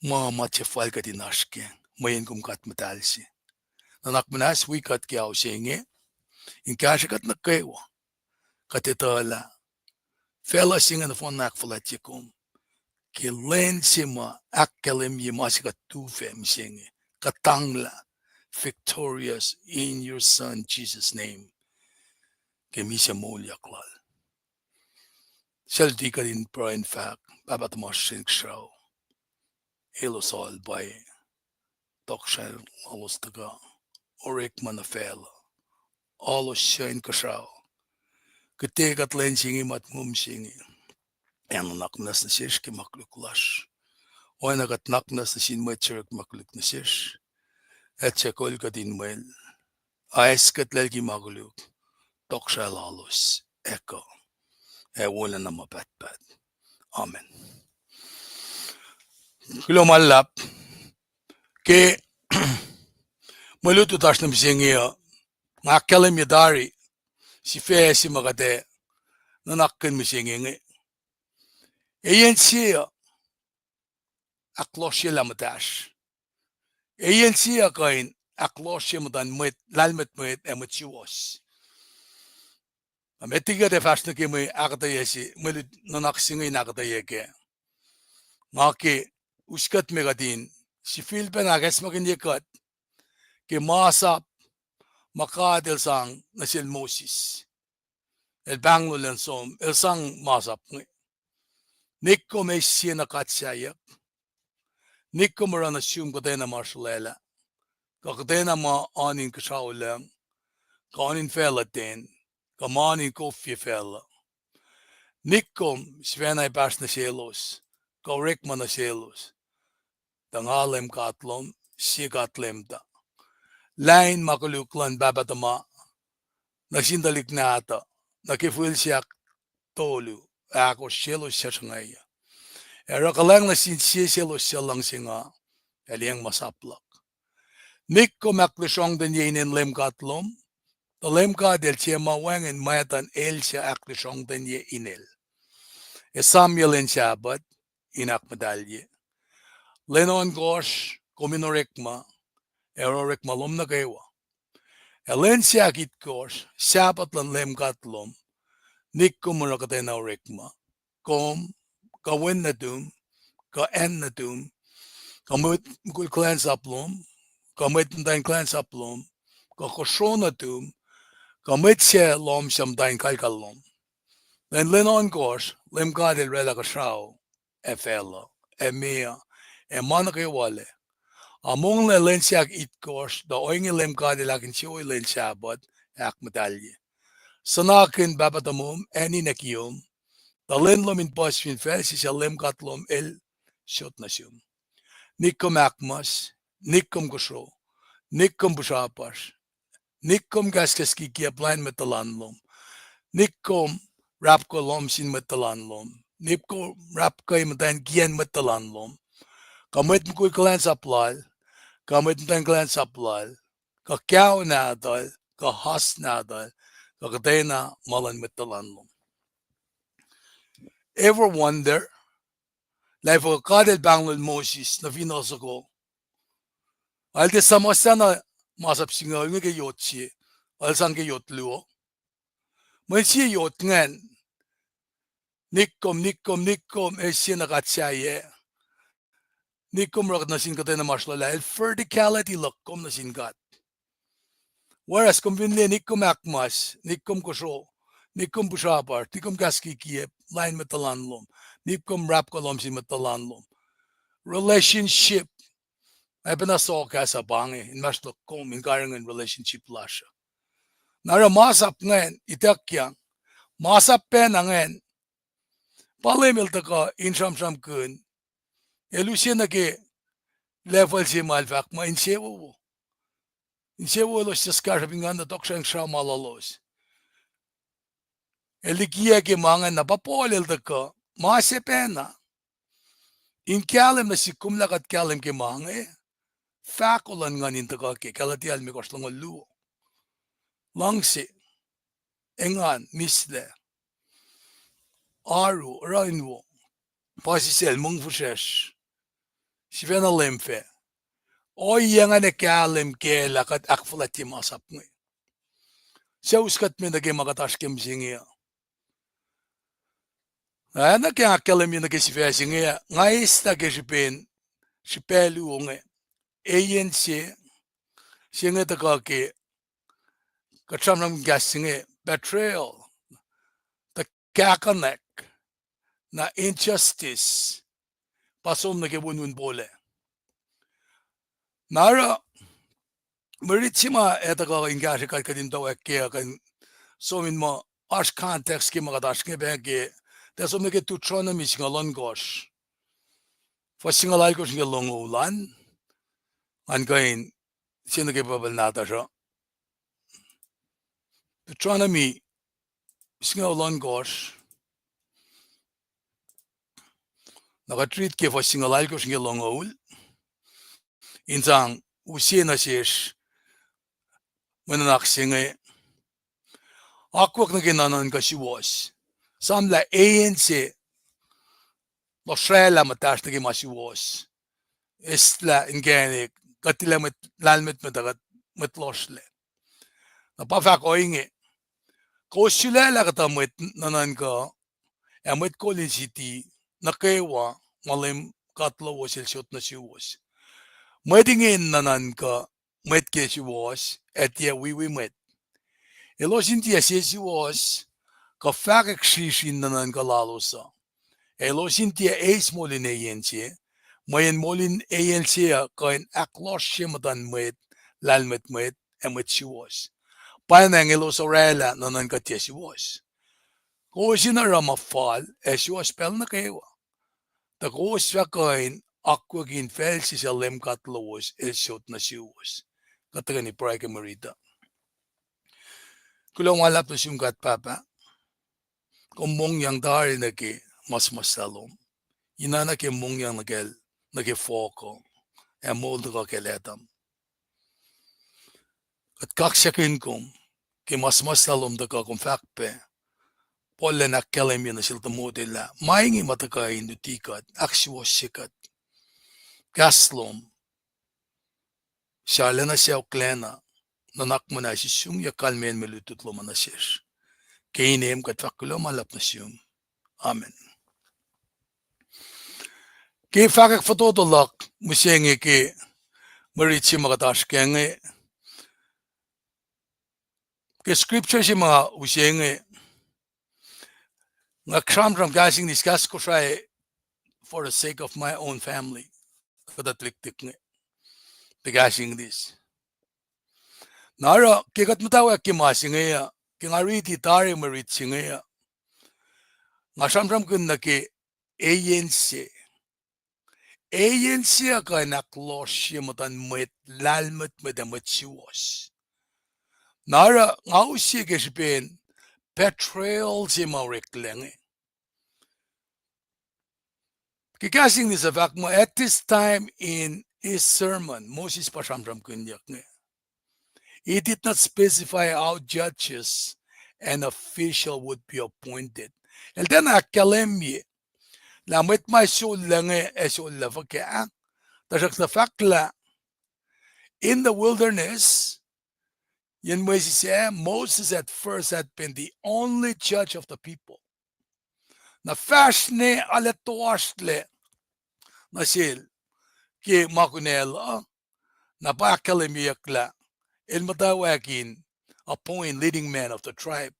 mama te fal ka din ashken mayen kum kat matalsi. Nanak manas wikat kya usinge in kashakat na kewa. Katitala, fela singa na fon nakfalatikum, ki len sima akkalim yimasika tufem singe, katangla, victorious in your son Jesus' name, ki misa Moulyak lal. Seldi ka din pra in fact, babatamas sinkshaw, ilosal bay, tokshal alustaga, orik manafela, alos siya kashaw. Ketegat len singi mat mum singi. En naknas na siya ki maklukulash. Oana kat naknas na sin matcherak makluk na siya. Et siya kol ka din wel. Ais kat lel ki makluk. Tok siya lalos. Eko. E wala na mapat-pat. Amen. Kilo malap. Ke malututas na misingi ya. Ngakalim yadari. Si fea si magate. Nanakin misingi. Eyen siya aklosya lamatash. Eyen siya kain aklosya matan mwet lalmet mwet emet wiowos. Ametiga de fast na kimi akketeyac mulut nanaksingi akketeyac. Ngaki uskat megadin si Philpen agas makindikat ke masap makadel sang nasil Moses. El banglo som el sang masap ngi. Nikko me siya nakatsayak. Nikko marana siyum katena marshalela. Kakatena ma anin kashaulem. Kanin fella den. Kamanin kofje fella. Nikko svenai pas na selos. Korek man na selos. Tangalem katlom. Si katlem ta. Lain makuluklan babatama. Nasindalik na ata. Nakifil siyak tolu. Ako selos siya sangaya. Era kalang na sinsiselo siya lang singa, eliyang masaplak. Nikko maklisyong den yinin lemkatlom, the lemka del siya mawangin mayatan el siya aklisyong den ye inel. E Samuel in Shabbat, inak medalye. Lenon gosh, kominorekma, erorekma lom na kewa. Elen siya kit gosh, Shabbat lan lemkatlom, Nikko murakatena rekma, kom, kawin na dum, ka-en na dum, kamut kulacnsap lom, kamut dain kulacnsap lom, ka-kosrae na dum, kamut siya lom siyam dain kalkal lom. Then lenon kos, lim kadil rela kasraw, e fela, e mia, e manakewale, Among le lensiak it course, the oingi LEUM GOD lakin siyo lensabot, ak medalye. Sanakin babatamum, eni nekiyum, the lenlom in posfin fels is a LEUM GOD lom el shot nasyum. Nikom akmas, nikom gusro, nikom bushapas, nikom gaskaski kiapline metalanlom, nikom rapko lom sin metalanlom, nikom rapko imatan gian metalanlom, kamit mkoy kulacnsap lal, kamit mtan kulacnsap lal, kakyaw nadal, kahas nadal, kakatena malan metalanlom. Ever wonder, like for kadel banglol Moses na vinosoko, alde samasana masap singal nge yotchi, alsange yotluo, mansi yotngan, nikom esina katsaye, nikom rak nasin katena maslala, el verticality lokom nasin kat. Whereas conveniently nikom akmas, nikom kosro, nikom bushapar, nikom kaskikiep, line metalanlom, nikom rap kolom sin metalanlom. Relationship, ay pinasok ka sa bangi, in mas lokom, in karangan relationship lasha. Nara masap ngayon, itakyang, masap pen ngayon, palimil taka, insham-sham kun, elusya na ke, level si malfak, ma insewo wo. Insewo los sa skarabingan na toksang siya malalos. Likiyac ke mga napapolil taka, masipena. In kalim na si kumlakat kalim ke mga, fakulan nga nintaka ke, kalatial mi kos lang luo. Langsi, engan, misle, aru, rainwo, pasisel, mungfushesh, sivena lemfe, o yang ne kalim ke lakat akfalati masap nga. Siya uskat mi naging makatashkim singiya. Na kaya kalim mi naging sifaya singiya, ngayis na kisipin, sipelu nga, ayan siya nga taka ke, katsamnam gas singiya, betrayal, the kaksakin, na injustice, pasom na kibunun bole. Nara, maritsima etaka Inge kakketeyac kaya kan somin mo as context ki makatash ke beke, teso me ke tutronomy singalon gosh. Fasingalay ko singalong ulan, an kain sino ke babal nata siya. Tutronomy singalon gosh, nakatreat ke fasingalay ko singalong ul, insang usiya na siya mananak singe, akwak na kinanan ka siwas. Samla ANC, Australia matash na kimasiwas. Istla Inge, katila lalmet matagat matlosle. Napafak o Inge, Kosrae kata mwet nanan ka, mwet kolin city, nukewa, malim katlo wasil shot na siwas. Mwedingin nanan ka, mwet ke siwas, etia wiwi mwet. Elosintia siwas, ka fakak shishin nanan ka lalosa. Elosintia ace molin ayensie, mayan molin ayensie kain aklos shimatan mwet, lalmet mwet, mwet siwas. Paing elosarela nanan ka tia siwas. Kosin rama fall, siwas pel na kewa. Ta kosra kain akwagin fel si sa LEUM GOD lowos, shot na siwas. Kataga ni Praga Marita. Kulang walap na siyungkat papa, kumbong yang dari na ke mas salom, inana ke mong yang nage foko, Moul ka keletam. At kaksakin kom, ke mas salom da ka kong fakpe, pole na kelem yan na silta modela, maingi matakain dutikat, aksyo sikat, gaslom, siya na siya klena, nanak mo na si siyong yakalmen melututlo man na siya. Kainem katwakulo malap na siyong. Amen. Ke fakak fatotolak, musyenge ke maritsi makatash kenge. Ke scripture si mga usyenge, nga kramram gasing discuss Kosrae for the sake of my own family. Katatliktik nge. Tigasing this. Nara, kikat mutawaek kimasingaya, kingariti tari marit singaya. Ngasamsam kun na ki ANC. ANC ka naklosya matan mwet lalmat madamat siwas. Nara, ngausi kishpin, Betrayal si maureklengi. Kikasing ni sifac mo at this time in his sermon, Moses pasamsam kunyak nga. He did not specify how judges and official would be appointed. El then akalemye, la met my soul lange eso lavaka, tasak na fakla in the wilderness. Yan Moses at first had been the only judge of the people. Na fashne aletoastle na sil ki makunela na pakalemiyakla el mutawaekin appoint leading men of the tribe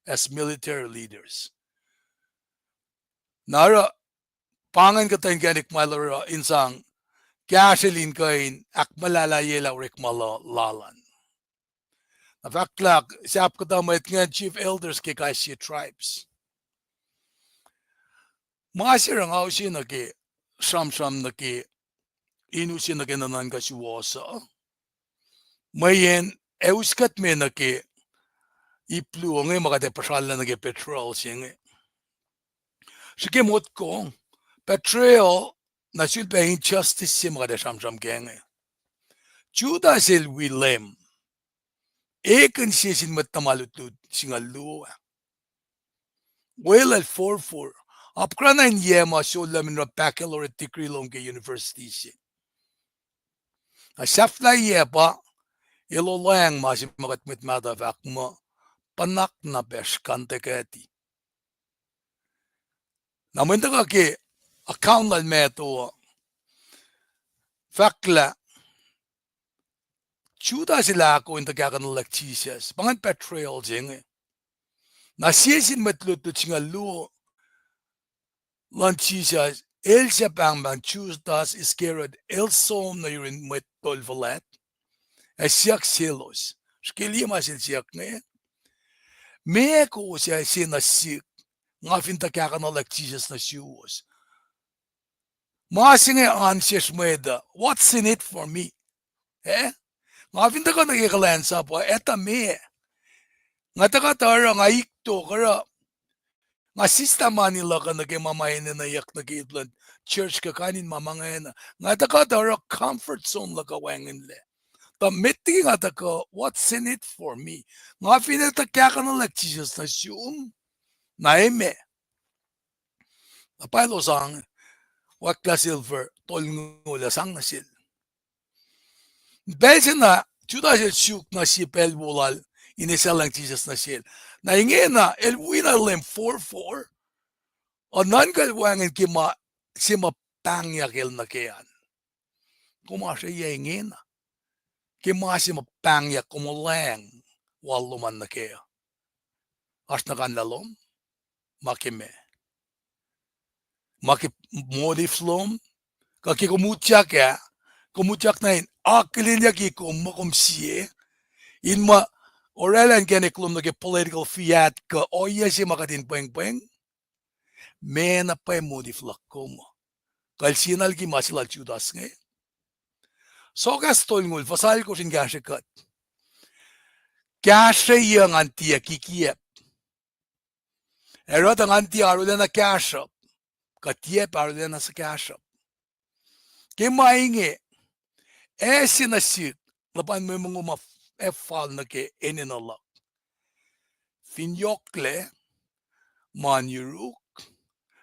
as military leaders. Nara pangan katayin ganik malara insang kasilin kain akmalala yela rikmalalan. Nafaklak siap katamayat nga chief elders ke KahsInKol tribes. Masir ang ausi na ki sam na ki inusin na kinanan kasiwasa. Mayen euskat me na ki iplu ang makate pacl na ki Betrayal singe. Sige mot ko Betrayal na silpa injustice si makate sam kenge. Juda sil willem. Ekan siya sin matamalutud singalua. Well at 4-4. Apkrana in yema so lamin na pacl or tikrilo ng university siya. Asafla yepa ilolang masim makatmit matavak mo panak na beskante kati. Naman ka ki account na meto fakla Juda sila ako in tagakanalak Jesus. Pangan Betrayal jenge. Nasiyasin matlutut singa luo lan Jesus. El siya pang bang Judas iskerod el som na yurin metol valet. Siyak silos. Skili masil siyak ngayon. May ko siya sinasik. Nga tagakanalak Jesus na siwas. Masing ansiyas mweda. What's in it for me? Nga ka nakikalansap po, etami. Nga takatara nga ikto, kara nga sistema nila ka nagimamayin na yak nag-iitlan church ka kanin mamangayin na. Nga takatara comfort zone la kawangin le. Tamiti nga taka, what's in it for me? Nga pinatakya ka na like Jesus na siyum, na eme. Napalo sang, wakla silver, tol ngula sang na sil. Belsen na, Juda sil syuk na si pelbulal, inisal lang Jesus na sil. Na Inge na, elwina lem 4-4, o nangalwangin kima, si mapangyakil na kayan. Kumasya iya Inge na. Kima si mapangyak kumulang, waluman na kaya. As na kanlalom, makime. Makimodiflom, kakikumutyak ya, kumutyak na yun, akilinya kikum makumsiye, in ma, oralan keniklum na political fiat ka, oya si makatin peng-peng, mena pa modiflak kuma. Kalsinal ki masilal Judas ngay. So kastol ngul, fasal ko sin gashikat. Kasha yung antiya kikiyep. Erot ang antiya arulan na kasha. Katiyep arulan na sa kasha. Kima Inge, sinasik, lapan mo yung mga F-fal na ke eninalak. Finyokle, manuruk,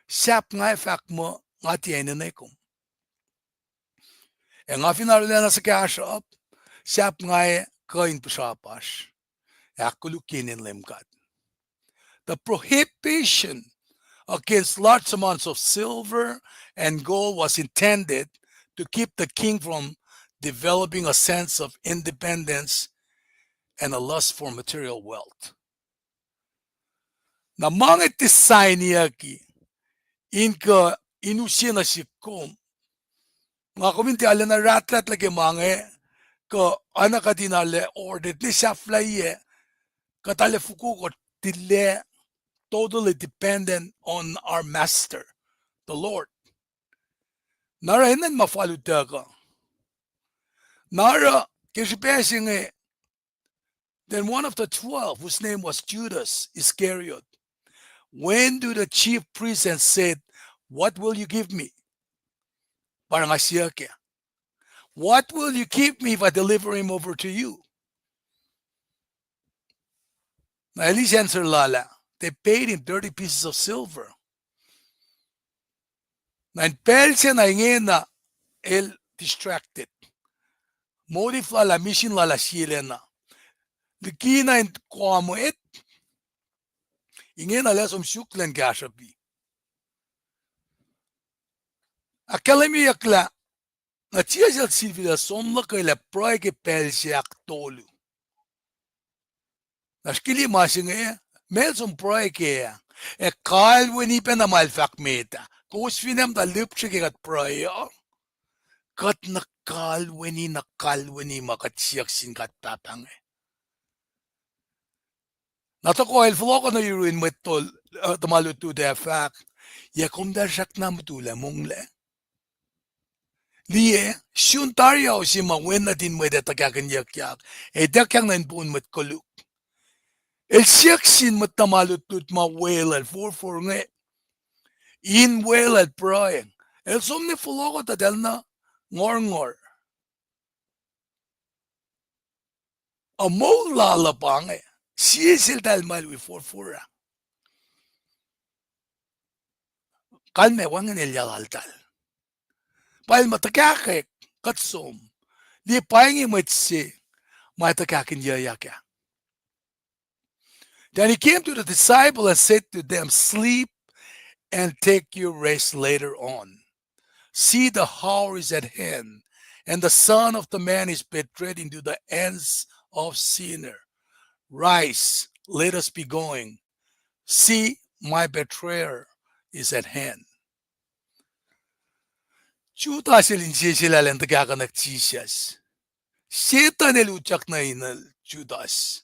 sap nga efak mo nga tiyeninaykom. E nga finarulan na sa kasha, sap nga kain pasapas. Akulukin LEUM GOD. The prohibition against large amounts of silver and gold was intended to keep the king from developing a sense of independence and a lust for material wealth. Na mga design niya ki, inusya na sikom, mga kuminti ala na ratlat lagi mga ko ana kadinale ordered ni saflaye katale fuku ko tille totally dependent on our master, the Lord. Nara hinan mafalutaga. Nara kishipesing then one of the 12, whose name was Judas Iscariot, went to the chief priest and said, "What will you give me?" Parang asiya kaya. What will you give me if I deliver him over to you? Na Eli's answer lala. They paid him 30 pieces of silver. Na in Persia na ingena el distracted. Modif lala mission lala shilena. Likina in mwet. Ingena lesom shuklen gashabi. Akketeyac la. Na tiyasel civilização la kay la proy ke Persia aktolu. Na skili masinge melsom proy ke e kal weni pena malfak meta. Kos finem da lupche ke kat proy. Kat na kal weni makatsiyak sin kat papang. Natako el floko na yurin metol tamalutu de fak. Yakum da shak na mutula mongle. Liye, shuntarya o si mawena din mo de kaksakin. Dakyang na inpun met koluk. El siyaksin met tamalutut mawel el for nge. In well el proyeng. El somne floko ta del na ngor. A Moul lalapang siya dal malwi for. Kalme wangan el yalaltal. Pa'l matakakek katsom. Li Paing mwet matakakin. Then he came to the disciple and said to them, "Sleep and take your rest later on. See, the hour is at hand, and the Son of the Man is betrayed into the hands of sinner. Rise, let us be going. See, my betrayer is at hand." Judas sila lang Jesus. Satan eluchak na inal Judas.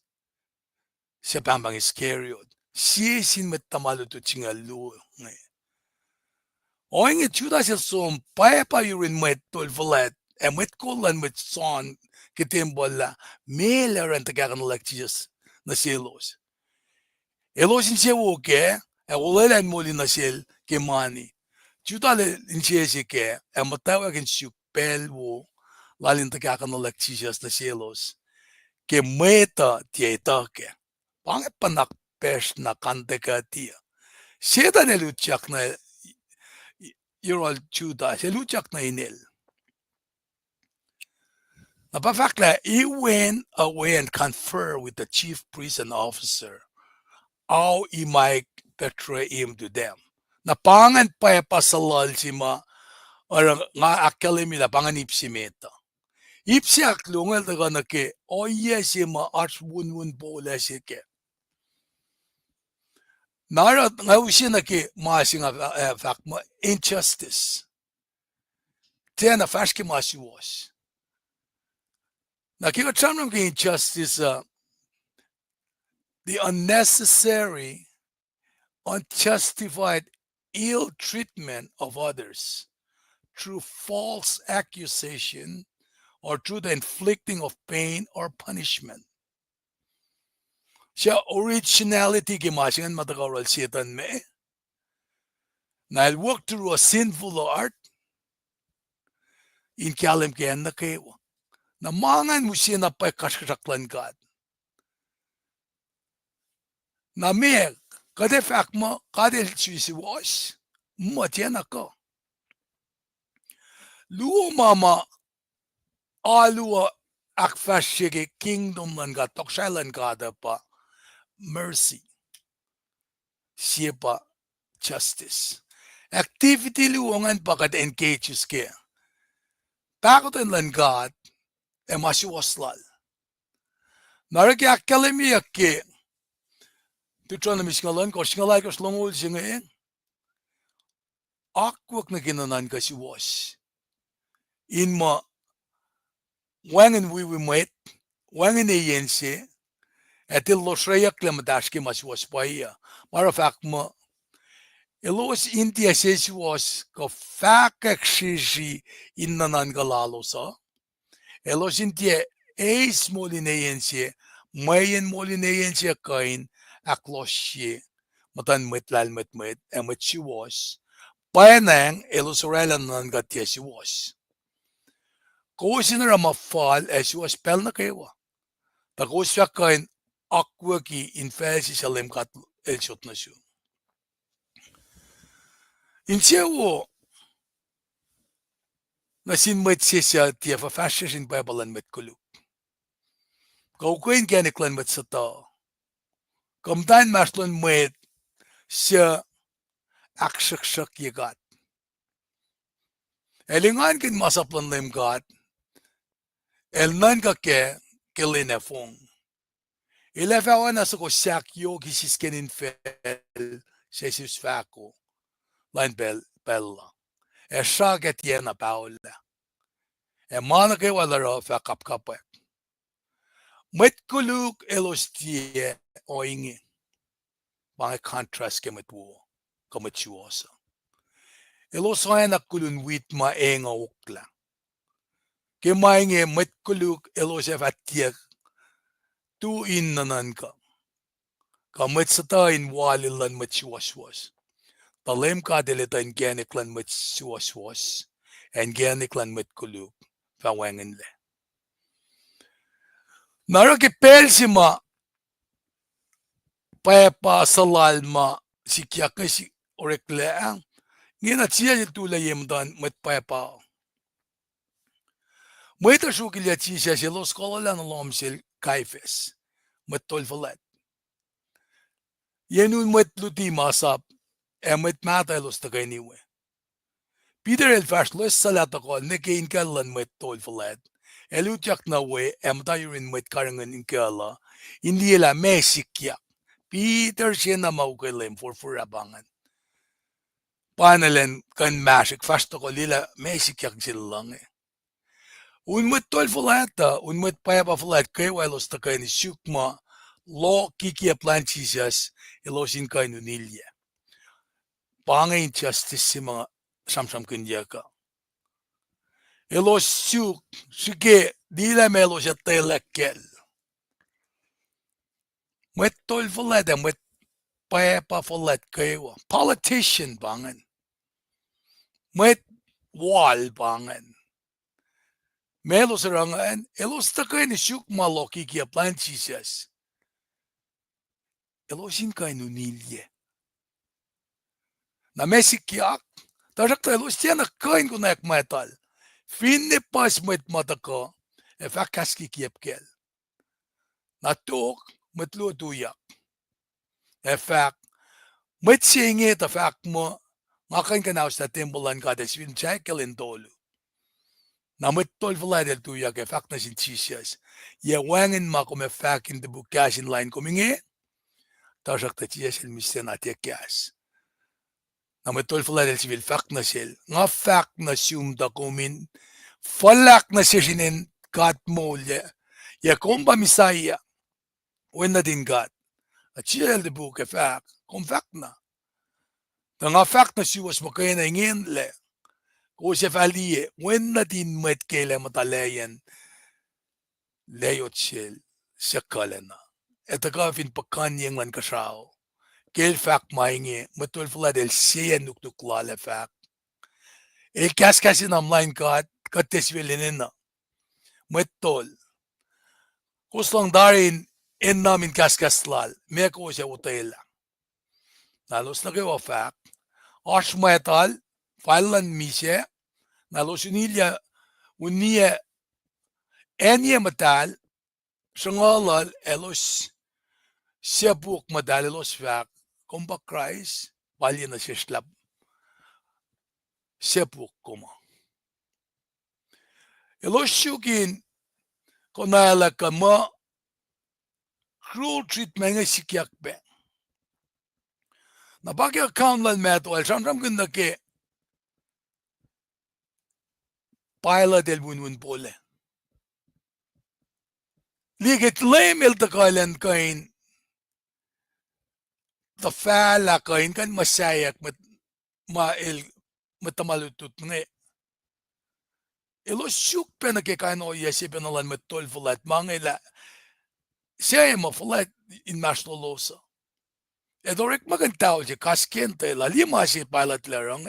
Siya pambang Iscariot. Siya sinmet tamalo to chingalu. O inge Judas som pa yurin met tolvalet. E met kolan met son kitimbola. Mailer ang tagakanalak Jesus na silos. Elosin siya woke. E ulelan muli na sil kimani. Juda le inchesi ke mutawaek pel wo lalin tagakanalak Jesus na silos. Ke meta tieta ke. Pange panak pes na kanteka tia. Siya na luchak na You're Judas. Siya luchak na inil. Napafakla, he went away and conferred with the chief priest and officer how he might betray him to them. Napangan pa pasalal si ma or nga akketeyac na panganip si meta. Ipsi aklungal taga na ke o yes si ma archwun bola si ke. Nara nga usi na ke masing fak ma injustice. Tiyan na fashki masi was. Nakikachanam ke injustice the unnecessary, unjustified ill treatment of others through false accusation or through the inflicting of pain or punishment. Siya originality gimasingan matakaral Satan me. Na I'll walk through a sinful art in kalim kaya nukewa. Na mangan mo siya na pa kaksakin God. Na me kade fak mo kade si was mo tiyan ako. Luo mama alua akfashige kingdom lan God toksailan God pa mercy. Siya pa justice. Activity luongan pa kada engages ke. Pakotin lan God e masiwaslal. Naraki akketeyac ke tutron na misngalan ko singalay ko slongol singayin. Akwak na ginanan ka si was. In ma wangen we mwet, wangen yense, etil losreyak lemadaski mas was paia. Matter of fact, elos India says was ko fakakshi innanan galalosa. Elos India eis molineyense, mayen molineyense kain aklosye, matan metlal met, emet she was. Payanang elos oralan gatia she was. Kosinara mafal as was pelnakewa. The Kosrae akwaki in Fesi Salem kat el shot nasyo. In Sewo, nasin met sisya tiya fa fashion in Bible and met kulu. Kaukuin ganiklan met sata. Kamtan maslon met siya akshak yagat. Elingan kin masaplan lem gat. Elnan ka ke kilinefong. Ilefawan sa ko sakyo kisiskenin fel sesus fako. Line bella. Shaget yena paul. Manake walaro fa kapkapek. Met kuluk elostie o Inge. Bang contrast kemet wo. Komet chuosa. Elosayana kulun wit ma enga ukla. Kemainge met kuluk elosevatia tu in nananka. Kamet sata in walilan met chuoswas. Talem ka deleta in ganiklan met chuoswas. And ganiklan met kuluk. Fa wangen le. Naro ke persima pa salalma si kiyac si orekle ang ngina tsiya tula yemdan met pa Mweta shukilya tsiya si los kololan lomsil kaifes met tolvalet yenun met luti masap met mata los tagainiwe Peter el fashlos salatakol nekein kallan met tolvalet elutyak na we tayorin met karangan inkala hindi la mesikya Peter siya na maukalim for abangan. Panelen kan masik fasta ko lila mesikyak sila lang Unmet tolfalata, unmet payapafalat kay walos ta kay ni sukma lo kikia planchisias elosin kay nunilya. Pangay justice si mga samsam kanyaka. Elos suk, sige, dila melos at telekkel. Met tolfalata, met payapafalat kay wa. Politician bangan. Met wal bangan. Melos rangan, elos ta kay ni sukma lo kikia planchisias. Elosin kay nunilya. Na mesikiak, tajakta elos tiena kain kunak metal. Finne pas met mataka, e fakaski kiepkel. Na tok, met lutuyak. E fak, met singe ta fak mo, ngakan kanaus na timbalan ka de swin chekel in tolu. Na met tolvaladel tuyak e fak na sin chisiyas. Ye wangen ma kume fak in de bukas in line kuminge, tajakta chiyas el misten atiakas. Na met tolvaladel civil fak na sel, nga fak na sum da kumin, falak na sesinin kat Moulyak. Ye komba misaya, wena din gat. A chiyel de book e fak, kom fak na. Da nga fak na siwas makaya na ingin le. Ko se falie, wena din met kele matalayan, leyot sel, sakala na. Eta ka fin pakanyang lan kasao. Kel fak mainge, matolvaladel siya nuknukla le fak. E kaskasin amline kat, kateswilinin na. Metol. Kuslang darin en namin kaskaslal. Meko siya utela. Nalos na kayo fak. Ash metal. Failan misye. Nalos unilya. Unia. Enye metal. Shangalal. Elos. Sebuk metal. Elos fak. Kumpa Christ. Palya na siya slap. Sebuk kuma. Elos syukin. Konala ka ma cruel treatment nga sikiyak be. Napaki account lan meto al samsam kunda ke paila del bunun pole. Ligit lem il takailan kain the fala kain kan masayak ma il matamalutut nge. Ilo syuk penake kain o yesi penalan metol fulat mangela. Siya mo fulat in national losa. Edorek magantao si kaskente la lima si pilot larang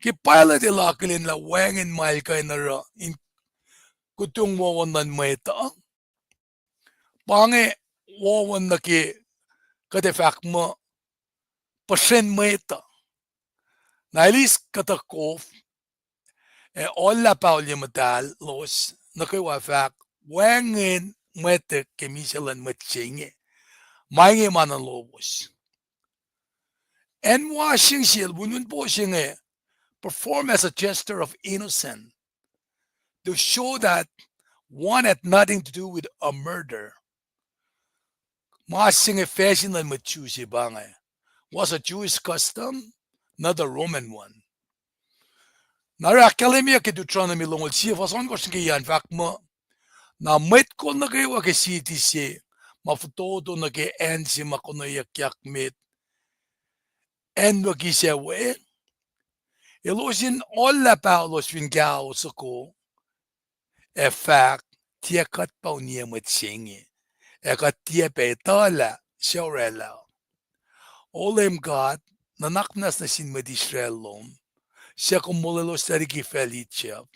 Ki pilot ilakilin la wangin mail kain na in kutung wawan mweta. Pange wawan na ki kadefak mo pasen mweta. Nailis katakof olla paulya matal los nakiwa fak wangin mweta kemisalan matchinge. Maingi manan lowos. En washing shil bunun po perform as a gesture of innocence to show that one had nothing to do with a murder. Masing a fashion and machusi bangay was a Jewish custom, not a Roman one. Nara akademia ke Deuteronomy longol siya fason ko sige yan fact mo na met ko na kayo ke city si mafutodo na ke end si makonoyak met en wagi siya we ilosin olla paulos vingao sako e fact tiekat pa niya matsingi e kat tie petala siorela LEUM God nanaknas na sin medisrelom siya kumulelos tariki felicia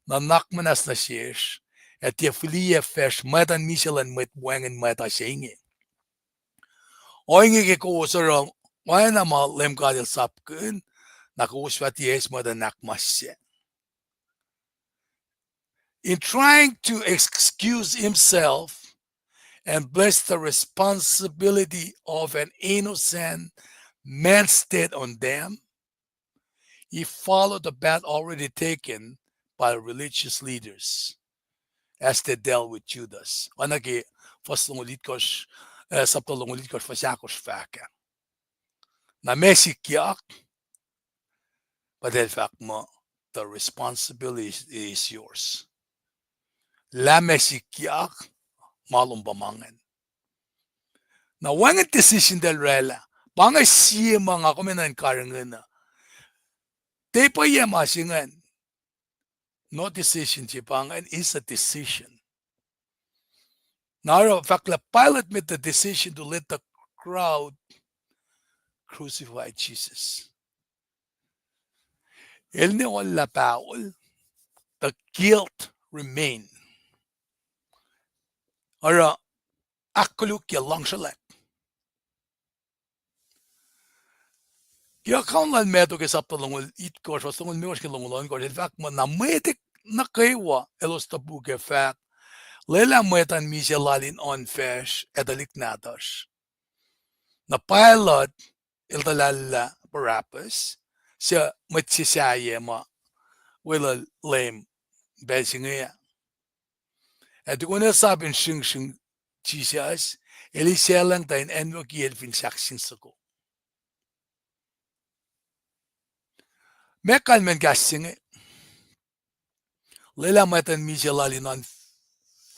nanakmanas na siyesh et tie filia fesh matan misalan met wangen mata singi oinge ke kosara wana ma LEUM God il sapkun nakuswaties madanakmasya. In trying to excuse himself and bless the responsibility of an innocent man's death on them, he followed the path already taken by religious leaders as they dealt with Judas. Anagi faslongulitkos saptolongulitkos fasakos faka. Na mesikiak, but in fact the responsibility is yours. La mesikiak malum bamangan. Na wangan decision del rela, bangay siya mga kuminan karangan na. Te pa iya masingan. No decision si pangan is a decision. Now, in fact, the pilot made the decision to let the crowd crucify Jesus. El ne wala pacl, the guilt remained. Ara akollah lang shalak. Kaya kaunlan meto ke sapta longol it course was longol mewas ke longolon course. In fact, na metik na kaywa elos tabu ke fact. Lela metan misya lalin on fesh etalik natas. Na pilot iltalala Barabbas siya matsisaya ma wala lame besingaya. At kung nasabing sing Jesus, elisya lang tayo enwag yelfin saksin sako. Mekal men gasing lela metan misya lalin on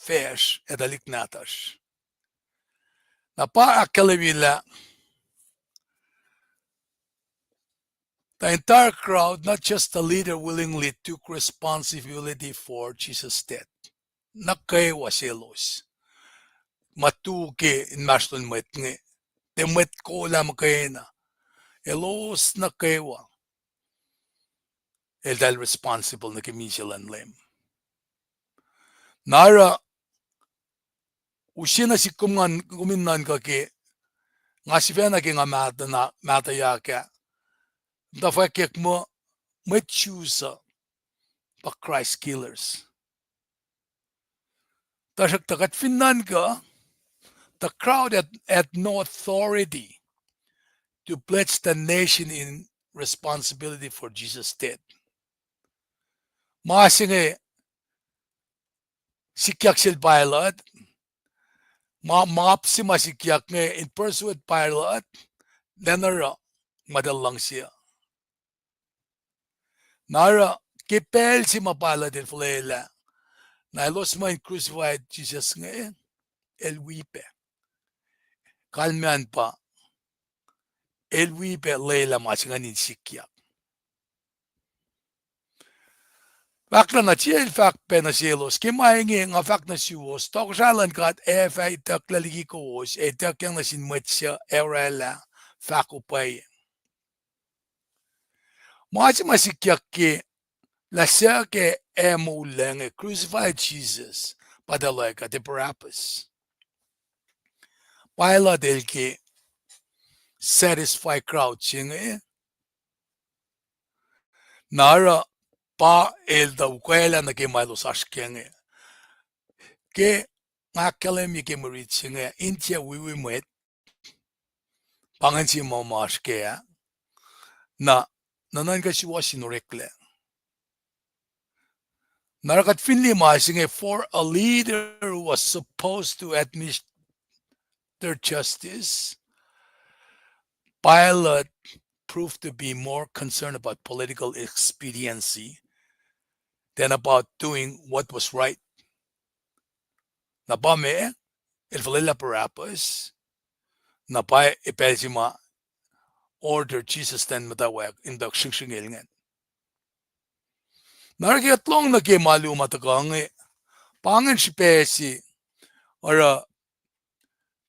fesh etalik natas. Na pa akalawila the entire crowd, not just the leader, willingly took responsibility for Jesus' death. Nakaywa silos. Matuke in maston met nge. Te met ko lam kayna. Elos nakaywa. El dal responsible na kimisilan lem. Nara usina si kuminan ka ke nga si fena ke nga mata ya ka. Da fakek mo met chusa pa Christ killers. Tasak takat finan ka, the crowd had no authority to pledge the nation in responsibility for Jesus' death. Masinge sikiyak sil pilot, mapsi masikiyak nge in pursuit pilot, nanara madalang siya. Nara kipel si mapala din fulela. Na ilos man crucified Jesus nga elwipe. Kalmian pa elwipe leila masinganin sikiyak. Fakta na chiel fak penaselos kimaingi nga fak na siwos toksalan kat efay tak lalikikos tak yang nasin mwet erela fak upay. Masikyak ki lasya ke Moulyak crucified Jesus padalay ka de Barabbas. Paila del ki satisfy crowd singa nara pa el da ukwela na ke malos ashkenge ke ngakalem ke murit singa intia wiwi mwet pangansi mo mashke na nanan ka siwa sinurekle narakat finli masinge for a leader who was supposed to administer justice. Pilate proved to be more concerned about political expediency than about doing what was right. Napame, el valila Barabbas, napay ipelsima order Jesus ten mutawaek in the shingshingilngan. Narakiatlong na ke maluma takangi, pangan si pesi, or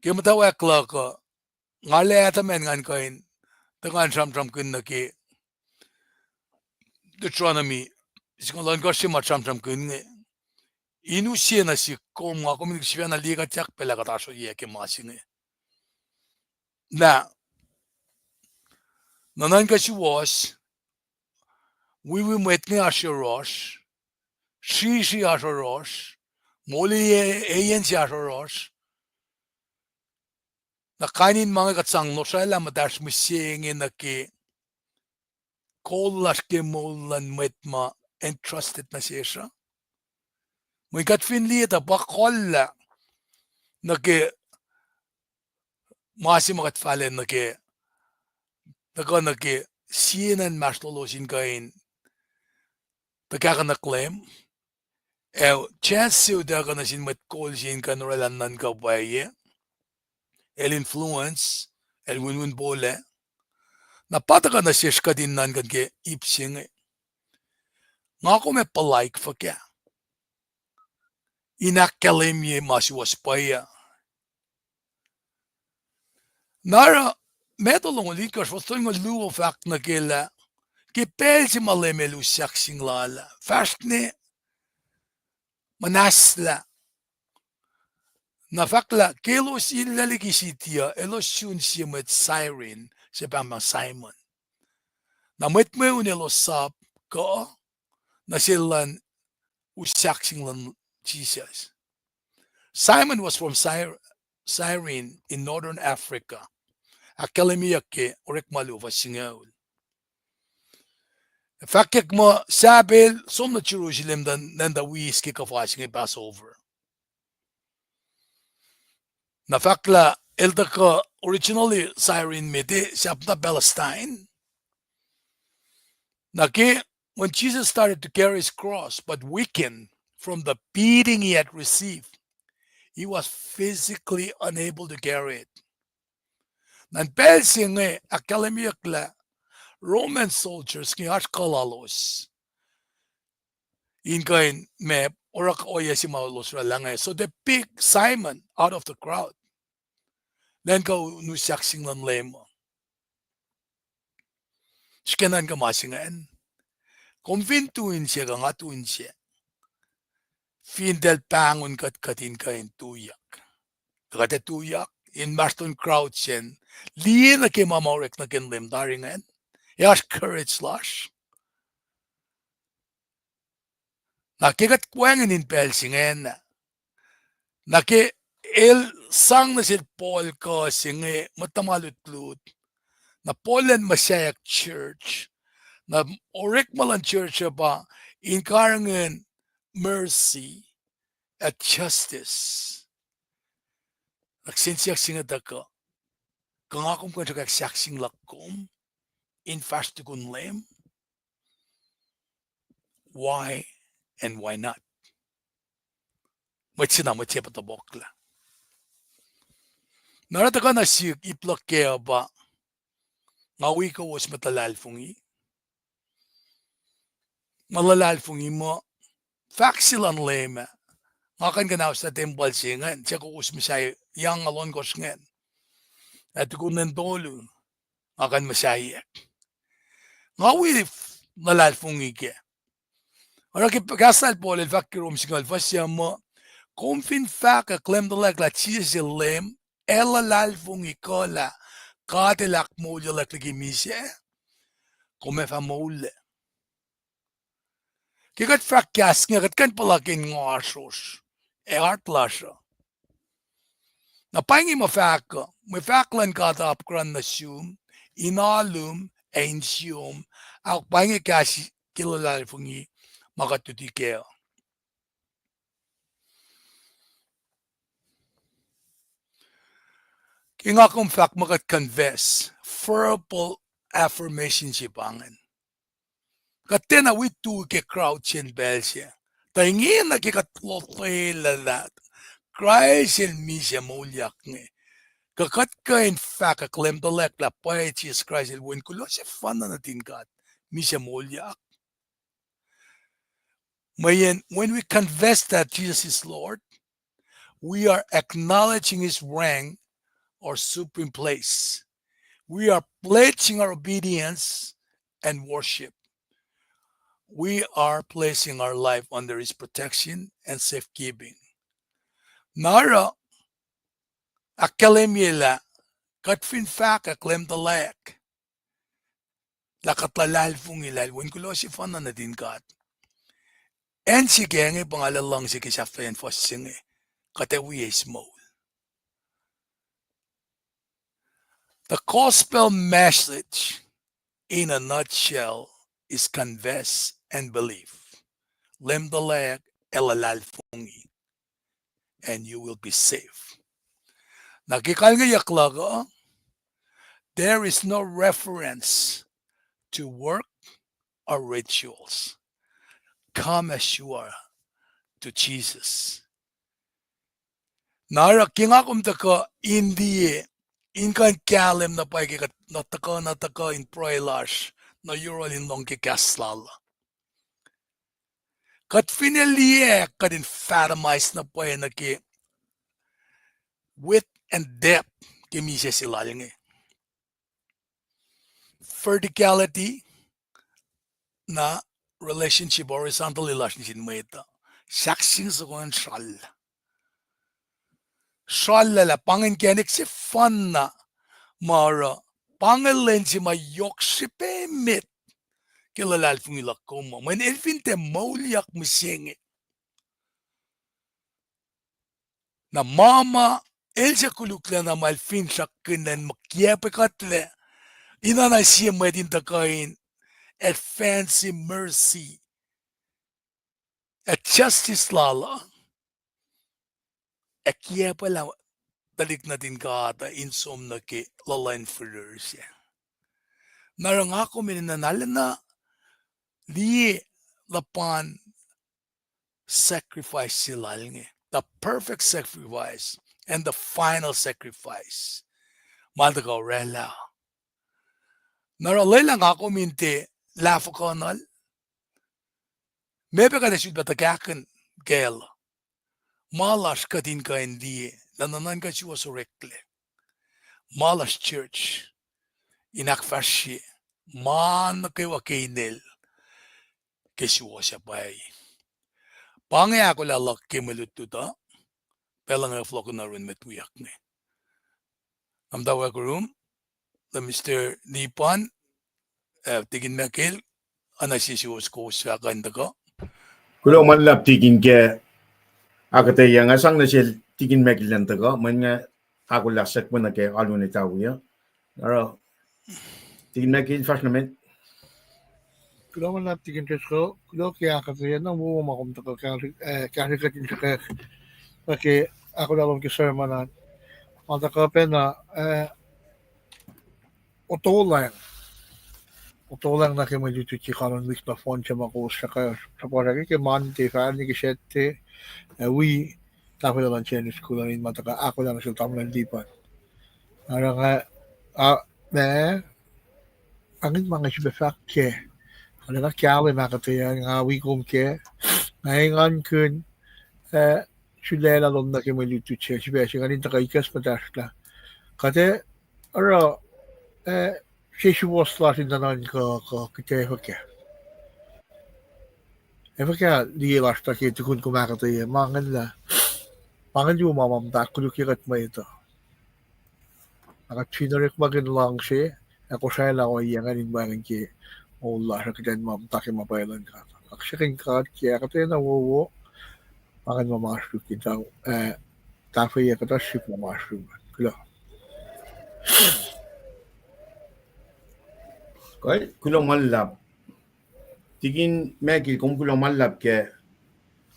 ke mutawaek la ka, ngale atamen ngan kain, takan tram kun na ke Deuteronomy, singalan ko siya tram kun nge. Inusiya na si kung mga komunikasyon na likiyac pala kataso iya ke masinge. Na, nanan kasi was, wiwi mwet nga asya rosh, si asya rosh, Moul ayan si asya rosh, na kanin mga katsang no siya lang madash misingin na ki kollas ke Moulan mwet ma entrusted na siya. May katfinli ita akollah na ke masi makatfalen na ke sinan maslolosin kain pagkakanaklem chance daga na sin matkol sin kanuralan nan kabaye el influence el winwin bole napataka na siya din nan kan ke ipsing nga ko me palaik fa kya inakkalem ye masiwas paya nara metolong likas was toing luo fak na kela ke pelsi malemelu saksing lala fastne manasla na fakla kelos ilalikisitia elos syun simet siren sa pamang Simon na metmeun elos sap ko na silan usaksing lan Jesus. Simon was from Cyrene in northern Africa. Akketeyac ke orek maluva singaul. Fakek mo sabel som na Jerusalem dan da wis ke kafasing Passover. Na fakla elda ka originally Cyrene mede sapna Palestine. Na ke when Jesus started to carry his cross but weakened from the beating he had received, he was physically unable to carry it. Nan pelsi nga akketeyac la Roman soldiers ki akollah in kain map orak oya si maulos lang so they pick Simon out of the crowd. Then go nusaksing lan lemo. Skenan ka masingan. Convintuin siya ka ngatuin siya. Findel pangon katin kain tuyak. Kata tuyak in Marston crowd siya. Liye na kay mamorek na kinlim daringan. Yash courage slash. Nakikat kwangin in pelsingen. Naki el sang na sil Paul ko singe matamalutlut. Na Poland Misac Church. Na orek malan church ba in karangan mercy at justice. Nagsinsiyak singa daka. Kangakom ko sa kaksaksing lakom. In fast kun lem. Why and why not? mwetsina mwetsepa to bokla. Narata ka na siyuk iplok kaya ba ngawi ko was matalalfungi. Malalalfungi mo faxilan lema. Ngakan ka na sa temple singan. Siya ko usmisay yang alon ko singan. At kung nandolo ngakan masayak. Ngawi malalfungi ke. Ora ki kasal po el fakir singal fasya mo. Confin faka klem dalak la chiselem. Ela lalfungi kola. Kakketeyac Moulyak lagi Misac. Come fa Moul. Kikat frakas nga kan palakin ngasos. Artlasha. Na Paing mo faka. May faklan kata apkran na siyum. Inalum. Ein siyum. Ang Paing kasi kilalalfungi. Makatutikeo. Kinga kong fact makat-confess, verbal affirmation si pangan. Katena witu ke crowd chen belsia. Taingin na kikatlotoy lalat. Christ Misac Moulyak nge. Kakat ka in fact aklem dalek la paetis Christ win kulo si fana natin kat. Misac Moulyak. Mayen, when we confess that Jesus is Lord, we are acknowledging his rank or supreme place. We are pledging our obedience and worship. We are placing our life under his protection and safekeeping. Nara akalemiela katfin fak aklem dalek. Lakatlalal fungilal when kulo si fana na din kat. En si kenge pangalalang si kisafen fosinge. Etawi is Moul. The gospel message, in a nutshell, is confess and believe. Lem dalek elalalfungi, and you will be safe. Nakikalgayak laga, there is no reference to work or rituals. Come as you are to Jesus. Nara kingakum taka Inge. Inkan kalem na paikikat nataka in proilash na yural in long kikaslala. Kat finaliye kat infatomize na pay na ki width and depth ki Misac silaling. Verticality na relationship horizontal relationship mweta. Saksing sa kong shal. Shalala pangin kenik si fun na mara pangalen si mayok si pemit kilalal fung ilak koma when elfinte Moulyak misenge na mama elsa kulukla na malfin sakinen makiepekatle ina na siya medin takain at fancy mercy at justice lala Akiya lang dalik natin ka ata insom na ki lalain further siya. Narang ako minanalan na di lapan sacrifice sila nga. The perfect sacrifice and the final sacrifice. Malta ka rela. Naralay lang ako minti lafo ka nal. Maybe ka na siya batagakan gael. Malas ka din ka hindi. Nananan ka siya sa rekle. Malas church. Inakfashi. Man na kayo kainil. Kesiwa siya bay. Pangay ako lalak kimaluto ta. Pelang nga floko na rin metwiyak ni. Ang dawa ko room. The Mr. Nipan. Tigin makil. Anasisiwas ko sa kanda ka. Kulo man lap tigin ke akketeyac nga sang na siya tigin megilan taga man nga akollah sak mo na ke alun Etawi ya. Aro tigin megil fast naman. Kulo man naptigin ko, kulo kaya kakaya nang buo makom tako kasi katin sa kaya ako dalam ki sermonan. Mata ka pena otolang na kaya mo dito chikaron wik na phone siya makus sa kaya sa parang kaya man te fan ni kisete we Tapos naman Chinese school rin mataka ako lang sa tamang lipan. Ara nga ne angin mga sifac ke. Ano na kaya makatayan nga wikom ke. Ngayon kun Sulela lom na kimo lutu che sibeshi ganin takaikas padashla. Kate ara was in the non kakketeyac. Efka di lasta ke tukun kumakatay mangan yung mamam takulukirat mo ito. Nakachinarik magin lang siya. Ako siya lang o iyanganin bagay ki Moul sa kitan mam taki mapailan ka. Kaksakin ka kaya katay na wowo. Makan mamasuk kita tapi ya kata ship mamasuk. Kilo. Kulo Moulyak. Tigin megi kung kulo Moulyak ke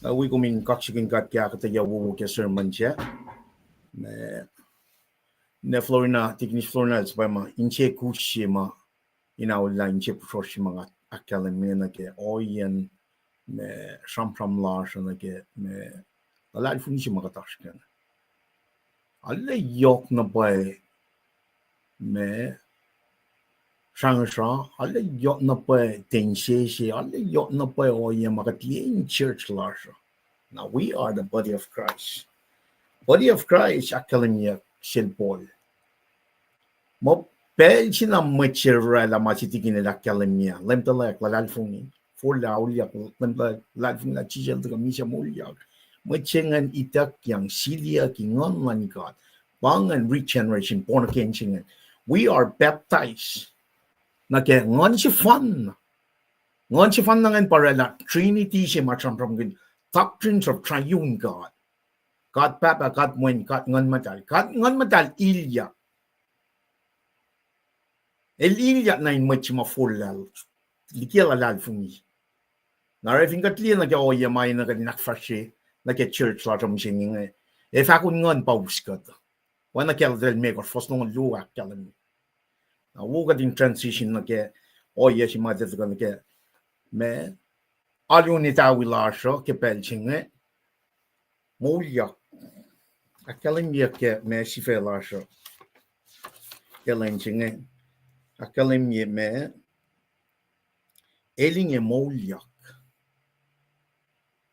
we kumin kaksakin kat kaya akketeyac wowo ke sermon siya. Ne Florina tignis Florina sa ma inche kushi ma inawala inche pusoshi mga akketeyac na ke oyen me shampram lash na ke me ala funisi mga tashken. Alle yok na bay me Shangasha, alle yok na pa tensheshe, alle yok na pa oye makatien church lasha. Now we are the body of Christ. Body of Christ akketeyac shilpol. Mo pel china machira la machitikin akketeyac, lemtalek la alfuni, for la Moulyak, lemta la alfuni la chijel to Misac Moulyak. Machengan itak yang silia kingon manikat, bang and regeneration, born again chingan. We are baptized. Nake ngon si fan nangan parela Trinity si macam from doctrines of triune God. God Papa, God Mwen, God ngon matal ilya. El ilya na in macam fullal. Likiyac lal fungi. Narefing katli na ke oya may na nakfashe na ke church la from singing. E fakun ngon pauskat. Wana kel del mekor fos ngon luak kalam. Now, we in transition like yes, you might just gonna get me. All you need Etawi lasho, kepelching Moulyak. Akketeyac me sifac lasho. Kelenching Akketeyac me Moulyak.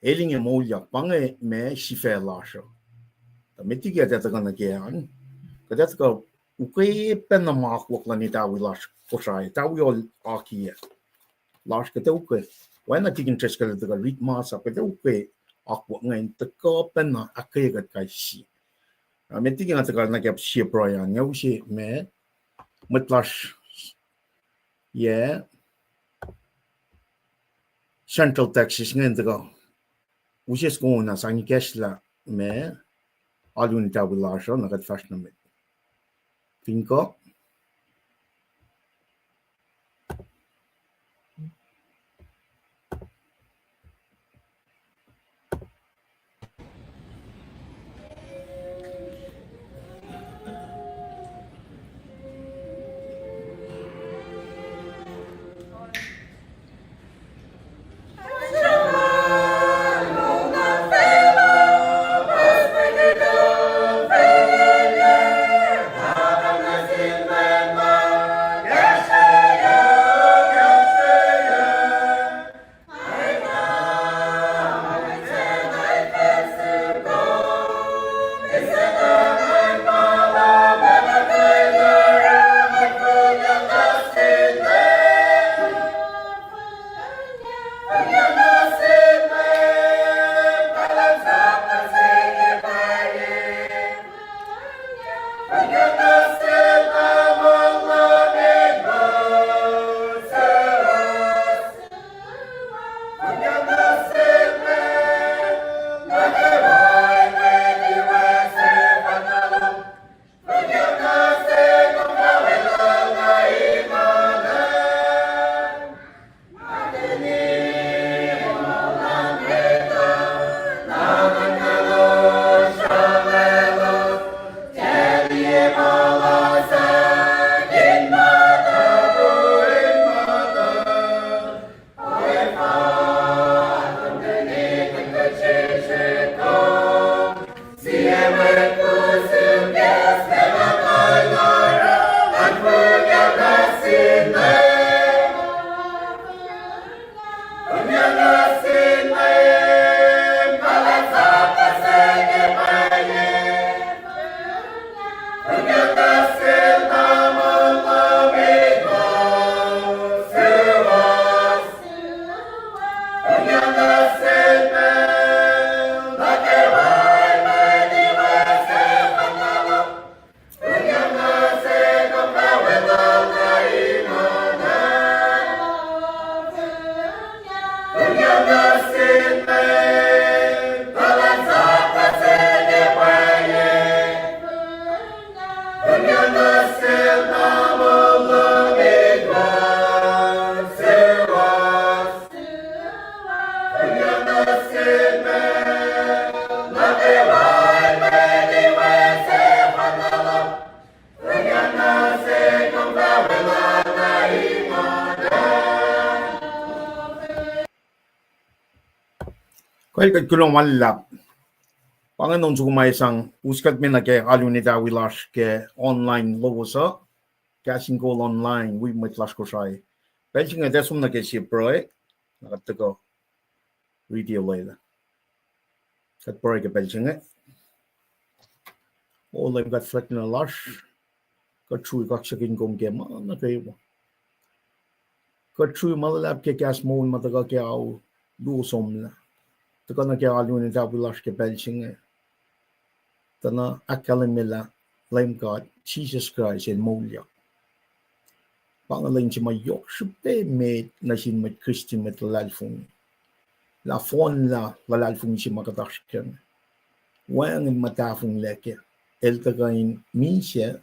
Moulyak. Pange me sifac lasho. The mitiga that's gonna get on. Because that's go. Uke penna mak wakla ni Etawi lash Kosrae. Etawi all aki lash kete uke. Wena tikin treska the read masa kete uke akwa ngain teka penna akketeyac kaisi. Me tikin ataka na gap shi proyan ya ushi me mutlash yeah Central Texas ngain teka ushi sko na sangi kesla me all you Etawi lash na kat fashion me. Inge. Kaya kulong malap. Panganon sumay isang uskat min na kay alunita wilash ke online lowos KahsInKol online we may class Kosrae. Belching at desum na kay si Srui nakatako video later. Kat Srui ke belching it. All they've got flatting a lash. Kat Srui kaksakin kong ke ma na kayo. Kat Srui malalap ke kas Moul mataga ke au lusom na. Taka na kaya alunita wilash ke belching it. Tana akalimila LEUM GOD Jesus Christ in Moulyak. Pangalan si mayok supe med na sin met Christian met lalfung. La fon la lalfung si makatashkan. Wang matafung leke. El kagain misya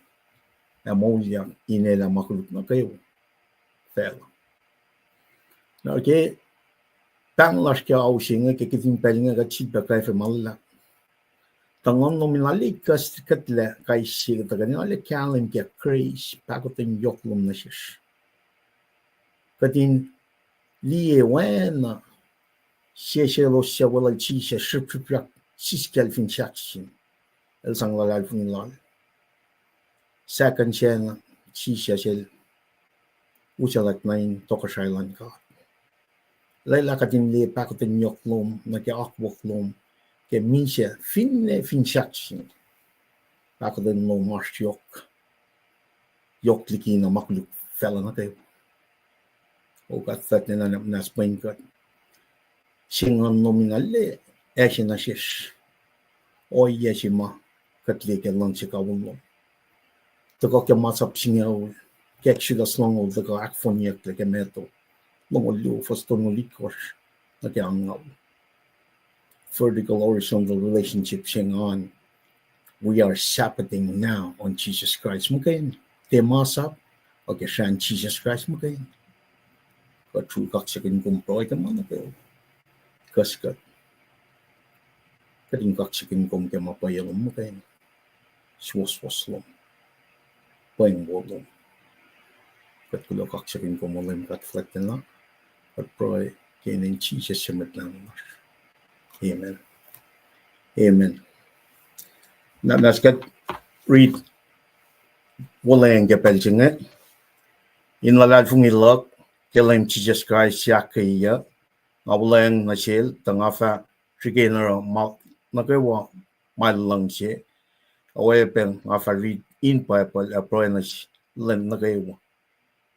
na Moulyak inela makuluk na kayo. Fela. Na ke panglas kaya ausing ke kiting pelinga ka chidba kaya fe malak. Tangon nominali katla kay siya taganali kalim kaya craze pakotin yoklum na siya. Katin liye wana siya lo siya wala siya shipyak siskel fin shaksin el sang lalal fin lal. Second siya na siya usalat na in tokashailan ka. Layla katin liye pakotin yoklum na kaya akwoklum. Ke misja finne finchaksin. Ako den lo mars yok. Yok liki na makuluk fella na kayo. O kat fat na nas Paing kat. Singan nominale esin na shish. O yesima kat leke lang si kawulo. Taka ke masap singaw. Kek sila slangol taka akfonyak leke meto. Longolyo faston likos na kaya angaw. Vertical horizontal relationship sing on. We are sapting now on Jesus Christ. Mungkin temasap okay shan Jesus Christ mungkin. Katu kaksakin kumproy ka mana kayo. Kaskat. Kading kaksakin kum ke mapayalom mungkin. Swaswaslom. Paing wolom. Kat kulo kaksakin kum olim kat fletten na. Kat proy kinin Jesus simet lang na. Amen. Amen. Now let's get read wolacna belching it. In la fung ilok kelem Jesus Christ yakaya. Wolacna nasil tangafa trigena mal nakewa mal langse. Away pen afa read in pacl aproenas lem nakewa.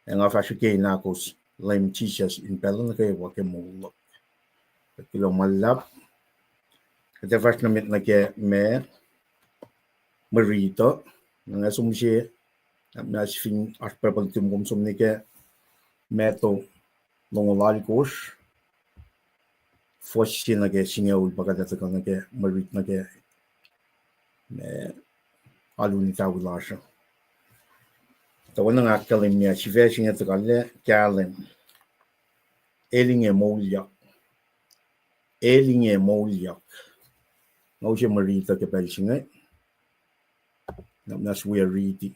And afa trigena kos lem Jesus in pel nakewa ke Moul. Kilo malap. Kaya first namin na kaya may marito nga sumsi na fin arpapal tum sumni kaya meto nongolal kos fosi na kaya singaw bagada ka na kaya marit na kaya me aluni tawlasha tawana nga kalim niya si version ito kale kalim Inge Moulyak Moulyak. Nou je Marita ke belching it. That's where read.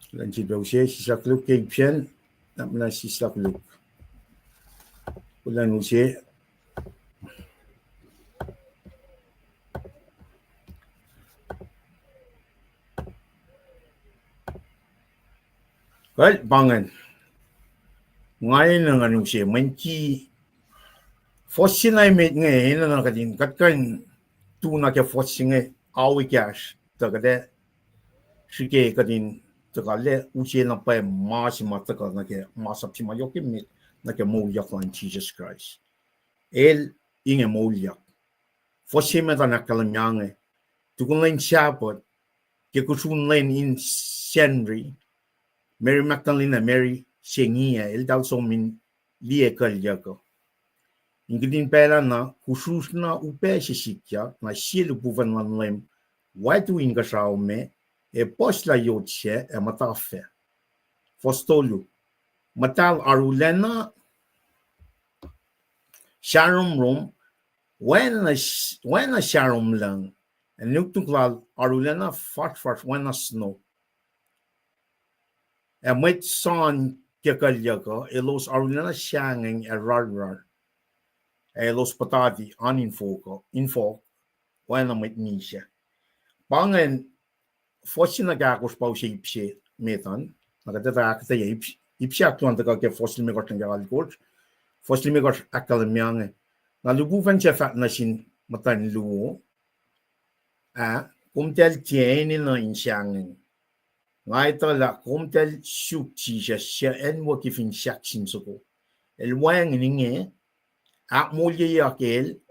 Dan si dossier si sakluk ke pian na si sakluk. Ulan usia Kal bangan ngayon ng anong siya manki fosin ay met ngayon na kadin katkan tuna ke fosin ay awi cash tagade sige kadin tagale usia na pa mas mataka na ke masap si mayokim met na ke Moulyak lang Jesus Christ Inge Moulyak fosin met na kalamyange tukun lang siapot ke kusun lang in Henry Mary Magdalena Mary Sengia daw so min likiyac ko. Ingin pera na khusus na upe sikya na silu buvan lan lem watu inga saume posla yotse matafe. Fostolu matal arulena sharum room when a sharum lang and nuktuklal arulena fart when a snow and with son kakalyaka elos arulena shanging a rar elos patati info when a mit nisha bangen fossil nagakos pa siya ipsi metan nagtataka tayo ipsiak tuan taka ke fossil me gotang gal coach fossil me got akalmyang na lubuvan siya fat na sin matan luo kumtel tiene na insyang ngai to la kumtel shuk chi siya en mo kifin shak sin suko el wang ninge Moulyak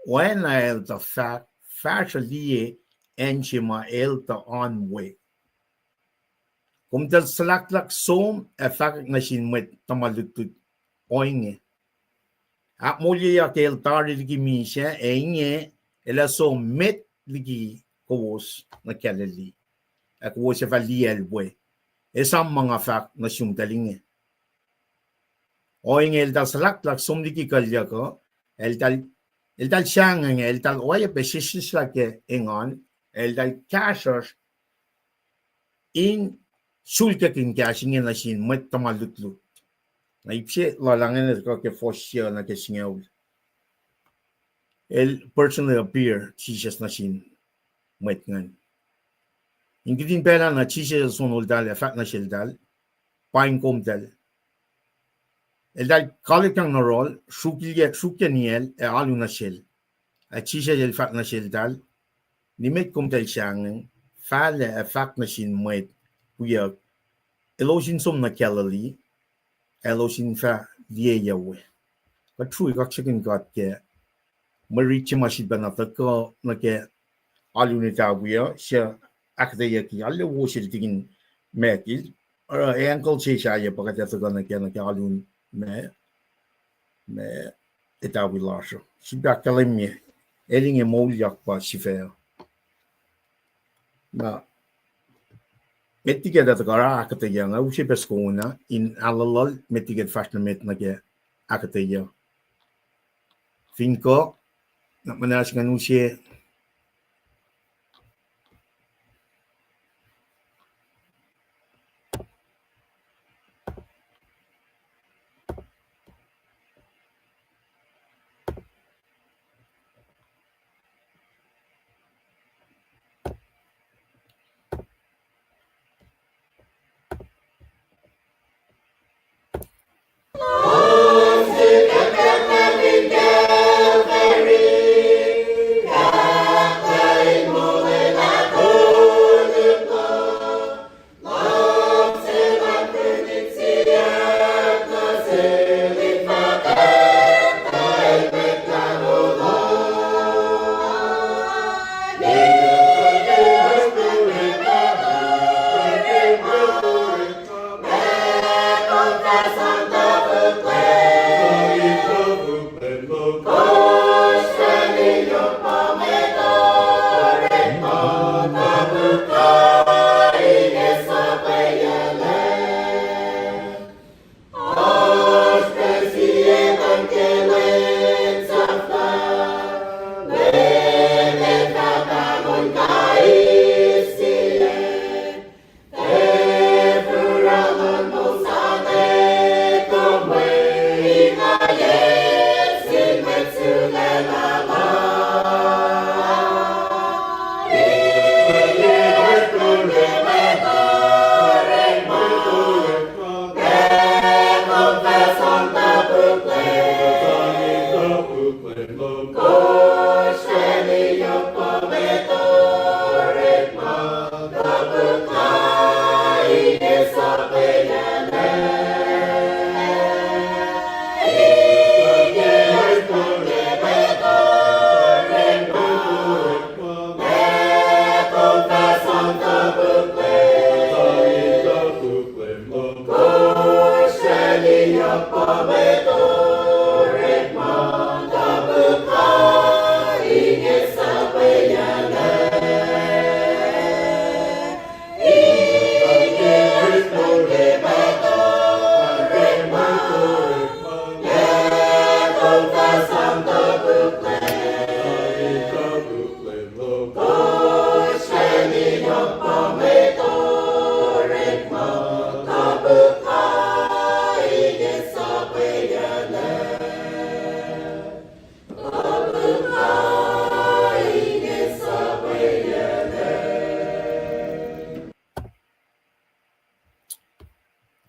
when el the fat fashion enchima el the on way kumtel slaklak som efak na sin met tamalutut Inge Moulyak el tari ligi misha Inge ela so met ligi kowos na kalali kowos evali elwe esam mga fak na sumtalinge Inge el dal slaklak som ligi kalyako el dal shangang el dal oya beshish like ingon el dal cashers in sulkakin cashing na sin met tamalutlut na ipse lalangan ko ke fossil na ke singaw el personally appear tisas na sin met ngan ingidin pera na tisas sonol dal fat na shel dal Paing dal el dal kalikang na rol shukeniel e aluna shel a tisas el fat na shel dal ni met dal shangang fale a fat na sin met wiowos elosin som na kalali elosin fa liyawe ka true kaksakin got ke marichi mashid banata ko na ke alunita wiya siya akketeyac allo wosil tigin mekil ankol chesha ya pakata ko na ke alun me Etawi lasho siba kalemye elinge Moulyak pa sifac na Metiget at gara akketeyac na usi peskona in alalol metiget fashionet na ke akketeyac finko na manas nga usi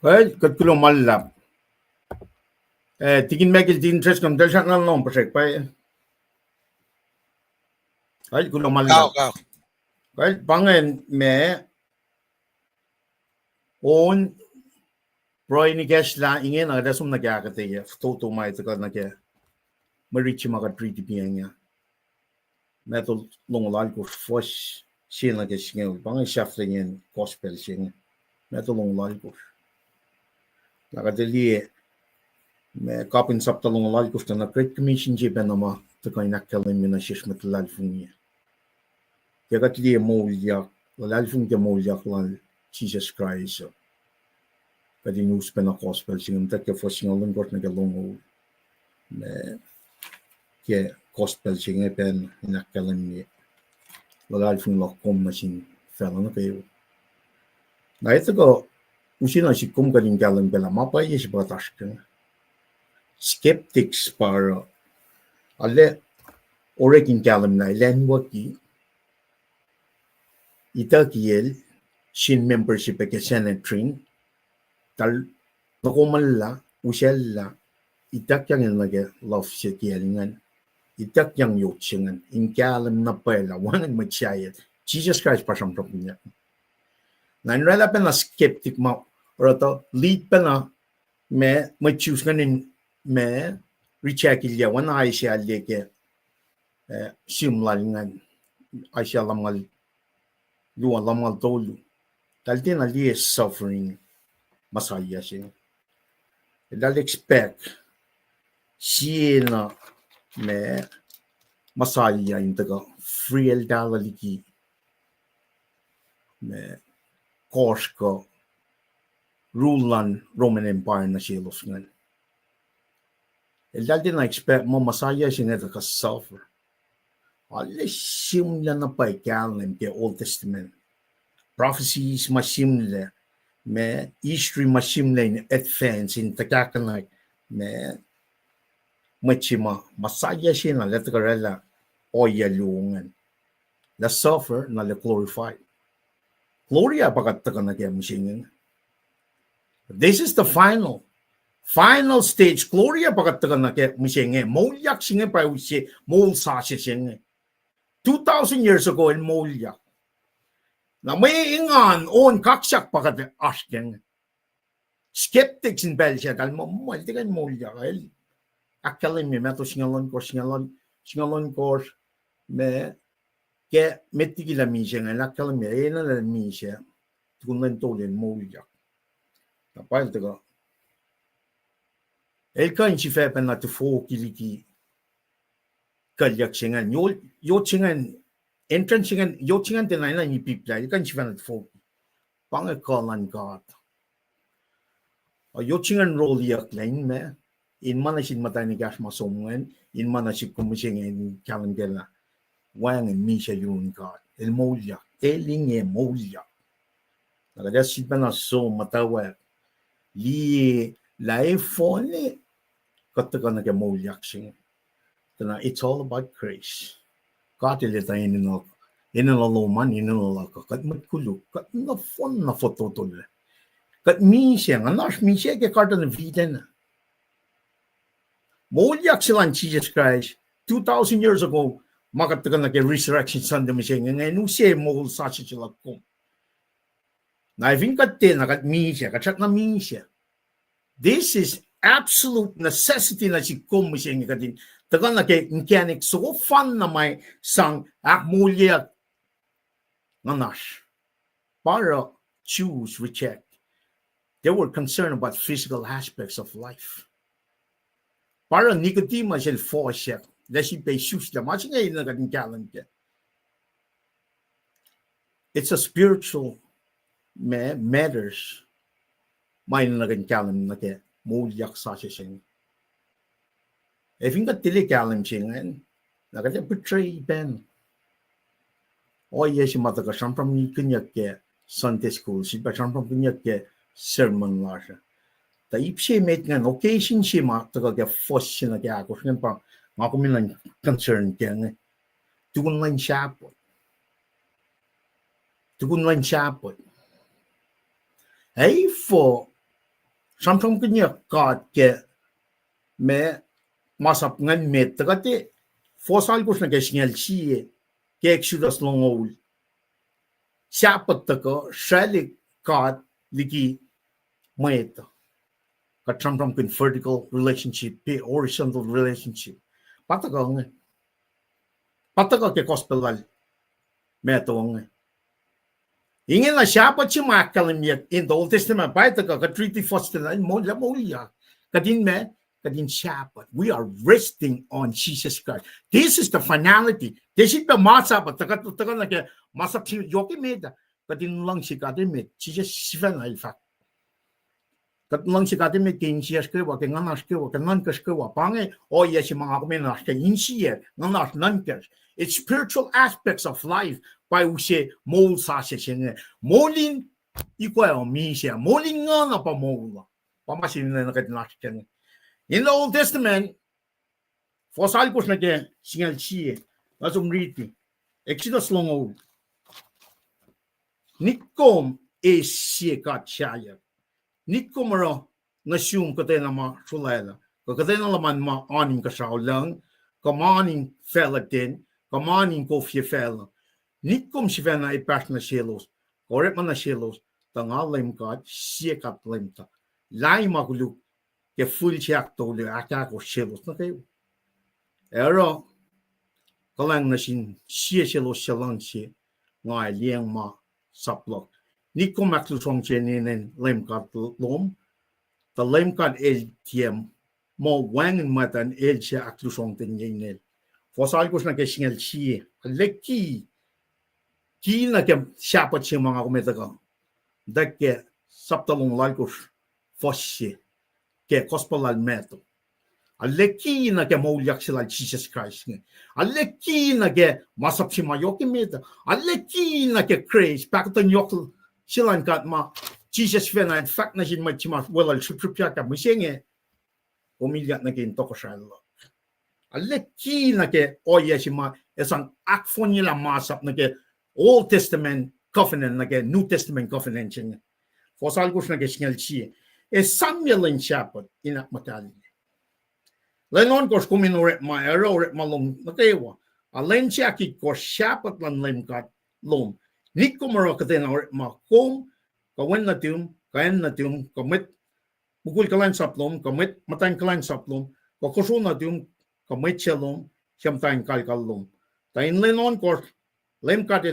Well, kat kulo malap. Tingin megil di interest kam dal sakna long pasek pa. Well, kulo malap. Well, pangen me on Roy ni la Inge na da sum na kya kate ye to mai ta na kya marichi ma ka treat pianya na to long lal ko fosh shin na ke shin bang shafling in gospel shin na to long lal ko la ka deli me kapin sap to long lal ko na great commission je benama to ka ina kalen mi na shish met lal fungi ya ka tli Moulyak lal fungi Moulyak lal Jesus Christ Kadi news pa na gospel singam takya for singalong court na galong ke gospel singa pen inakalan ni lagal fung lokom na sin fela na kayo. Na ito ko usina si kum kaling galang bela mapa yes batas ka. Skeptics para ale orekin galang na ilan waki itakiel sin membership ke senatring tal nakumala usella itak yang lagi love sekialingan itak yang yotsingan in kalam na pala wangan machayat Jesus Christ pasam propinya nan rela pa na skeptic ma or lead pa na me choose nganin me recheck ilya wana ay siya leke simlalingan ay siya lamal luwa lamal tolu tal din ali suffering masaya siya. Dal expect siya na me masaya yung taga friel dalaliki me Korska rulan Roman Empire na siya losngan. Dal din na expect mo masaya siya nga taga suffer. Alis simla na pa ikalan ke Old Testament. Prophecies masimla me history masimla in advance in tagakanag me machima masaya siya na letakarela oya lungan la suffer na la glorify gloria pagkatakanag yung singing this is the final stage gloria pagkatakanag yung singing Moulyak singing pa usi Moul Sasuc singing 2,000 years ago in Moulyak na may ingan on kaksak pakat asking skeptics in Belgium dal mo di kan Moulyak ay akollah mi meto singalon course me ke metigila mi jenga akollah mi ena la mi je tukunan tolen Moulyak na pal tego el kan si fe pen na te fo kiliki kalyak singa yo singa entrance singa yo singa te na ni pipla kan si fe na te fo pang akollah God yo singa role yak lain me in mana sin mata ni gas masongan in mana si kumusing in kalendela wang mi siya yun God el Moulyak Inge Moulyak nagada si pana so mutawaek li life phone katakan na ke Moulyak sing tana it's all about grace God ile tayo inilaloman inilalakas kat matkuluk kat na phone na photo tol kat mi siya anas mi siya ke karta na vida na Moulyak silang Jesus Christ 2,000 years ago makatakan na ke resurrection Sunday mo siya ngayon siya Moul Sasuc sila kung na kat din kat mi siya kat na mi siya this is absolute necessity na si kum mo siya ngayon tagan na ke mechanic so fun na may sang Moulyak nanas para choose reject they were concerned about physical aspects of life para Nicodemus siya force siya dahil pay shoes na masing ngayon na kating calendar it's a spiritual matters may na kating calendar na kaya Moulyak Sasuc siya if yung katili calendar siya ngayon na kating betray ben o yes si mataga siyang from likiyac ke Sunday school si ba siyang from likiyac ke sermon la siya taip siya mate nga occasion siya mataga ke force siya na kaya ako siya pa mga kumilang concern kaya nga tukunan siya po ay for samsung kenya God ke me masap ngan met tagate fosal kus na ke signal chi ke exodus longol siapat taka shalik God liki mwet ka samsung kin vertical relationship pe horizontal relationship pataka ke gospel me to Inge na siapa cuma kalimiyat in the Old Testament baita ka treaty first na Moulyak kadin siapa. We are resting on Jesus Christ. This is the finality. This is the masap taka na ke masap si yoki meda kadin lang si kadin med Jesus sifac na ifa. Kadin lang si kadin med king sias ke wa ke nganas ke wa ke nankas ke wa pange o ya si mga kumenas ke insier nganas nankas. It's spiritual aspects of life. By we say Moul Sasuc, Moulin equal Misac, Moulin on up a Moul. In the Old Testament, for Salcos again, single chi, as reading, Exodus long old. Nikom is Siacat Shire. Nikomero, Nasum Katenama Sulella, Katenalaman ma awning Kashaw Lung, commanding Fellatin, commanding Kofi Fella. Nikom sivena ipas na shelos, korek man na shelos, tanga LEUM God, siakat lemta. Lai maguluk, ke full siak tole akako shelos na kayo. Ero, kalang na sin siya shelos siyalang siya, ngay liang ma saplok. Nikom aklusong siya ninin LEUM God lom, ta LEUM God el tiem, mo wangin matan el siya aklusong tinyin. Fosalkos na kesingel siya, leki, Kina ke siapa che mga kumetaga. Dake saptalong lalkos fossi ke kospalal meto. Alle kina ke Moulyak sila Jesus Christ. Alle kina ke masap si mayoki meta. Alle kina ke craze pakatan yok silan kat ma Jesus fena in fact na sin machima welal sutrupya ka musenge Moulyak na kin Kosrae. Alle kina ke oya si ma esang akfonila masap na ke Old Testament covenant like New Testament covenant for salgos na gesngal chi e Samuel in shepherd in akmatali lenon kos kuminore ma ero malong nakewa a lenchaki kos shepherd lan LEUM God lom nikomoro katen or ma kom ka wen na tum commit bukul kulacnsap lom commit matan kulacnsap lom ko kosuna tum commit chelom chamtain kalkal lom ta in lenon kos LEUM God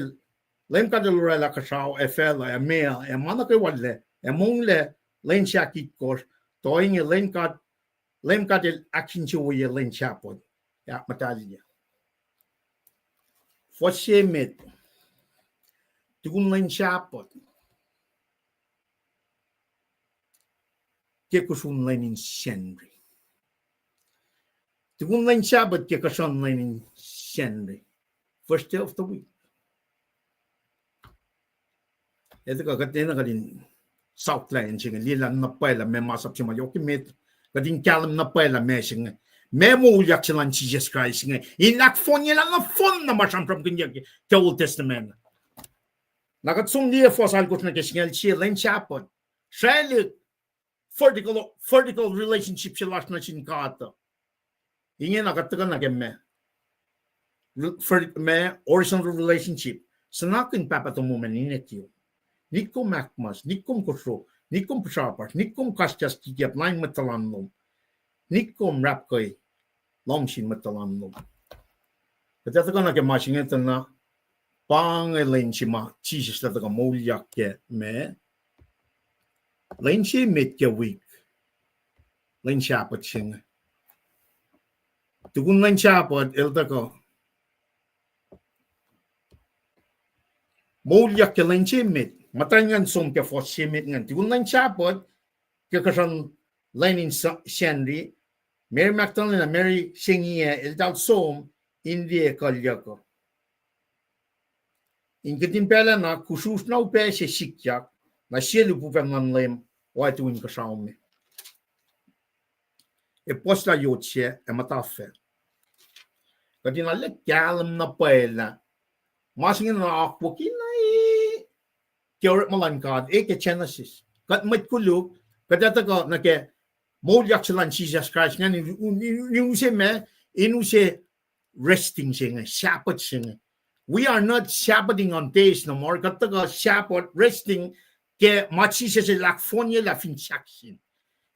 rela kashaw e fela e mea e mana ke wale e mongle len shaki kos toing e LEUM God action chu ye len chapod ya matalia foshe met tugun len chapod ke kusun len shenri tugun len chapod ke kusun len shenri first day of the week. Ito ka katina kadin Southland singa lilan na pala me masap si mayoki met kadin kalam na pala me singa me Moulyak silan Jesus Christ singa inak fon nila na fon na masam from kanya ke Old Testament nakatsung dia fosal kot na kesingal siya len chapod shalik vertical relationship siya last na sin kata Inge nakatakan na kemme me horizontal relationship sanakin papatumuman inetyo Nikom makmas, nikom kosro, nikom pashapas, nikom kasjas kikiap lain matalanlom, nikom rapkoy lomshin matalanlom. Kaya ka na kemasing ito na pangalan si ma Jesus na taga Moulyak ke me, lain si met ke week, lain siapat sing. Tukun lain siapat elta ko. Moulyak ke lain si met. Matangan som ke fos simit ngan tigun lain chapot ke kasan lain in Shenri Mary Magdalena Mary singia el dal som Inge kalyako Ingetin pela na kusus na upe se likiyac na sielu puvengan LEUM waitu in kasaume e posta yotse e matafe kadina le kalam na pela masingin na akwokin Kyorit malan God, eke Genesis. Kat met kuluk, Kaya ko nake Moulyak silang Jesus Christ nga yung siya resting siya, Sabbath siya. We are not Sabbathing on days no more. Kaya ko Sabbath resting ke machi siya lakfonya la finchaksin.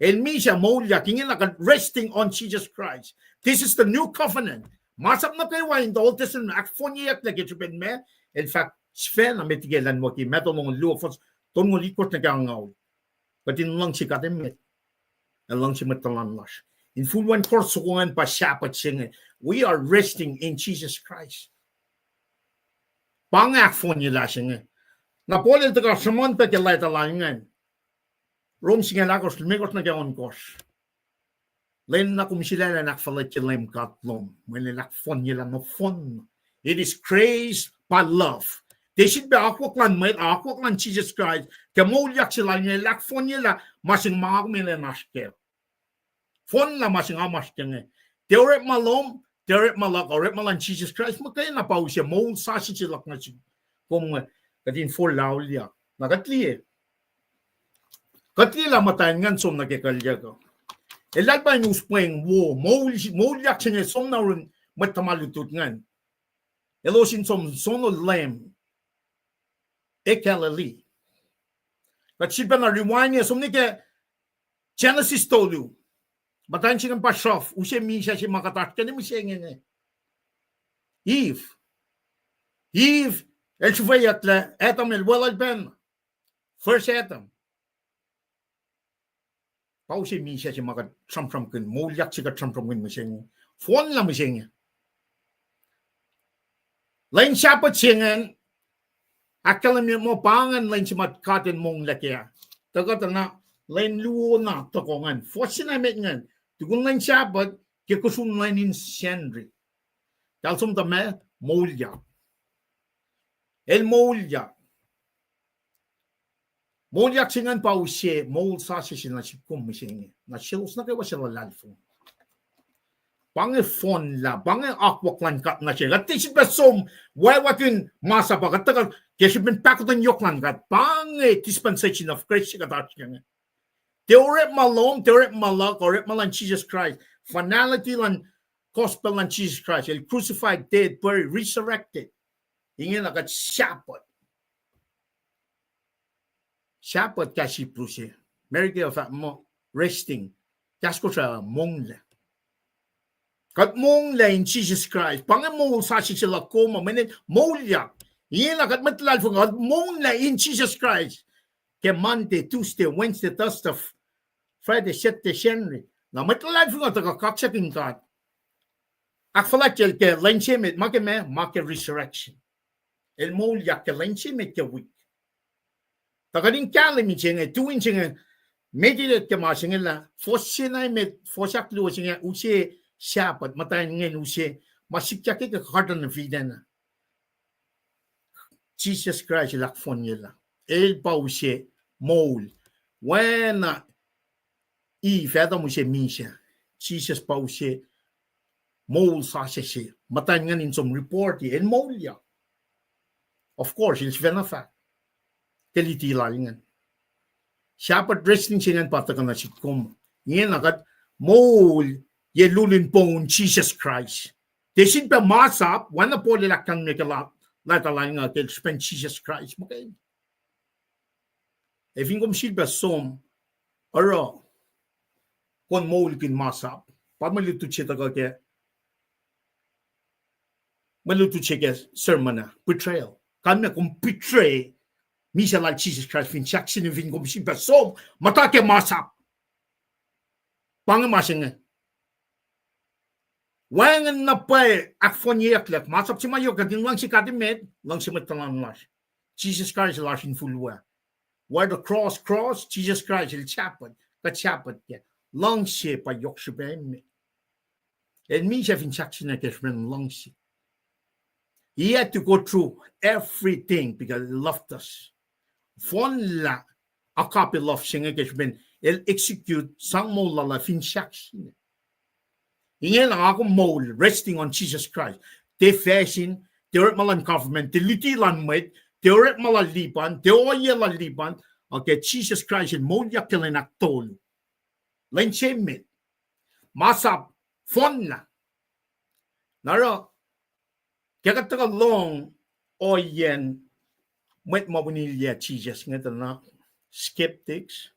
And me siya Moulyak ingin like resting on Jesus Christ. This is the new covenant. Masap na kayo in the Old Testament lakfonya yak lagi chupin me. In fact, Sven na metigelan mo ki meto mong lowos ton mo likot na kangaw. But in lang si katemet. Along si matalanlas. In full one course sukungan pa Sabbath siya. We are resting in Jesus Christ. Pangakfon nila siya. Napolil taga samon pa kilay talangan. Rom siya lakos lumikos na kaya kos. Len na kumisila na nakfalit sila yung katlom. When nakfon nila no fun. It is grace by love. They should be akollah met akollah Jesus Christ. Moulyak sila niya lakfon nila masing mga kumila naskel. Fon la masing amas kenge. Teoret malom, teoret malak, oret malan Jesus Christ. Makaya na pa siya Moul Sasuc silak na siya. Kung katin for laulya. Nakatli. Katli la matayin ngan som nakikalya ko. Elal ba yung uspeng wo Moulyak siya som na rin matamalutut ngan. Elosin som sono lem. Ekalali. Kat siya na rewind niya som nike Genesis tolu. Batan siya ng pasyof, usya misya siya makatak, kaya mo siya nga. Eve, el shuvayat la, etam el walal ben, first etam. Pau siya misya siya makatram-tram kun, Moulyak siya katram-tram kun mo siya nga. Fon lang mo siya nga. Lain siyapat siya nga, akalam mo pangan lain siya matkatin mong lakiya. Tagat na, lain luo na tokongan, fos siya namin nga. Tukun lain Sabbath, kikusun lain in Shendri. Kalsum tame, Moulyak. El Moulyak. Moulyak singan pa usye, Moul Sasuc na sikum misingi. Na silos na kayo sila lalfong. Pange fon la, pange akwaklan kat na siya. At isip ba som, wawakin masa pa, katagal, kaya bin pakutan yoklan kat, pange dispensation of grace siya katat siya nga. Teoret malom, teoret malak, oret malan Jesus Christ. Finality lan gospel lan Jesus Christ. El crucified, dead, buried, resurrected. Inge nakat Sabbath. Sabbath kasi prusye. Mary kayo mo resting. Kas ko sa Moul. Kat Moul in Jesus Christ. Pange Moul Sasuc sila koma. Moulyak. Inge nakat matlal fung. Moul in Jesus Christ. Ke Monday, Tuesday, Wednesday, Thursday, Friday, Saturday, Sunday. Na matlad fung taga kaksakin kat. Akfalat el ke lenchemet make resurrection. El Moulyak ke lenchemet ke week. Taga din kalimi chinge tuin chinge meditate ke ma chinge la fosinay met fosak lu chinge usi Sabbath matay ngen usi masikya ke kardan videna. Jesus Christ lakfon yela. El pa usi Moul. When Eve Adam siya misya, Jesus pa siya Moul Sasuc siya. Matayin nga nin som report and Moulyak. Of course, it's very fact. Kalitilal nga. Sabbath resting siya nga patakan na sitkom. Ngayon nakat Moul ye lulin pong Jesus Christ. Desin pa masap, wana po lilakang mekalak. Latalay nga kel spend Jesus Christ. Makain. E vingom silba som, aro, kon Moul kin masap, pa maluto siya taga ke, maluto siya ke sermon na, betrayal. Kami kung betray, misa like Jesus Christ, Misac sin vingom silba som, mata ke masap. Pangamasing nga. Wangan na pa akfon yeklek, masap si mayo, kadin lang si katimet, lang si matalan las. Jesus Christ las in full way. Where the cross, Jesus Christ, il chapat, kachapat ke. Long shape pa yok shibem. And me siya Misac sin akesmen long shape. He had to go through everything because he loved us. Fon la, a copy love siya akesmen, il execute sang mo la Misac sin. Inge lang ako Moul, resting on Jesus Christ. Te fashion, te oret malan government, te litilan met, te oret malalipan, te oye lalipan, Okay, Jesus Christ in Moulyak killing aktol. Lenchemit. Masap fonna. Nara kaya taka long o yen met mabunilya Jesus ngata na skeptics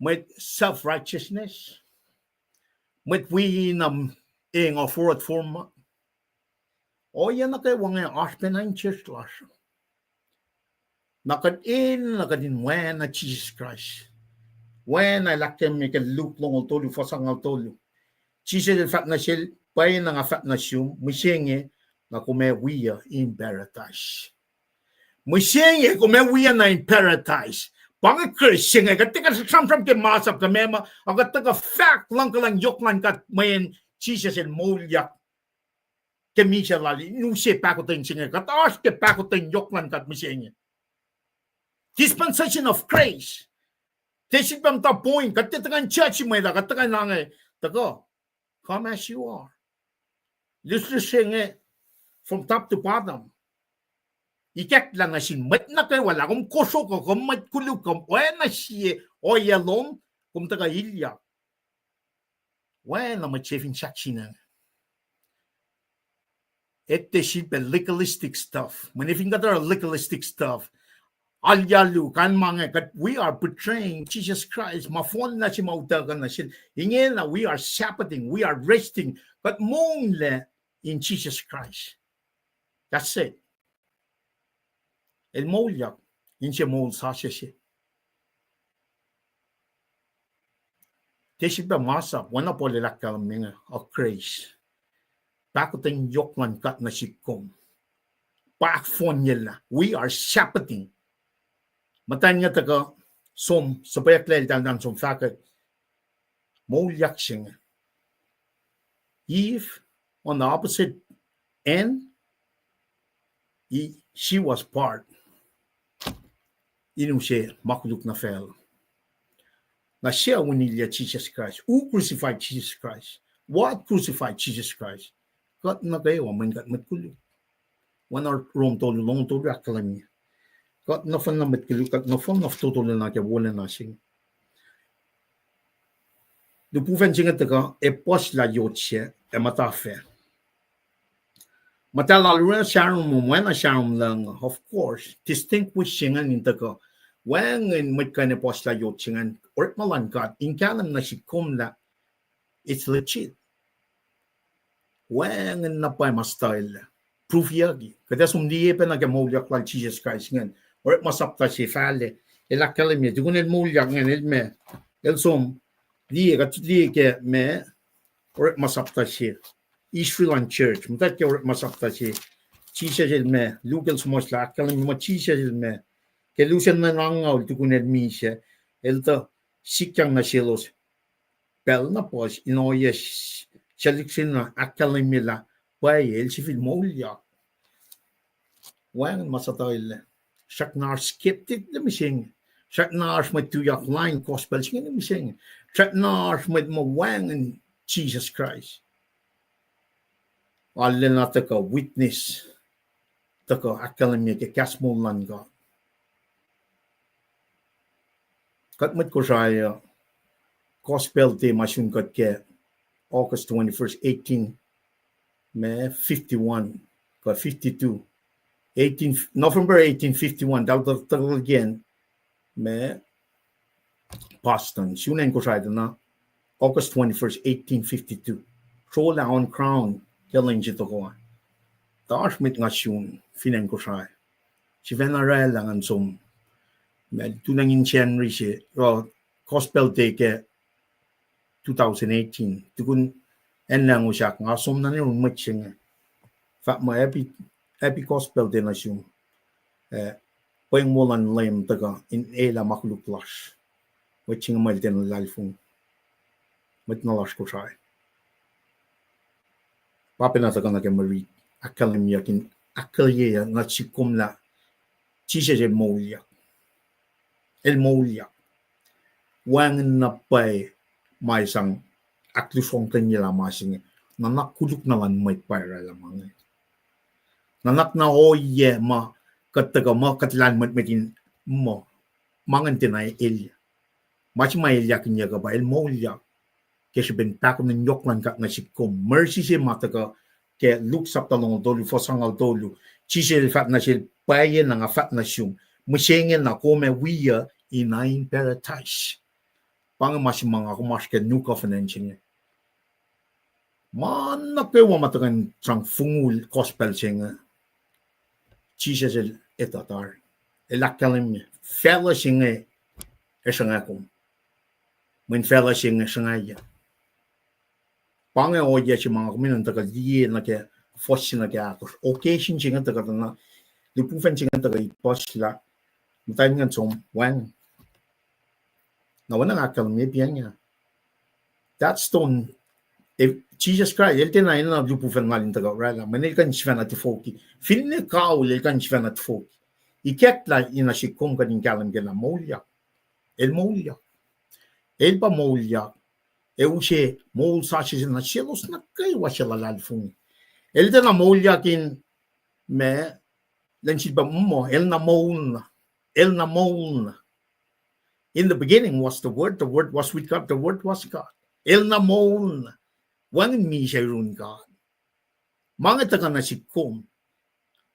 met self-righteousness met winam ing of word forma o yan na kay wangay aspenain church las nakadin when na Jesus Christ when I lakem me ke look long tolu fasang tolu Jesus el fat na shel pay na nga fat na siyum misenge na kume wiya in paradise misenge kume wiya na in paradise pang Christian ay katika sa sam ke masap ka mema ang katika fact lang ka lang yok lang kat mayen Jesus el Moulyak ke misha lali nu se pakotin singe katas ke pakotin yok lang kat misenge dispensation of grace Tesit bang ta point katika church mo da katika nangay tako come as you are. Listen from top to bottom. Ikat lang asin mat na kay wala kung koso ko kung mat kulog ko na siya o yalom kung taga ilya. Na mat chefin saksina. Ette shit legalistic stuff. Manifing ka legalistic stuff. Alyalu kan mga kat we are betraying Jesus Christ. Mafon na si mautagan na siya. Inge na we are sabbathing, we are resting, but Moul in Jesus Christ. That's it. El Moulyak in siya Moul sa siya. Tesit ba masa wana po lilakal mga of grace. Pakuting yokman kat na sikom. Pakfon nila. We are sabbathing. Matan nga taga som sa payaklel dan som fakat Moulyak siya. Eve on the opposite end, she was part. Inum siya makuluk na fel. Na siya winilya Jesus Christ. Who crucified Jesus Christ? What crucified Jesus Christ? Kat na kayo, man kat matkuluk. One or rom tolo long tolo akalam niya. Kat na fan na matkuluk kat na fan na tutolo na kaya wala na siya. Du buven siya taga epos la yot siya e matafe. Matalalura sharon mo na sharon lang, of course, distinguish siya nga taga when mit ka na epos la yot siya nga or malangkat, inkalam na si kumla, it's legit. When na pa mas style, proof yagi. Kada sumdiye pa nag-Moulyak lang Jesus Christ nga, or masapta si fale, ilakalim niya, di ko nil Moulyak nga nil me, elsum, di ke me, or masapta siya. Israel Church, mutat ke or masapta siya. Jesus il me, lukel sumosla, akalim mo Jesus il me, ke lusen na nangaw, di ko nil mi siya, elta, sikyang na silos, pel na po, inoyes, siyaliksin na, akalim nila, el si fil Moulyak. Wan masatay Shaknar skeptic na mising. Shaknar met tuyak line gospel sing na mising. Shaknar met mawang in Jesus Christ. Alle na taka witness taka akalimya ke kasmulan God. Kat met Kosrae gospel day masyun kat ke August 21st 1851 kat 52 November 1851, daw again, me Boston. Sunan ko siya na August 21st, 1852. Trola on crown, killing jito ko. Taas mit nga siyon, finan ko siya. Si Venerel lang ang sum. Tunang in January siya, gospel day ke 2018. Tukun en lang ko siya, nga sum na niyo mat siya nga. Fak mo happy gospel din na siya. Paing mulan lem taga in ela makluk lash. Waching mal din lalfung. Mat na lash ko siya. Papina taga na kemari. Akalim yakin akalye na sikum la. Jesus el Moulyak. El Moulyak. Wang na pay may sang aklusong kanya masing na nakuluk na lan may para lamang. Nanak na oye ma kataga ma katlan mat metin mo mangan tinay ilya. Machi mailyak niya ka ba el Moulyak. Kasi ben tako ng yoklan ka nga sikom. Mercy si mataka ke luksap talong dolu fosangal dolu. Chisil fat na sil payen nga fat na siyum. Musyengin na kome wiya inayin paradise. Pang mas mga kumas ke nuka financing. Man nakewa matakan sang fungul gospel singa. Chisil etatar. Elakalim fella singa esangakum. Min fella singa sangaya. Pange oya si mga kuminan taga liye na ke fosi na ke akos. Occasion singa taga na lipufen singa taga ipos la. Mutayin nga som wang. Nawan ang akal may biyan niya. That stone, if Jesus Christ, el tinay na lipufen malin taga rala. Manil kan siya na tifoki. Fil ni kao el kan siya na tifoki. Iket la ina si kum ka din kalam gila Moulyak. El Moulyak. El pa Moulyak. Eushe Moul sashi na sielos na kay wasila lalfung. El de na Moulyakin me lensi ba mo el na Moul. El na Moul. In the beginning was the word was with God, the word was God. El na Moul. One in me run God. Mga taga na si kum.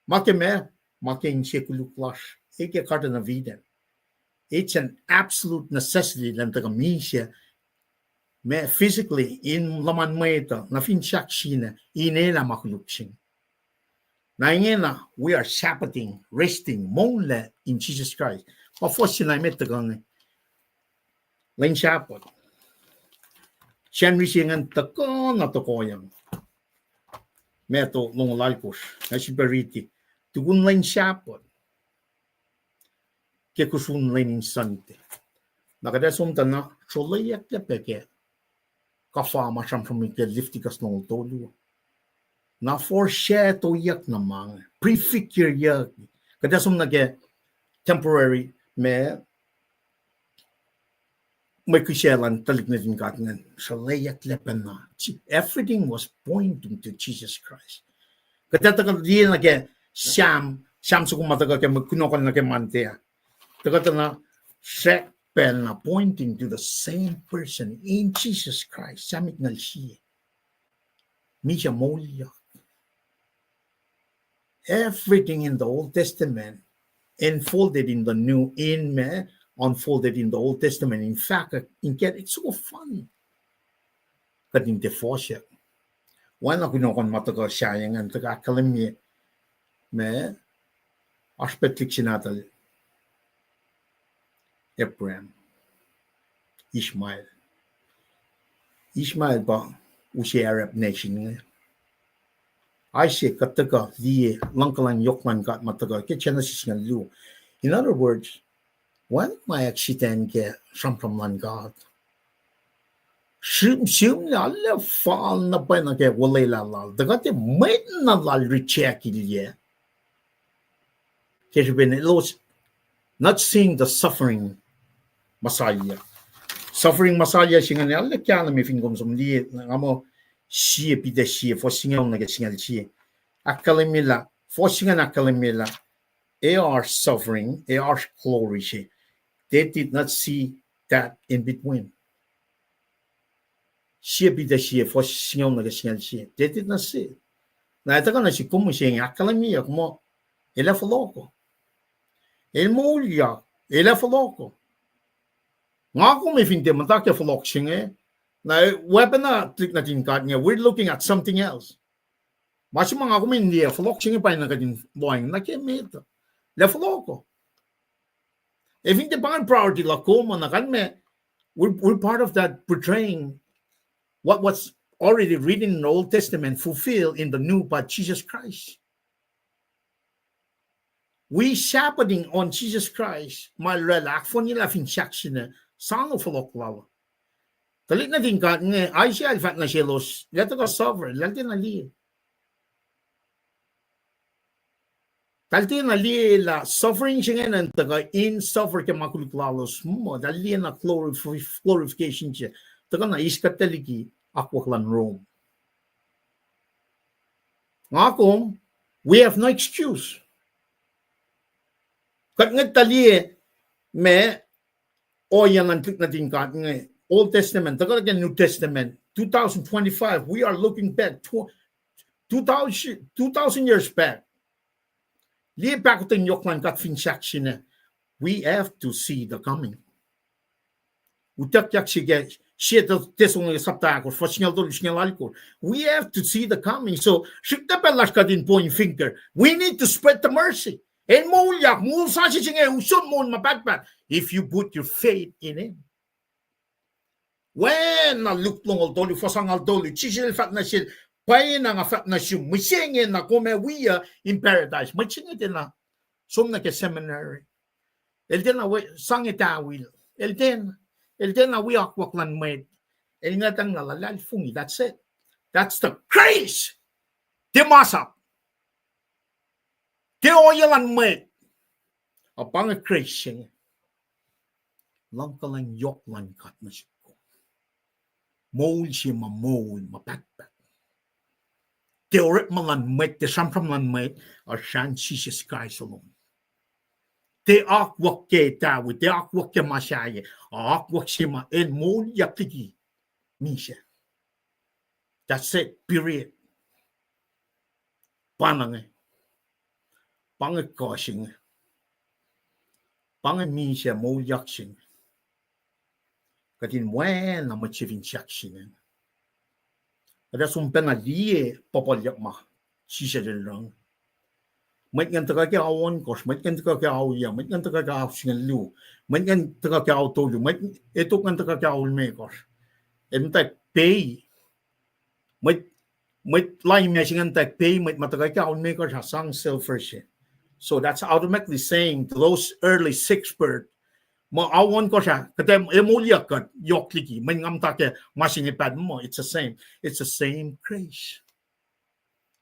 Makeme makin sekuluklash. Eke karta na vida. It's an absolute necessity lang taga misya. Me physically in laman mwet na finchak sina inela makuluksin. Na ingena we are sabbating, resting, Moul in Jesus Christ. Pafos sila metagang lain sapot. Siyan risingan tako na tokoyang. Meto long lalkos na si Beriti. Tugun lain sapot. Kekusun lain insante. Nakadasom ta na cholayak lepeke. Kafama siyam ke liftikas ng tolu. Na foreshadow yak namang. Prefigure yak. Kadasong nage temporary may kusyalan talik na din katnan. Shalayak lepen na. Everything was pointing to Jesus Christ. Kadatagal diyan nage siyam sa kumatagal ke magkunokon na ke mantea. Tagata na sek na pointing to the same person in Jesus Christ. Samit ngal siya. Misha Moulyak. Everything in the Old Testament unfolded in the New, unfolded in the Old Testament. In fact, it's so fun. Kading defosya. Wala kunokon matagal siyangan taga akalimye me aspetlik sinatal. Abraham, Ishmael ba usi Arab nation nga. I say kataga di langkalan yokman kat mataga ke Genesis nga lu. In other words, when my accident ke from God, shim na le fall na pa na ke walay lalal. Dagate may na lal recheck ilye. Kaya ben los not seeing the suffering Masaya. Suffering Masaya singa niya kaya na may fingom sumli ngamo siya pide siya for singaw na singal siya. Akalimila for singa na akalimila they are suffering, they are glory siya. They did not see that in between. Siya pide siya for singaw na singal siya. They did not see. Na ito ka na si kumu siya akalimila kumo ila foloko. El Moulyak ila foloko. Nga kung may finde man takya folok singe na weapon na trik na tingkat niya, we're looking at something else. Mas mga kung hindi folok singe pa na kadin boing na kemito. Le foloko. E hindi pangan priority la ko na kan me we're part of that portraying what was already written in the Old Testament fulfilled in the New by Jesus Christ. We shepherding on Jesus Christ, my relax for nila finchak sina sano folok lalo. Talit na din ka nga ay siya alfat na sielos. Yato ka sovereign, lalti na li. Talti na li la suffering siya nga ng taga in suffer ka makuliklalos mo. Dali na glorification siya. Taga na iskat taliki akwaklan Rome. Nga kung we have no excuse. Kat nga tali me yan ang click natin ka ng Old Testament, tagal again New Testament, 2025, we are looking back 2,000 years back. Liye pa ko tin yoklan kat finchak sine. We have to see the coming. Utak yak sige shit tesong sapta ko fosnyal do snyal alko. We have to see the coming. So shikta pelas ka din point finger. We need to spread the mercy. And Moulyak, Moul Sasuc Inge usun mo mapatpat if you put your faith in him. When na luklong aldolu fosang aldolu chisil fat na sil Paing na nga fat na siya misingin na kumewiya in paradise. Misingin din na sum na ke seminary. El din na sang Etawi. El din na wiowos mwet. El nga tang nalalal fungi. That's it. That's the grace. Di masap. Di oyalan mwet. Apang grace siya. Lang ka lang yoklan kat na siya. Moul siya Moul mapatpat. Teoret malan mwet, te sampram lan mwet, or shan Jesus Christ alone. Te akwak ke Etawi, te akwak ke Misac, akwak sima en Moulyak tiki, Misac. That's it, period. Panang koshing, pangan Misac Moulyak sing. Katin wen na machivin shakshin. Ada sumpen ali popolyak ma sisa lang. Met kan taka ke awon kos, met kan taka ke awya, met kan taka ke awsing lu, met kan taka ke awtolu, met etok kan taka ke awul kos. Entek pay. Met line machine entek pay, met mataka ke awul kos hasang selfish. So that's automatically saying to those early six-bird, mo awon ko siya katem Moulyak kat yokliki mengam take masingipad mo, it's the same grace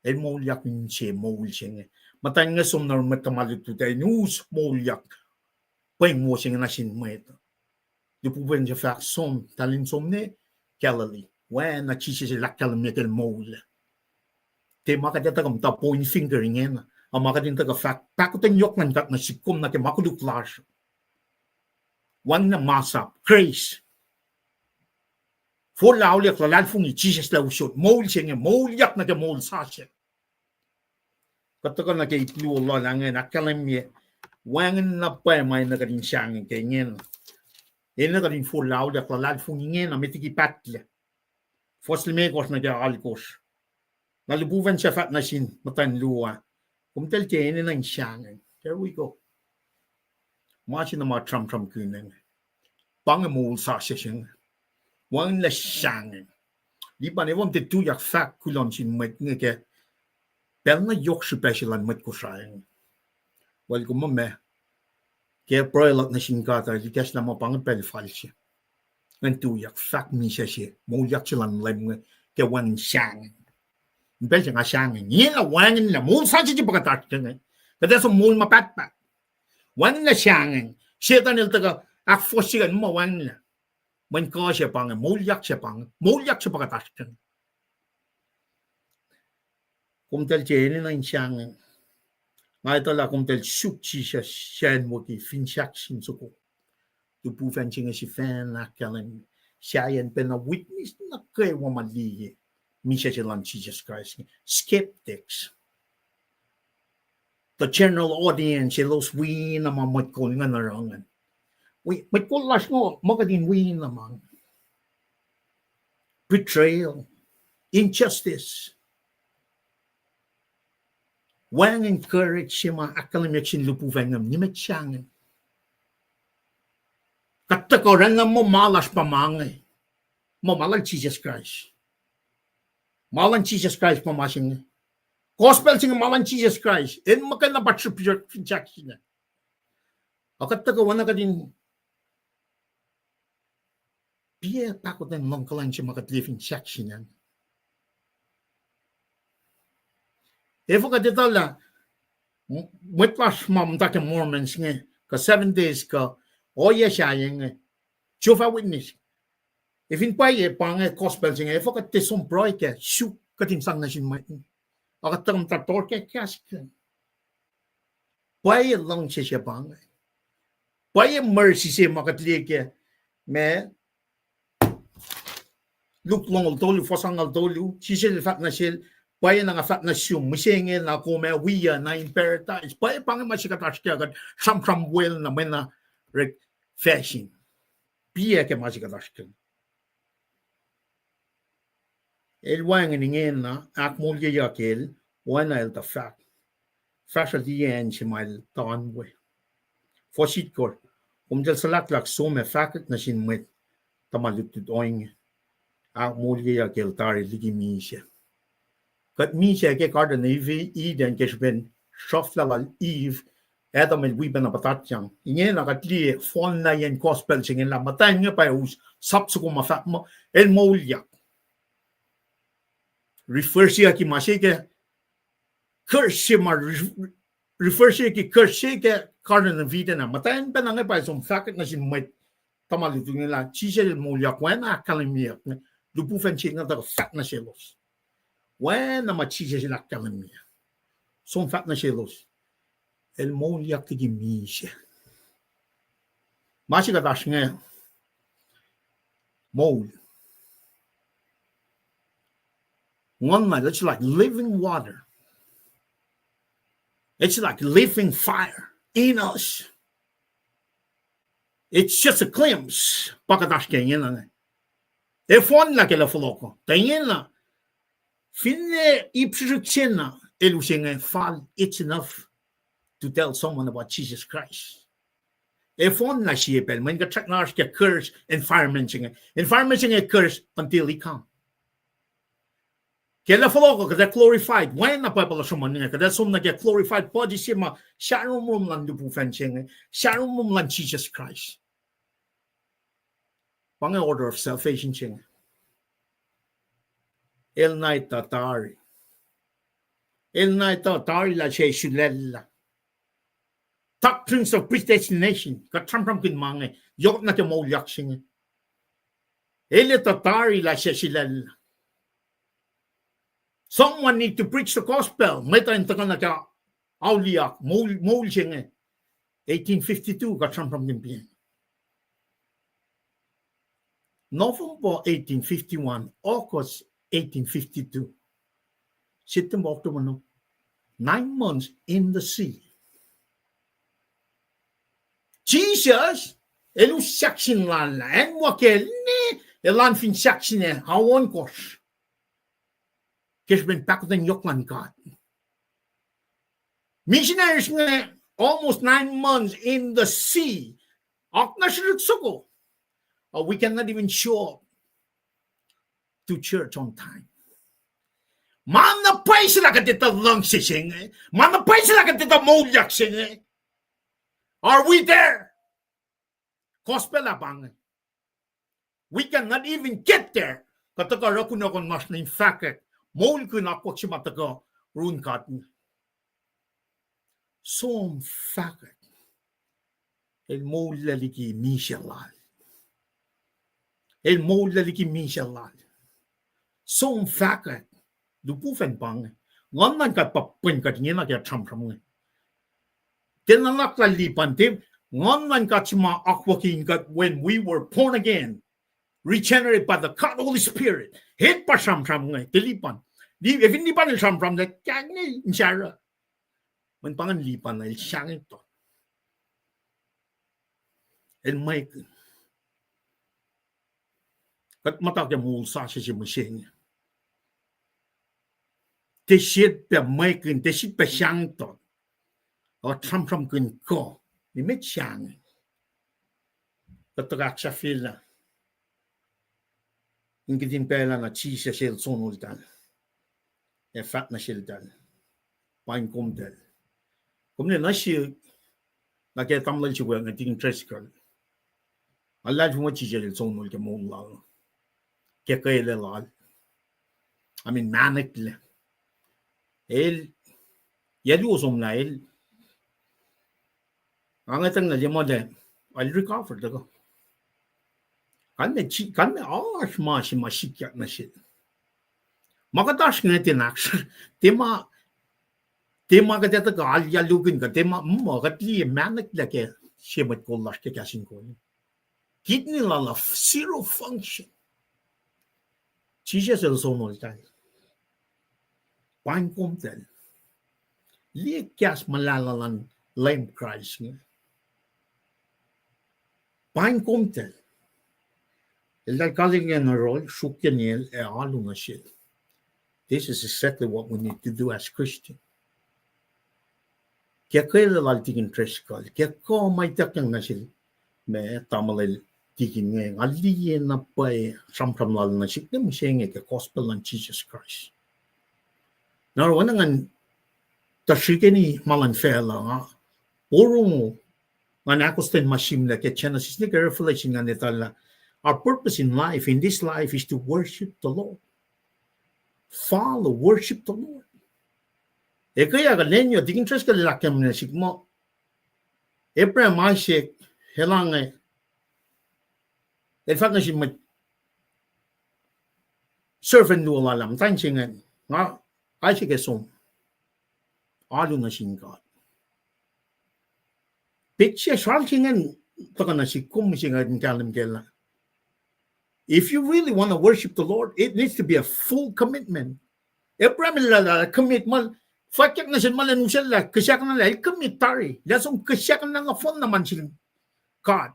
Moulyak nche Moul sing matang nga sum na matamalit tay news Moulyak Paing mo sing na sin mo ito di po ben je fact som talin som ne Galilee when na chisi sila kalmetel Moul te makadata kam ta point finger ngena amakadin ta ka fact pakutan yoklan kat na sikum na ke makuduklas Wang na masap, grace. For lauliak la lalfungi Jesus la usot, Moul singe, Moulyak na ke Moul Sasuc. Katakan na ke itlu Allah langen akalamye, wangan na pa may na kadin siyangin kay ngen. Na kadin for lauliak la lalfungi ngen na metiki pacl. Fosli mekos na ke alkos. Nalubuvan siya fat na sin, matan luwa. Kumtel ke na siyangin. There we go. Masin na mga tram kuning. Pang Moul Sasuc sing. Wang la siyangin. Di ba ne wam te tuyak fak kulon sin met ngeke. Pel na yok specialan met Kosrae. Wal ko mame. Kaya Betrayal na sin kata. Likiyac na mo pang pel falsi. Ngan tuyak fak Misac siya. Moulyak silan lem kaya wang siyangin. Impel siya nga siyangin. Yan la wangin la. Moul Sasuc siya pagkatak siya. Kada sa Moul mapatpat. Wang na siyangin. Siya tanil taga akfos siya mo wang na. Man ko siya pang Moulyak siya pagkatak siya. Kumtel siya na siyangin. Nga ito la kumtel sukchi siya siyan mo ki finchak sin suko. Tupufen siya nga si fan na kalan. Siya yan pa na witness na kayo mamaliye. Misa siya lang Jesus Christ. Skeptics. The general audience, los win naman matkol nga narangan. Matkol las mo, makadin win naman. Betrayal, injustice. Wang encourage siya mga akketeyac sin lupuvan ngam, ni matsyangan. Katakoran nga mo malas pamangay. Mo malang Jesus Christ. Malang Jesus Christ pamasing. Gospel sing malang Jesus Christ. En makana batsup finchak siya. Akat tagawan na ka din. Piya pakot na mongkalan siya makatli finchak siya. Efo ka dito la. Mwetlas mamta ke Mormons nga. Ka 7 days ka. Oya siya yung Jehovah Witness. Ifin pa ye pang gospel sing. Efo ka tisong broy ka. Shuk ka tinsang na siya matin. Akat tang tator ke kaksakin. Pwede lang siya bangay. Paya mercy se makatliye me look long tolu fosangal tolu chisel fat na shell paya na fat na sum musenge na ko me wiya na in paradise paya pang masikatash kya sam well na mena rek fashion pia ke masikatash kya el wang Inge na ak Moulyak el wana el ta fat fashion di en chimal tan we fosit kor jal salak lak so me faket na shin met tamalutut oing ak Moulyak el tari ligi misha kat misha ke karda navy iden ke ben shofla eve Adam el wiben apatatjang Inge na katli fon na yen gospel singen la matanya pa us sapsuko mafat mo el Moulyak refers ya ki masike curse ma refers ya ki curse ke karda na vida na matayan pa na pa som faket na sin met tamalutun la chisel Moulyak wana kalimia lupu fenching na fat na selos wana ma chisel la kalimia som fat na selos el Moulyak tigi misha masika dashne Moul one night it's like living water, it's like living fire in us. It's just a glimpse pakadash kenyana e fon la ke la foloko tayena finne ipshuchena elusenge fall it's enough to tell someone about Jesus Christ. If one la shiepel, when the technology get curse environment curse until he come. Kela follow because they're glorified. When the Bible is someone that's some get glorified body shima sharum room land du fencing, sharum room land Jesus Christ. One order of salvation ching. El night tatari. El night tatari la che shulella. Doctrines of predestination. Got Trump kin mange. Yok na ke Moulyak sing. Ele tatari la che shulella. Someone need to preach the gospel. Meta in takan na ka likiyac Moul sing. 1852 got Trump kin bien. November 1851, August 1852. September, October, no. 9 months in the sea. Jesus, elu section lan la, en wakel ni, elan fin section hawon kosh. Kish ben back then yoklan God. Missionaries almost 9 months in the sea. Akna shirut suko. We cannot even show up to church on time. Mana pa sila ka dito lang sing. Mana pa sila ka dito Moulyak sing. Are we there? Gospel abang. We cannot even get there. Kataka rakuna kon mas na fact. Moul ko na ko si mataka run katin. Som fact. El Moul laliki mishalal. El Moul laliki mishalal. Som fact. Lupu fen bang. Ngon man kat papun kat ngena kya cham. Tinanak la lipan tim. Ngon man kat sima akwakin kat when we were born again. Regenerated by the God Holy Spirit. Hit pa sham ngay. Tilipan. If hindi pa nil sham na kya ngay insyara. Man pangan lipan na il siyang ito. El Mike. Kat mata kya Moul sa siya si Misac. Teshit pe Mike. Teshit pe siyang ito. O tram kun ko. Ni met siyang. Katagak sa fila. Inge din pela na cheese shell sonol dan. E fat na shell dan. Paing komdel. Komne na shi na ke tamlal chi wang ting tricycle. Allah ju mo cheese shell sonol ke Moul la. Ke kele lal. I mean manic le. El yelu som na el. Ang atang na limo de. I'll recover the go. Kan me ash ma si likiyac na shit. Makatash nga tinaks. Tema ka deta ka alya lugin ka tema mo katli manik lake Siya kollah ke KahsInKol. Kidney lala zero function. Jesus el sonol tayo. Paing komtel. Likiyac malalalan lame Christ nga. Paing komtel. El kaling na rol, shukyan niel e alu na siya. This is exactly what we need to do as Christians. Kaya kailan tigin treskal, kaya ko may takyang na siya, may tamalil tigin ngayon, aliyin na pa samsamlal na siya, na siya nga kaya gospel ng Jesus Christ. Naroon na nga, tashikin ni malan fela nga, puro mo, nga nakustin masim na kaya Genesis, ni kaya revelation nga nitala, our purpose in life, in this life, is to worship the Lord. Follow, worship the Lord. E kaya ka lenyo, di kin tres ka lalakyan mo na sigmo. E pre maisik, helang e. E fak na si mat servant do alam, tan singan. Nga, aisik e som. Alu na sin God. Pitche, sal singan, taka na si kum singan kalam kela. If you really want to worship the Lord, it needs to be a full commitment. E pre milala, commitment. Fakyak na siya malanusal la, kasyak na la, commit tari. Lasong kasyak na nga phone naman siya. God.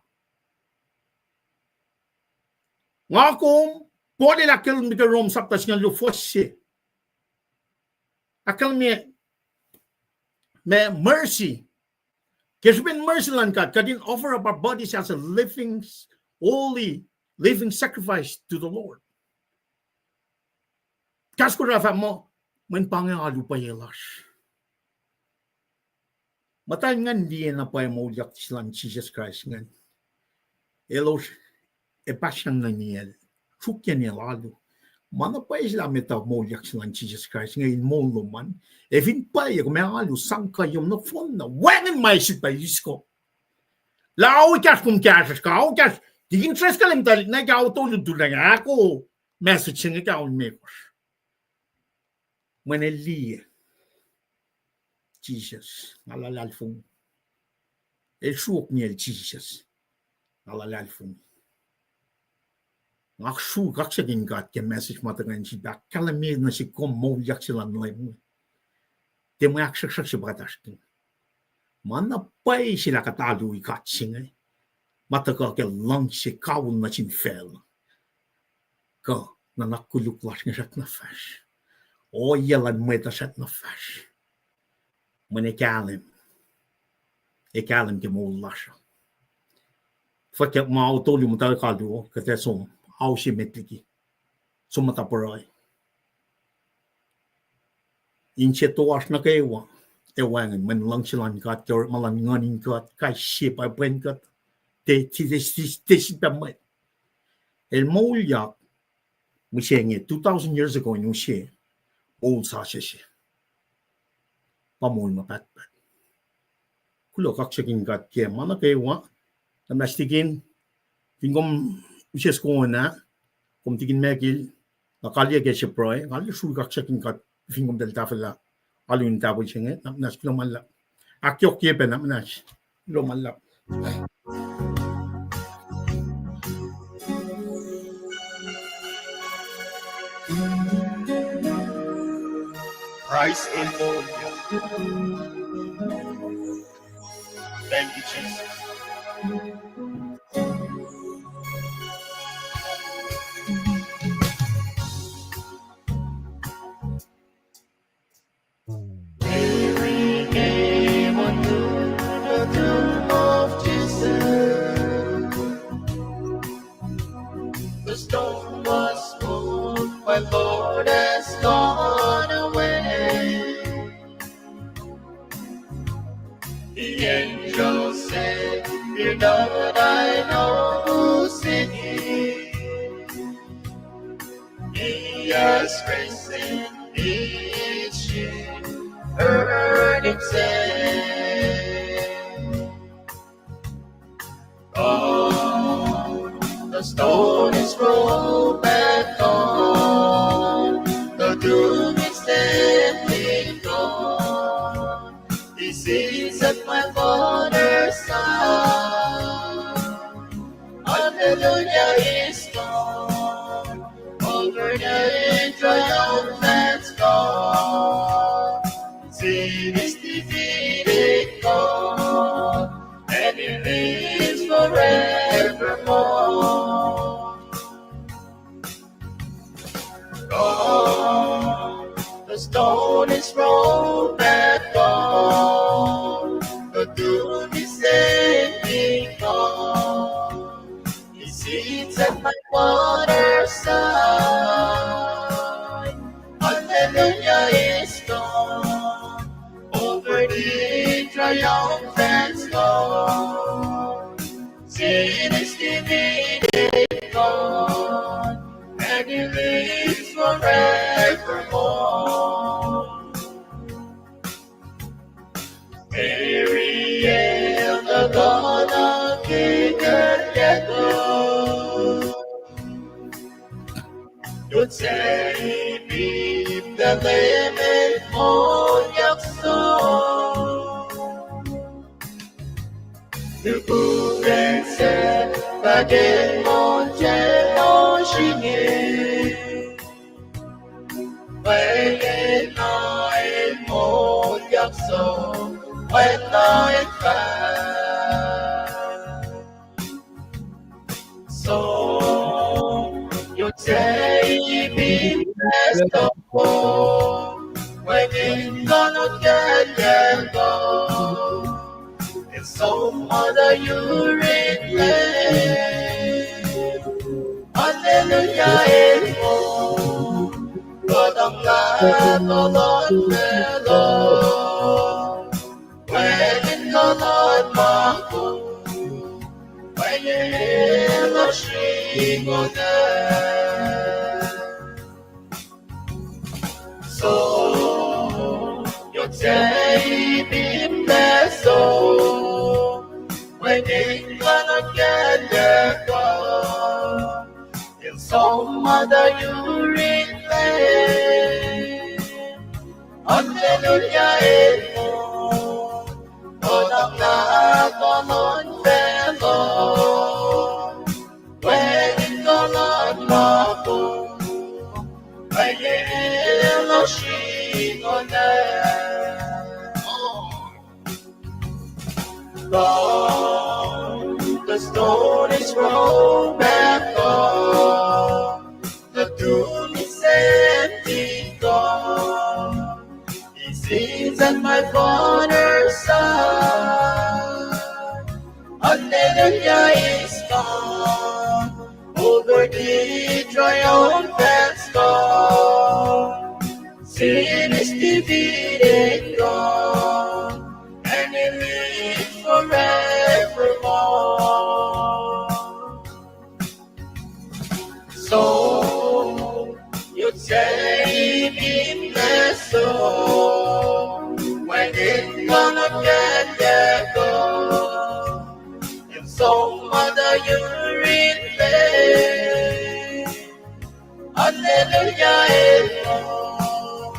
Nga kung, pwede la kilometer rom saptas nga lufos siya. Akal may mercy. Kasi bin mercy lang ka, kadin offer up our bodies as a living, holy, living sacrifice to the Lord. Kas ko rafa mo, man pangalu pa yelas. Matay nga hindi na pa yung Moulyak silang Jesus Christ nga. Elos, pasyang na niya. Sukyan niya lalo. Mana pa sila meta Moulyak silang Jesus Christ ngayon Moul man. Fin pa yung may alu, sangka yung na phone na. Wangan may sipayis ko. Lao ikas kung kasas ka. Lao ikas. Digin tres ka lang talik na ikaw tulad tulad nga ako. Message nga ikaw mekos. Maneli Jesus alalalfung el shuk niel Jesus alalalfung ngak shu kaksakin gat ke message matagan si bak kalamir na si kom Moulyak silan lem te mo aksak si batashkin mana pai sila katalu ikat singa mataka ke lang si kawun na sin fel ka na nakuluk las nga na fash o yalan mwet na fash. Men ik haal hem ke Moul lasha. Fak ik ma auto li mutawaek kaldu, kate som, au si metliki. Som mataporay. Inche to as na kewa. Ewangan, men lang silang kat, kaya malang nganin kat, kay ship ay pen kat, te si pamet. El Moulyak, musenge, 2,000 years ago, yung siya, old Sasuc. Pamul mapatpat. Kulo kaksakin kat kaya mana kewa, namastikin, tingkom usias ko na, kum tigin mekil, nakalya kaya siya proy, kalya suri kaksakin kat, tingkom del tafela, alun tapo siya nga, namnas kilo malap. Akyok kaya pa namnas, kilo malap. Christ in Moul. Thank you, Jesus. Mary came unto the tomb of Jesus. The stone was moved, my Lord has gone away. The angel said, "Fear not, I know who's in here. He has risen each year." Heard him say, "Oh, the stone is rolled back on, the doom is deadly gone. He sits at my Father's side. over the triumphant scar. Sin is defeated, God, and He lives forevermore. God, the stone is rolled back, God, the doom is ending, God. He sits at my waterside. Hallelujah is gone over the triumphant scar. Sin is defeated, God, and He lives forevermore. Betrayal, the God of kaksakin. You'd say, beep the limit, Moulyak tuku bagen monjeno Inge. Paing Moulyak when I so you say be blessed when it gonna get them go. It's so mother you relate. Hallelujah it's more. God ang lahat fellow. When it gonna mako. When you hear the shriek of death. So you say be blessed when it gonna get there God. In some mother you relate. Hallelujah it's more. God ang lahat fellow. When it gonna mako. When you hear the shriek of death. God, the stone is rolled back, God. The tomb is empty, God. He sits at my father's side. Hallelujah is gone over the triumphant scar. Sin is defeated, God, and He lives forevermore. So you'd say be blessed when it's gonna get there, God. And so mother you relate. Hallelujah it's more.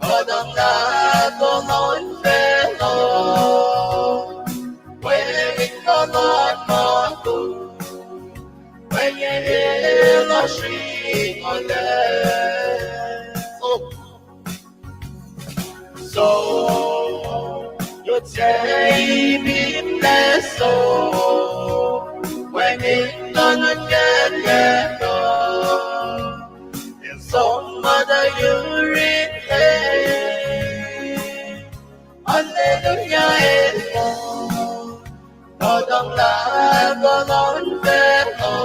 God ang lahat fellow. When it gonna mako. When you hear the shriek of death. So you'd say be blessed when it gonna get there God. And so mother you relate. Hallelujah it's more. God ang lahat fellow.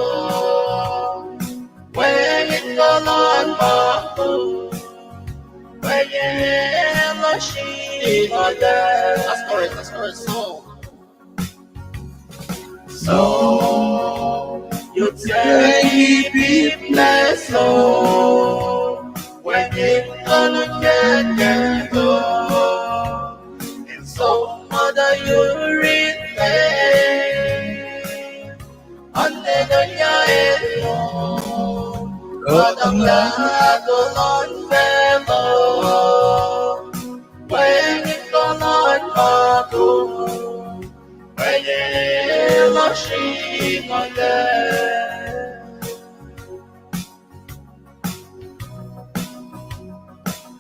When it gonna mako. When you hear the shriek of death. That's correct, so you'd say be blessed when it gonna get there God. And so mother you relate. Hallelujah it's more. God ang lahat fellow. When it gonna mako. When you hear the shriek of death.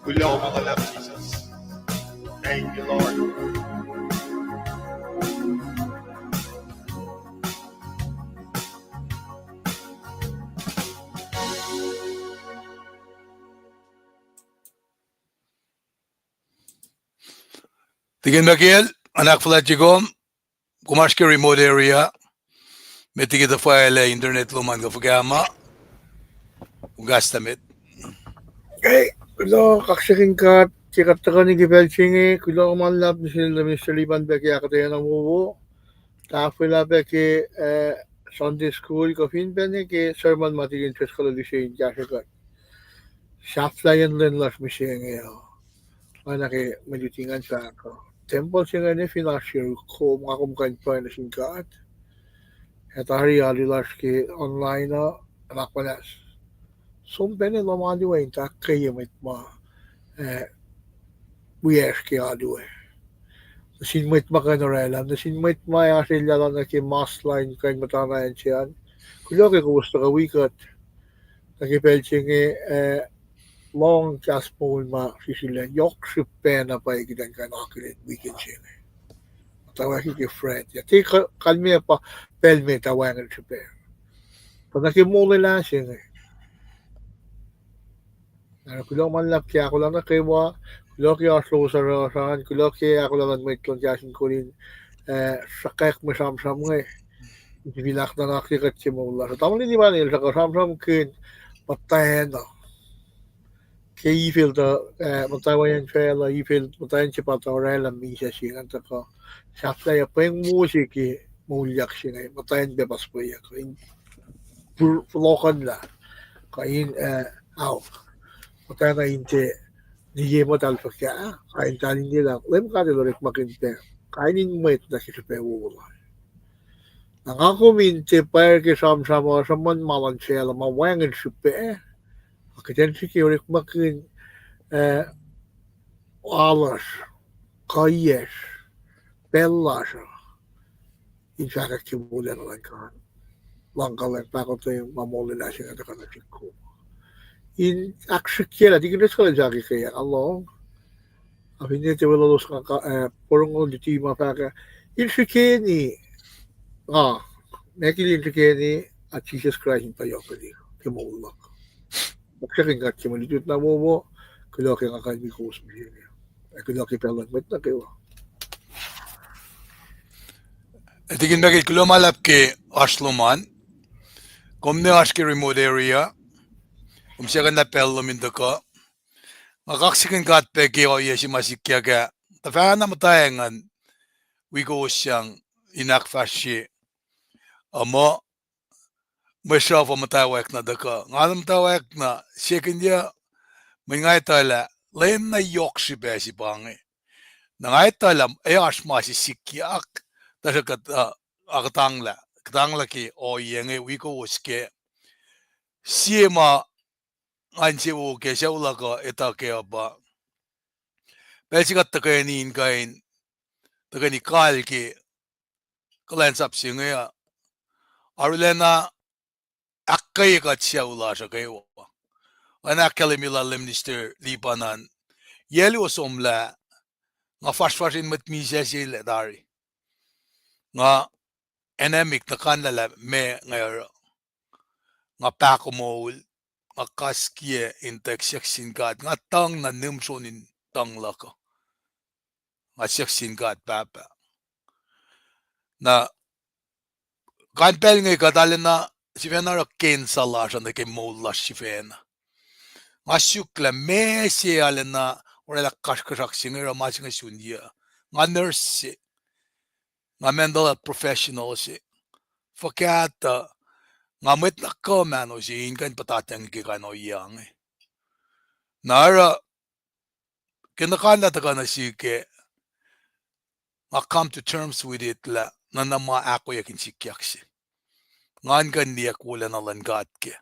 Kulong mga love, Jesus. Thank you, Lord. Tigin Bakil, anak Flatjigom, Kumashki remote area, Metigit the file internet luman ka Fugama, Ugastamit. Okay, kulo kaksakin ka, chikatakan ni Gibelchingi, kulo malap ni sila Mr. Liban beki akketeyac ng wuwo. Tafila beki Sunday school ko fin bene ke sermon matigin tres ko lisay jasakat. Shaflayan len las misenge yo. Ana ke majutingan sa ako. Temple singa ni finashir ko mga kumkain pa na singkat. Etawi alilas ke online na anak panas. Som bene lamandi wa inta kayamit ma wiowos ke aduwe. Sinmit makanorela, sinmit ma asilya lang na ke mass line kain matana yan siyan. Kulo ke gusto ka wikat. Nakipelchingi long gas Moul ma sisilen. Yok sipen na pa ikitan ka nakilit weekend siya. Mutawaek ke friend. Ya ti kalmi pa pelme tawangan sipen. Pag nakimuli lang siya. Kulo man lap kaya ako lang nakiwa. Kulo kaya aslo sa rasan. Kulo kaya ako lang nagmaitlong KahsInKolin. Sakak mo sam-sam nga eh. Bilak na nakikat si Moulyak. So tamang hindi ba nila sa kasam-sam kin patayan na. Kaya ifil ta matawayan siya la ifil matayan si patawrela misa siya nga ko. Safla ya Paing musik ki Moulyak siya nga. Matayan bebas po ya. Kain pulokan la. Kain aw. Matayan na hindi niye mo talpa kaya. Kain talin nila. Lem ka dilorik makinte. Kainin mwet na si sipe wula. Nakakuminte pa ke sam-sama sa man malan siya la mawangan sipe. Akketeyac sikiyorik makin alas, kayes, bellas. Insakat kimulan lang ka. Langkalan pa ko tayo mamuli na siya ka na siku. In akshakira, di kinis ka lang jaki kaya. Allah. Afin niya tayo lalos ka porong di tima pa ka. Inshakini. Nekili inshakini at Jesus Christ tayo ka di. Moulyak. Kaksakin ka kimalitut na mo, kulo kaya nga kalmi ko usmihin niya. Kulo kaya pelanmet na kayo. Tigin Bakil, kulo malap ke Ashloman, Komne Ashki remote area, Siya na pello minto ko, Kaksakin ka at peki o yesi masikyaga, Tafana matayangan, Wigo siyang inakfashi, Amo, Masya po mutawaek na dako. Nga mutawaek na, siya kanya, may ngay tala, lain na yok si besi pangi. Na ngay tala, ay asma si likiyac, tasya katangla ki o yenge wiko uske, siya ma, ansi uke, siya ula ko, ita kaya ba. Besi kat takayanin kain, takani kal ki, kulacnsap siya nga, arulena, akketeyac siya ula siya kayo. Anak kalimila limnister lipanan. Yelo somla nga fashfashin mat misa sila dari. Nga endemic na kanala me ngayon. Nga pako Moul, nga kaskie intek kaksakin nga tang na nimsonin tang lako. Nga kaksakin papa. Na kanpel ngay katala na si Venara kensala siya na kay Moulyak si Vena. Nga sukla me siya na wala kaksakin nga masing sundia. Nga nurse si. Nga mental health professional si. Fakata nga mwet na ko mano si inkan patatang kikano yang. Nara kinakala ta na si ke nga come to terms with it la na nama ako yakin si kiyak si. Ngan kan niya kula na langkat ke.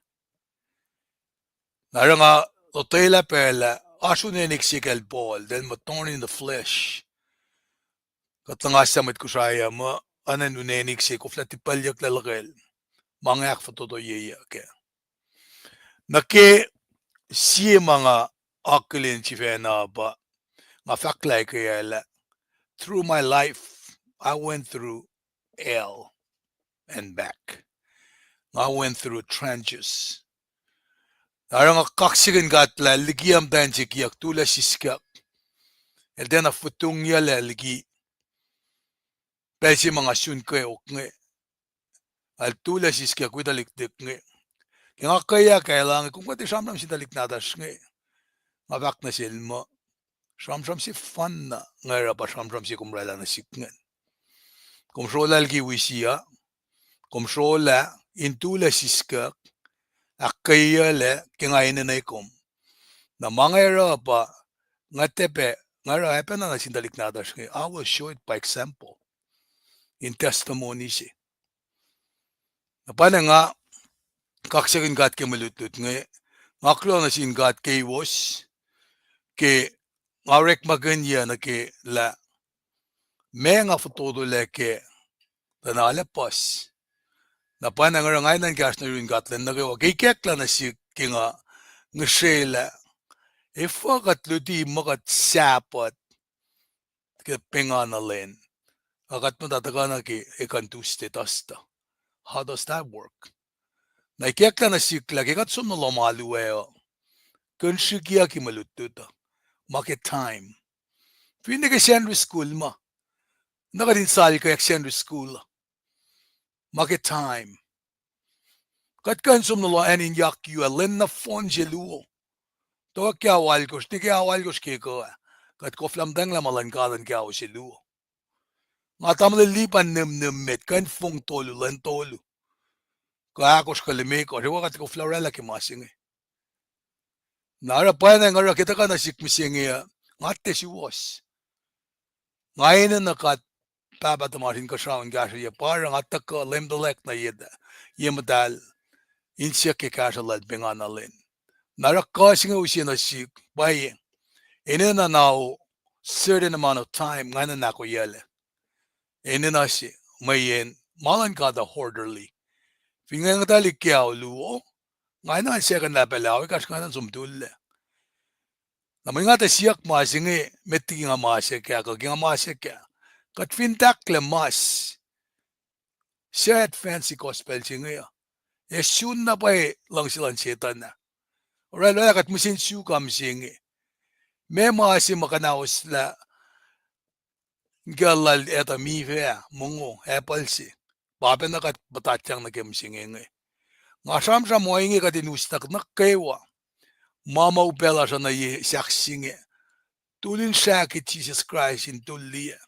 Nara nga Totela pela, asunenik sikel ball, then mo torn in the flesh. Katlangasamit ko siya mo, anan unenik si ko flatipalyak lalakil. Mga akfatoto yeya ke. Nake siya mga akolin chifena ba nga faklay kaya through my life I went through hell and back. I went through trenches. Arang kaksakin gatla likiyac dan likiyac tula siskak. And then a futung yala ligi. Pesi mga sunke oknge. Al tula siskak widalik diknge. Kaya kaya lang kung pati siyam si dalik nadas nge. Mabak na silmo. Siyam si fun na. Ngayon pa siyam si kumrala na sikngen. Kumsrola lgi wisiya. Kumsrola intula siskak. Akketeyac kingainin na ikom. Na mga pa nga tepe nga hepe na sindalik nadas nge. I will show it by example. In testimony si. Napana nga kaksakin gat ke malutut nge. Ngaklo na sin gat ke wiowos. Ke ngarek maganya na ke la. Me nga fotodo le ke. Tanalapas. Napana nga ngay nan gas na rin gatlan na kayo. Kikek lang na si kinga ngasela. Ifakat luti makat sapat ke pinganalin. Akat mo tataga na ki ikantuste tasta. How does that work? Naikek lang na sikla. Kikat sumnalomalueo. Kunsikia ki malututa. Market time. Pwede ka secondary school ma. Nakadinsali ka secondary school. Market time. Kat kan sumnalo anin yak yu alin na fonjeluo. To kya walkos ni kya walkos ke ko. Kat ko flamdang la malankalan kya o siluo. Nga tamlilipan met kan fong tolu lan tolu. Ka akos kalimiko. Rewa kat ko florella ki masing. Nara pa na nga kita ka na sikmising ngate si was. Ngayon na kat papatamarin ka siya ang gasa ya parang atak ka lemdalek na yeda. Yemadal insya ke kasalad binganalin. Nara kasi nga usiya na sik bayi. Ina na now certain amount of time ngayon na ako yele. Ina na si mayin malan ka da orderly. Fingang talik kaya luo. Ngayon na second level ako kasi ngayon sumtulle. Naman nga siyak masingi metti nga masik kaya kag nga masik kaya. Kat fintak le mas. Siya at fancy gospel singa. Soon na pa lang silang setan na. Oral wala kat musin sukam singi. May masi makanaos la galal Etawi mungo apple si. Bapen na kat batatyang nagem singi. Nga sam mo ingi kat inustak na kewa. Mama upela siya na siyak singi. Tulin siya kit Jesus Christ in tulia.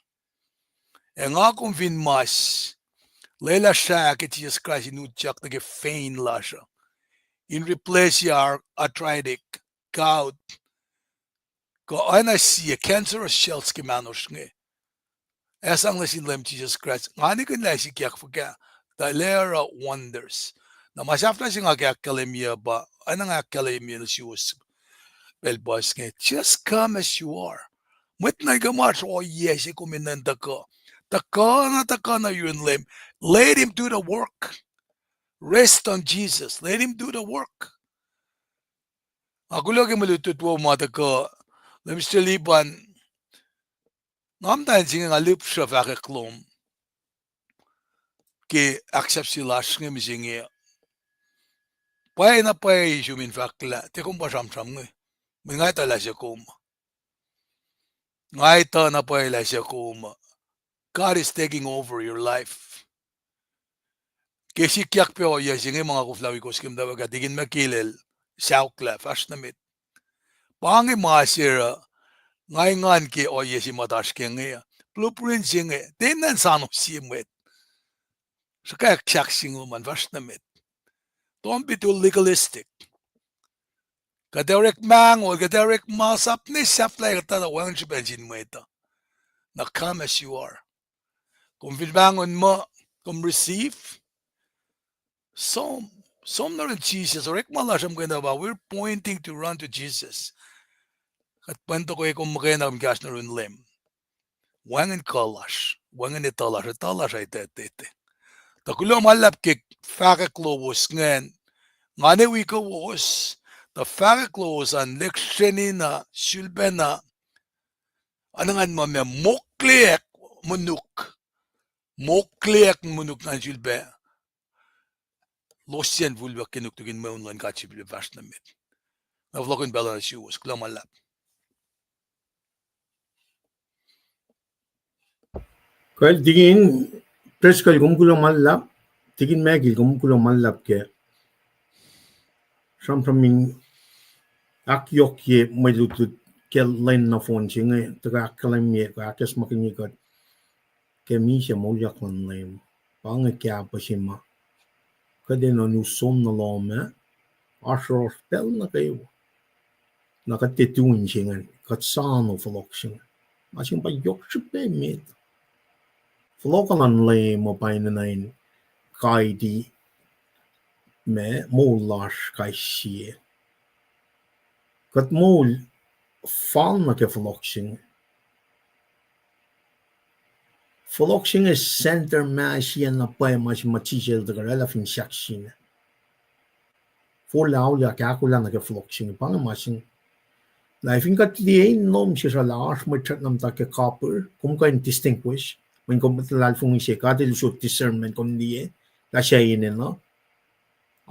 E nga kung fin mas. Lela siya kit Jesus Christ in utyak na fein la siya. In replace your arthritic gout. Ko ana siya cancerous cells ki manos nge. Esang na sinlem Jesus Christ. Nga ni kan la si kiyak fuka. The lera wonders. Na masafla si nga kaya kalemia ba. Ano nga kalemia na siya was. Well, boys, just come as you are. Mwet na gamas o yes, kuminanda ka. Taka na yun lem. Let him do the work. Rest on Jesus. Let him do the work. Ako lagi malutut wo mata ka. Lem stilipan. Ngam tayo singa nga lip siya fakiklom. Ki accept sila singa misingi. Pay na pay sumin fakla. Te kung pa sam-sam nga. Ngay tala siya kuma. Ngay ta na pala siya kuma. God is taking over your life. Kasi kiyak pe o yasing mga kuflawi ko skim daw katigin makilel saukla fast na mit. Pangi masira ngay ngan ki o yasi matash ke ngay. Blueprint singe. Tinan sano si mwet. So kaya kyak singo man fast na mit. Don't be too legalistic. Kaderek mango, kaderek masap ni sapla kata wang sibensin mo ito. Na come as you are. Kung finbangon mo, kung receive, some na rin Jesus. Orek malasam kaya ba, we're pointing to run to Jesus. At panto ko kung makaya na gas na rin lem. Wangan kalash, wangan italash ay tete. Takulo malap kik fakak lowos ngayon. Ngane wiko wos. the fariklos an leksenina sülbena anangan mo me moulyak munuk nan sülbe losien vulva kenuk tugin meunlan kachi bile vashnamit na vlogun bela siwas klamalap Kaya tingin press kal gumgulo malap tingin megil gumgulo malap ke sampramin akyok ye malutut ke len na phone singa taga kalam ye ka kes makin ye ke mi se Moulyak lan lem pang kya pasima kade no nu som na lome ashro spell na kayo nakatetuin singa katsano floksin masin pa yok chupe mit flokalan lem mo painain kaidi me Moulash kaisi kat Moul fan na ke floksin Floksin is center masien na pa mas machijel de garela fin shaksin. For laulia akollah na ke floksin pang masin. Na fin kat die nom si laas mo chat nam ta ke copper kum ka distinguish when kom lal fung se ka de so discernment kom die la shayin no.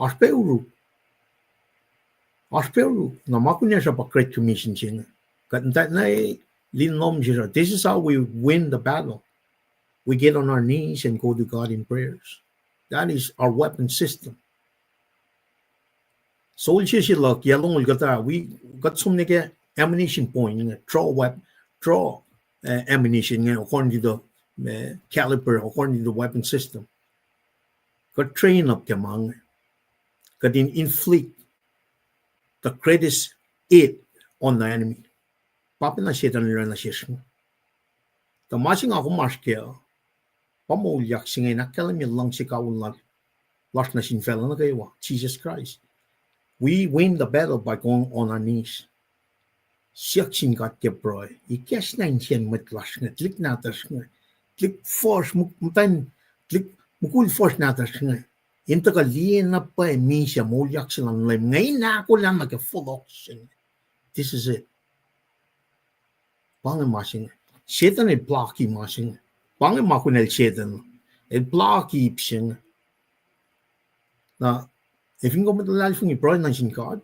Aspeuru na makunya sa pa great commission sin. Kat that na lin nom si this is how we win the battle. We get on our knees and go to God in prayers. That is our weapon system. So we got some ammunition point, draw ammunition according to the caliber, according to the weapon system. Got train up kamang, got inflict the greatest hit on the enemy. Papa na siya na siya. The matching ako maskya. Moulyak singay nakalam yung lang si kaulat last na sinfela na kayo Jesus Christ. We win the battle by going on our knees. Siyak singkat ke broy. Ikas na siyan matlas nga. Klik natas nga. Klik force mutan. Klik mukul force natas nga. Inta ka liyan na pa misya Moulyak silang lim. Ngayon na ako lang nag-full oxygen. This is it. Pangin masing. Satan ay blocky masing. Pangin makunel Satan. El blocky ipsing. Na, if you go with the life from your brother in God,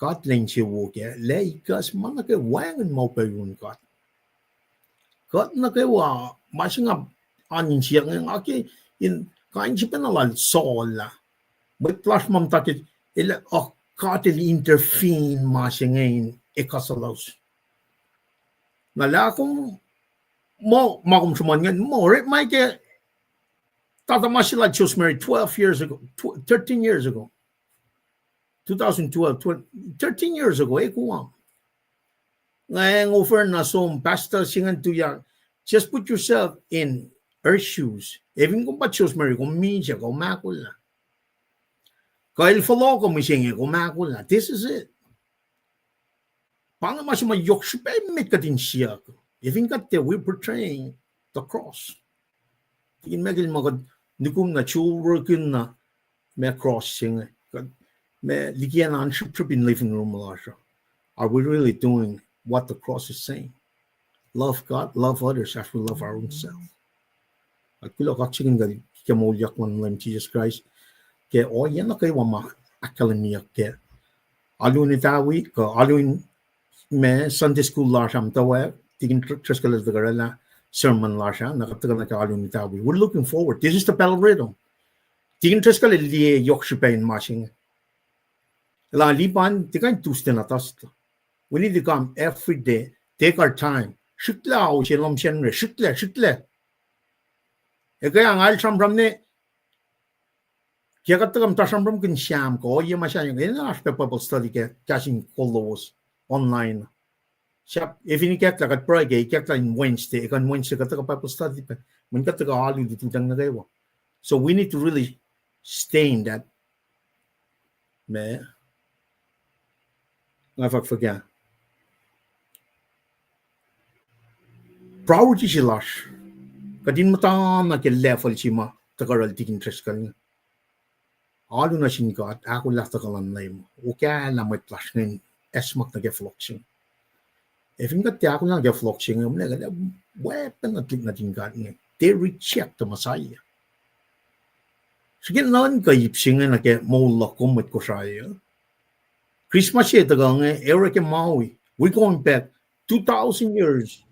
God lens you walk ya. Lay gas man na kay wangan mo pa yun God. God na kay wa masing anin siya ng aki in kain siya pa nalal sola. But plus mam takit ila God il intervene masing ngayon ikasalos. Nala kung mo makum sumangan mo right Mike Tata Masila was married 12 years ago 13 years ago 2012 13 years ago kuwang ngayong offer na som pastor singan tuya just put yourself in her shoes even kung pa was married kung minsiya kung makula kahil follow ko misingi kung makula this is it pang mas mayok siya pa met ka din siya even kat we're portraying the cross tingin magil magad nikum na chulworkin na may crossing may likiyac in living room are we really doing what the cross is saying? Love God, love others as we love our own self. At kulacnsap gali ke Moulyak man Jesus Christ ke yan na kayo ma akketeyac ke alun Etawi ka alun me Sunday school la sham mutawaek tigin treskelas de garela sermon lasha nakatagal na alun Etawi. We're looking forward. This is the pacl rhythm. Tigin treskelas liye yokshipain mashing. La liban tikan tuste na tasta. We need to come every day. Take our time. Shikla o shalom shenre. Shikla. E kaya ang al shambram ne kaya katagam ta shambram kin sham ko ye masyayang ina aspe pacl study ke KahsInKol lowos online. Siap if ini kaya kat Friday kaya in Wednesday kan Wednesday kataga pacl study pa mun kataga alu ditutang na kayo. So we need to really stay in that me forget. Priority silash. Kadin mata na ke level sima tagaral tigin tres kanya. Alu na sinkat, ako lasta ka lang laim. O kaya lamay flash ngayon, esmak na gefloxing. If you got the ako lang gefloxing, I'm like, weapon na klik na tingkat ngayon. They reject the Messiah. Sige naman kayipsing na ke Moulyak kumit Kosrae. Christmas year taga nga, Eric and Maui. We're going back 2,000 years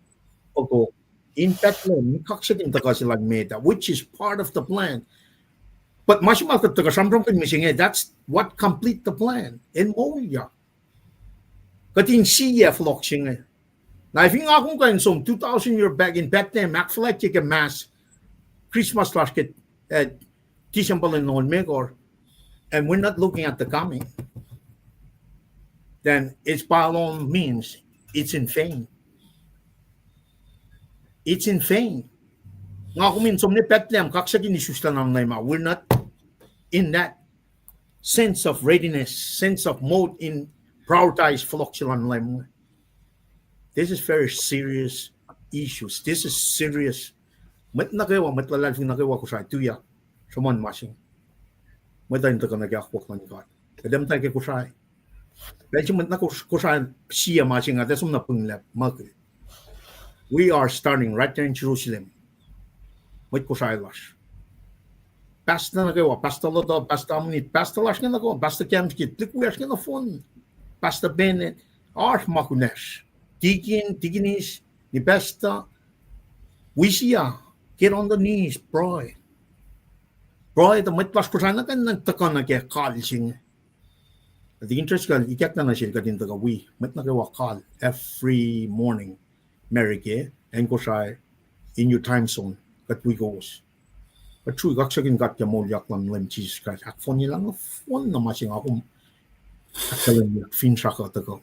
ago. In Bethlehem, kaksakin taga sila meta, which is part of the plan. But mashimal ka taga samrong kan missing that's what complete the plan in Moulyak. Kating siya floxing eh. Now if yung akong kain som 2,000 year back in Bethlehem, akfalek you can mass Christmas last kit tisambal in non megor, and we're not looking at the coming. Then it's by all means it's in vain. It's in vain. Nga kung minsom ni Bethlehem, kaksakin ni Suslan ang naima. We're not in that sense of readiness, sense of mode in prioritize floxilan naima. This is very serious issues. This is serious. Mat nakewa, mat lalalfing nakewa ko sa tuya. Suman masing. Mat tayo ka nagyakwak ng God. Kadam tayo kay Kosrae. Dahil mat na Kosrae siya masing at esum na punglap. We are starting right there in Jerusalem. With Kosrae lash. Pasta na kayo, pasta lodo, pasta amunit, pasta lash nga na ko, pasta kiamskit, likiyac nga na phone, pasta benet, arch makunesh, tiginis, ni besta, wisiya, get on the knees, bro. Bro, the mitlas Kosrae na kan nagtaka na kaya kalsing. At the interest ka, ikiyak na siya kadin taga we, mit na kayo call every morning. America and Kosrae in your time zone that we goes. But true, kaksakin got the Moulyak lang lem Jesus Christ. Akfon nilang phone na masing akong akalan fin shaka tago.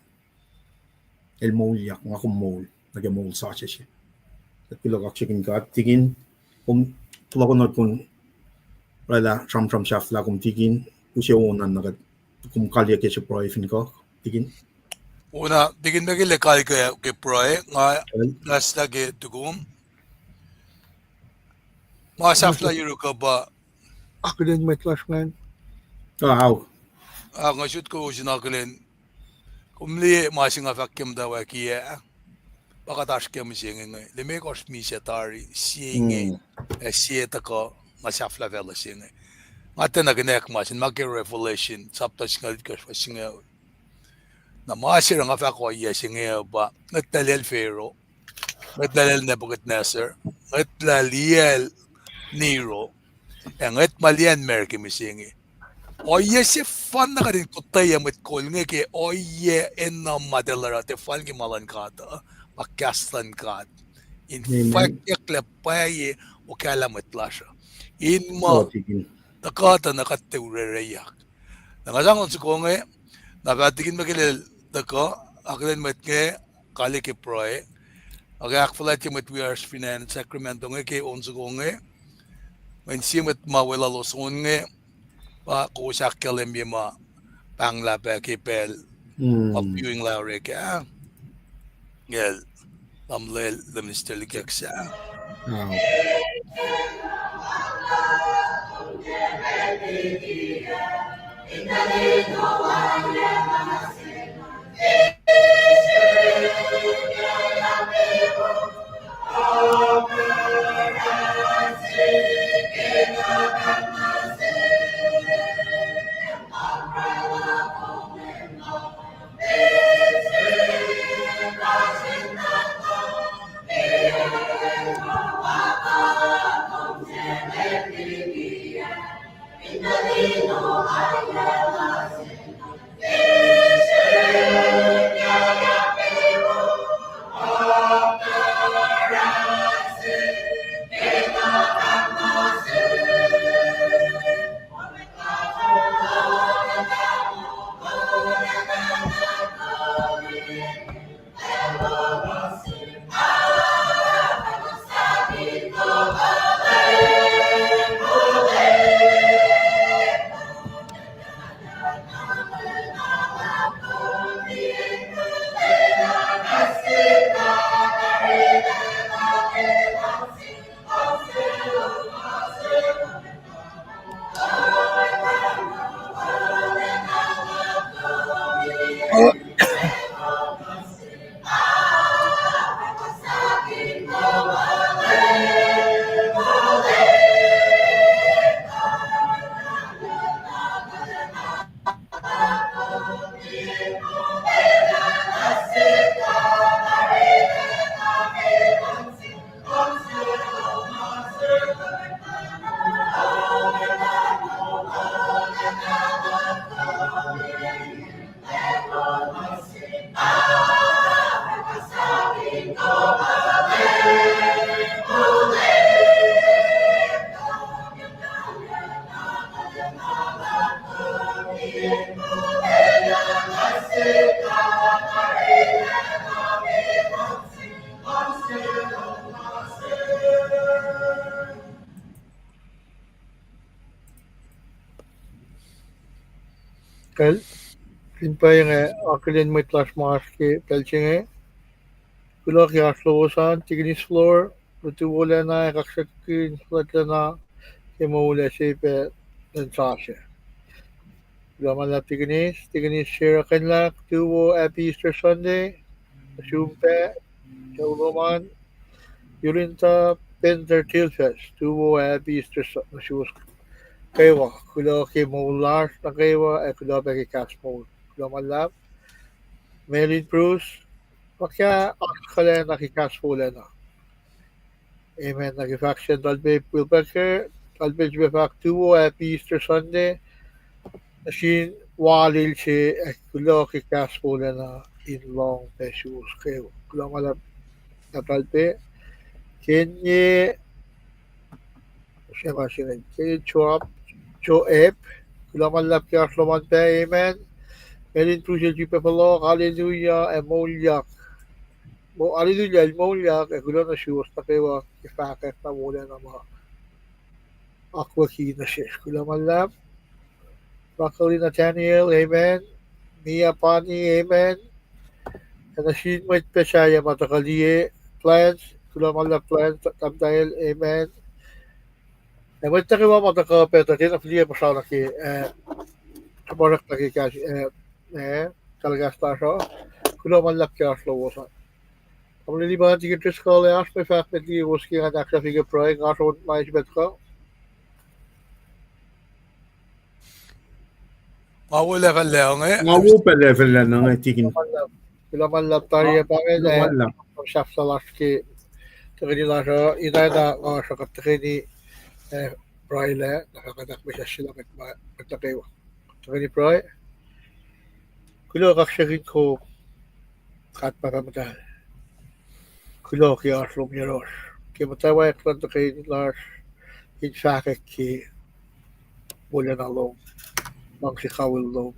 El Moulyak, akong Moul, nag-Moul sa siya. At pila kaksakin got tigin tula ko na kung rada tram shaft la kung tigin usya onan nagat kung kalya ke siya pro fin ko tigin. Una, tigin na lekal ke proe nga nasta ke tukum. Masafla yuro ka ba? Ako din may flash man. How? Nga shoot ko sinakilin. Kumli masing afakim dawa kiya. Baka tash kem singin nga. Lime ko smisa tari singin. Siya tako masafla vela singin. Ngate na ginek masin maki revelation sapta singalit ka singaw. Na masir ang afako iya singaw ba. Nagtalel Pharaoh. Nagtalel Nebuchadnezzar. Nagtalel Nero. Ngat malian merke misingi. Oye si fan na ka rin kutaya mit kol nga ke oye enna madalara te fan ki malan kata. Pakastan kat. In fact yaklepaye o kala mitlasha. In ma nakata nakatewrereyak. Nangasangon si ko nga nabatikin makilil dako akilin mit nga kali ke proe. Okay, akfalat ki mit we are spinan Sacramento nga ke onso ko nga. When si mit mawala loson nga pa kusak kalim ma pangla pa kipel viewing laure ka gel lamlel the Mr. Likiyac sa pel. In Paing akollah mwet maske pelchinge. Kulacnsap lowosan, tiginis floor, wolacna, kaksakin, wolacna, Moul sifac and Sasuc. Malap tiginis share kanlak, tuku Easter Sunday, Sumpe, Shauloman, Yurinta, Penter Tilfest, tuku Easter Sunday, Kewa, Kulaki Moulyak na Kewa, Kulaki Moul. Malap, Melin Bruce, Makya akollah nakikasfulena. Amen. Nakifaction dalbe Wilbecker, dalbe jbefak tuwo Easter Sunday. Machine walil si Kulaki kasfulena in long pesus keo. Kulamala natalpe. Kenye siya masirin. Kenye Joab. Kulamalap kasloman pe. Amen. Melin Prusil jipepalo. Hallelujah. And Moulyak. Hallelujah, Moulyak, kulo siwas na kewa sifac na mula na mga akketeyac na siya. Kulo malap, Broccoli Nathaniel, amen. Mia Pani, amen. And the sheet might pesaya matakaliye, plans, kulo malap plans, tamdahil, amen. And might takiwa matakapeta, tinapiliya pa siya naki, tumarak naki kasi, talagas na siya. Kulo malap kaya slowosan. Om jullie maar die tussen afspraak met die woski aan de grafische project gaat zo maar met ko. Mawala ka lang eh. Mawu pa level na nga tikin. Bila malap tayo pa rin eh. Wala. Chef Salaski tagini na siya. Ina na nga siya katagini Betrayal. Nakakadak mo siya sila magtakewa. Tagini Betrayal. Kulo KahsInKol kat paramadal. Kulo kaya aslom yaros. Kaya mutawaek lang takini Lars. Insac ki wala na long. Mang si kawil long.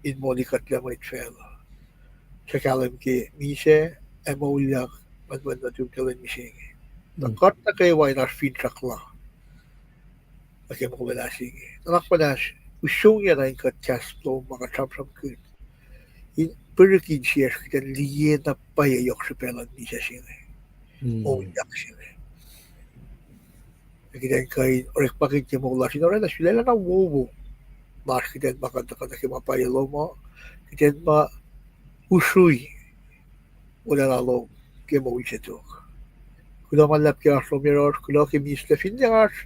In monikat lamay fel. Sa kalam ki Misac e Moulyak man na tukalan misingi. Nakat na kayo ay nasfin sakla. Laki mo wala sige. Nakpanas, usong yan ay katkas lo mga samsam kun. In perikin siya kita liye na payayok sa pelan Misac sige. Moulyak sige. Kita kay orek pakit ki Moulyak sige. Orek na sila na wowo. Mas kita makanta-kanta ki mapayalo mo. Kita ma Srui wala na lo ki Moul siya Kula malap ki aslom yaros, kula ki misle finyaras.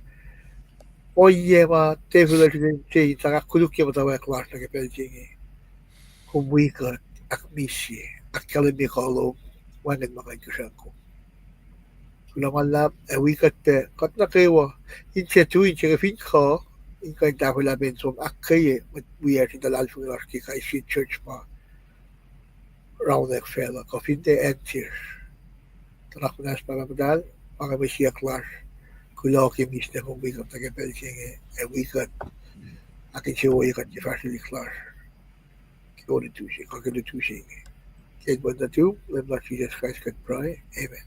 Oye ma tevula sin tay taka kuluk ki mutawaek Lars na ki pelchingi. Kumwikat ak misi ak kalimikalo wanag makaykusan ko. Kula malap wikat pe kat na kewa inche tu inche fin ka in kay dahula bensom ak kaye we are in the Lals ki kay si church pa round ek fella ka fin de entier. Tanak nas paramadal mga mesiya Lars. Kula ki misle kumwikat na ki pelchingi wikat akin siya wikat ki fasili Lars. Go to Tuesday, kakketeyac. Kid 1 to 2, live like Jesus Christ could pray. Amen.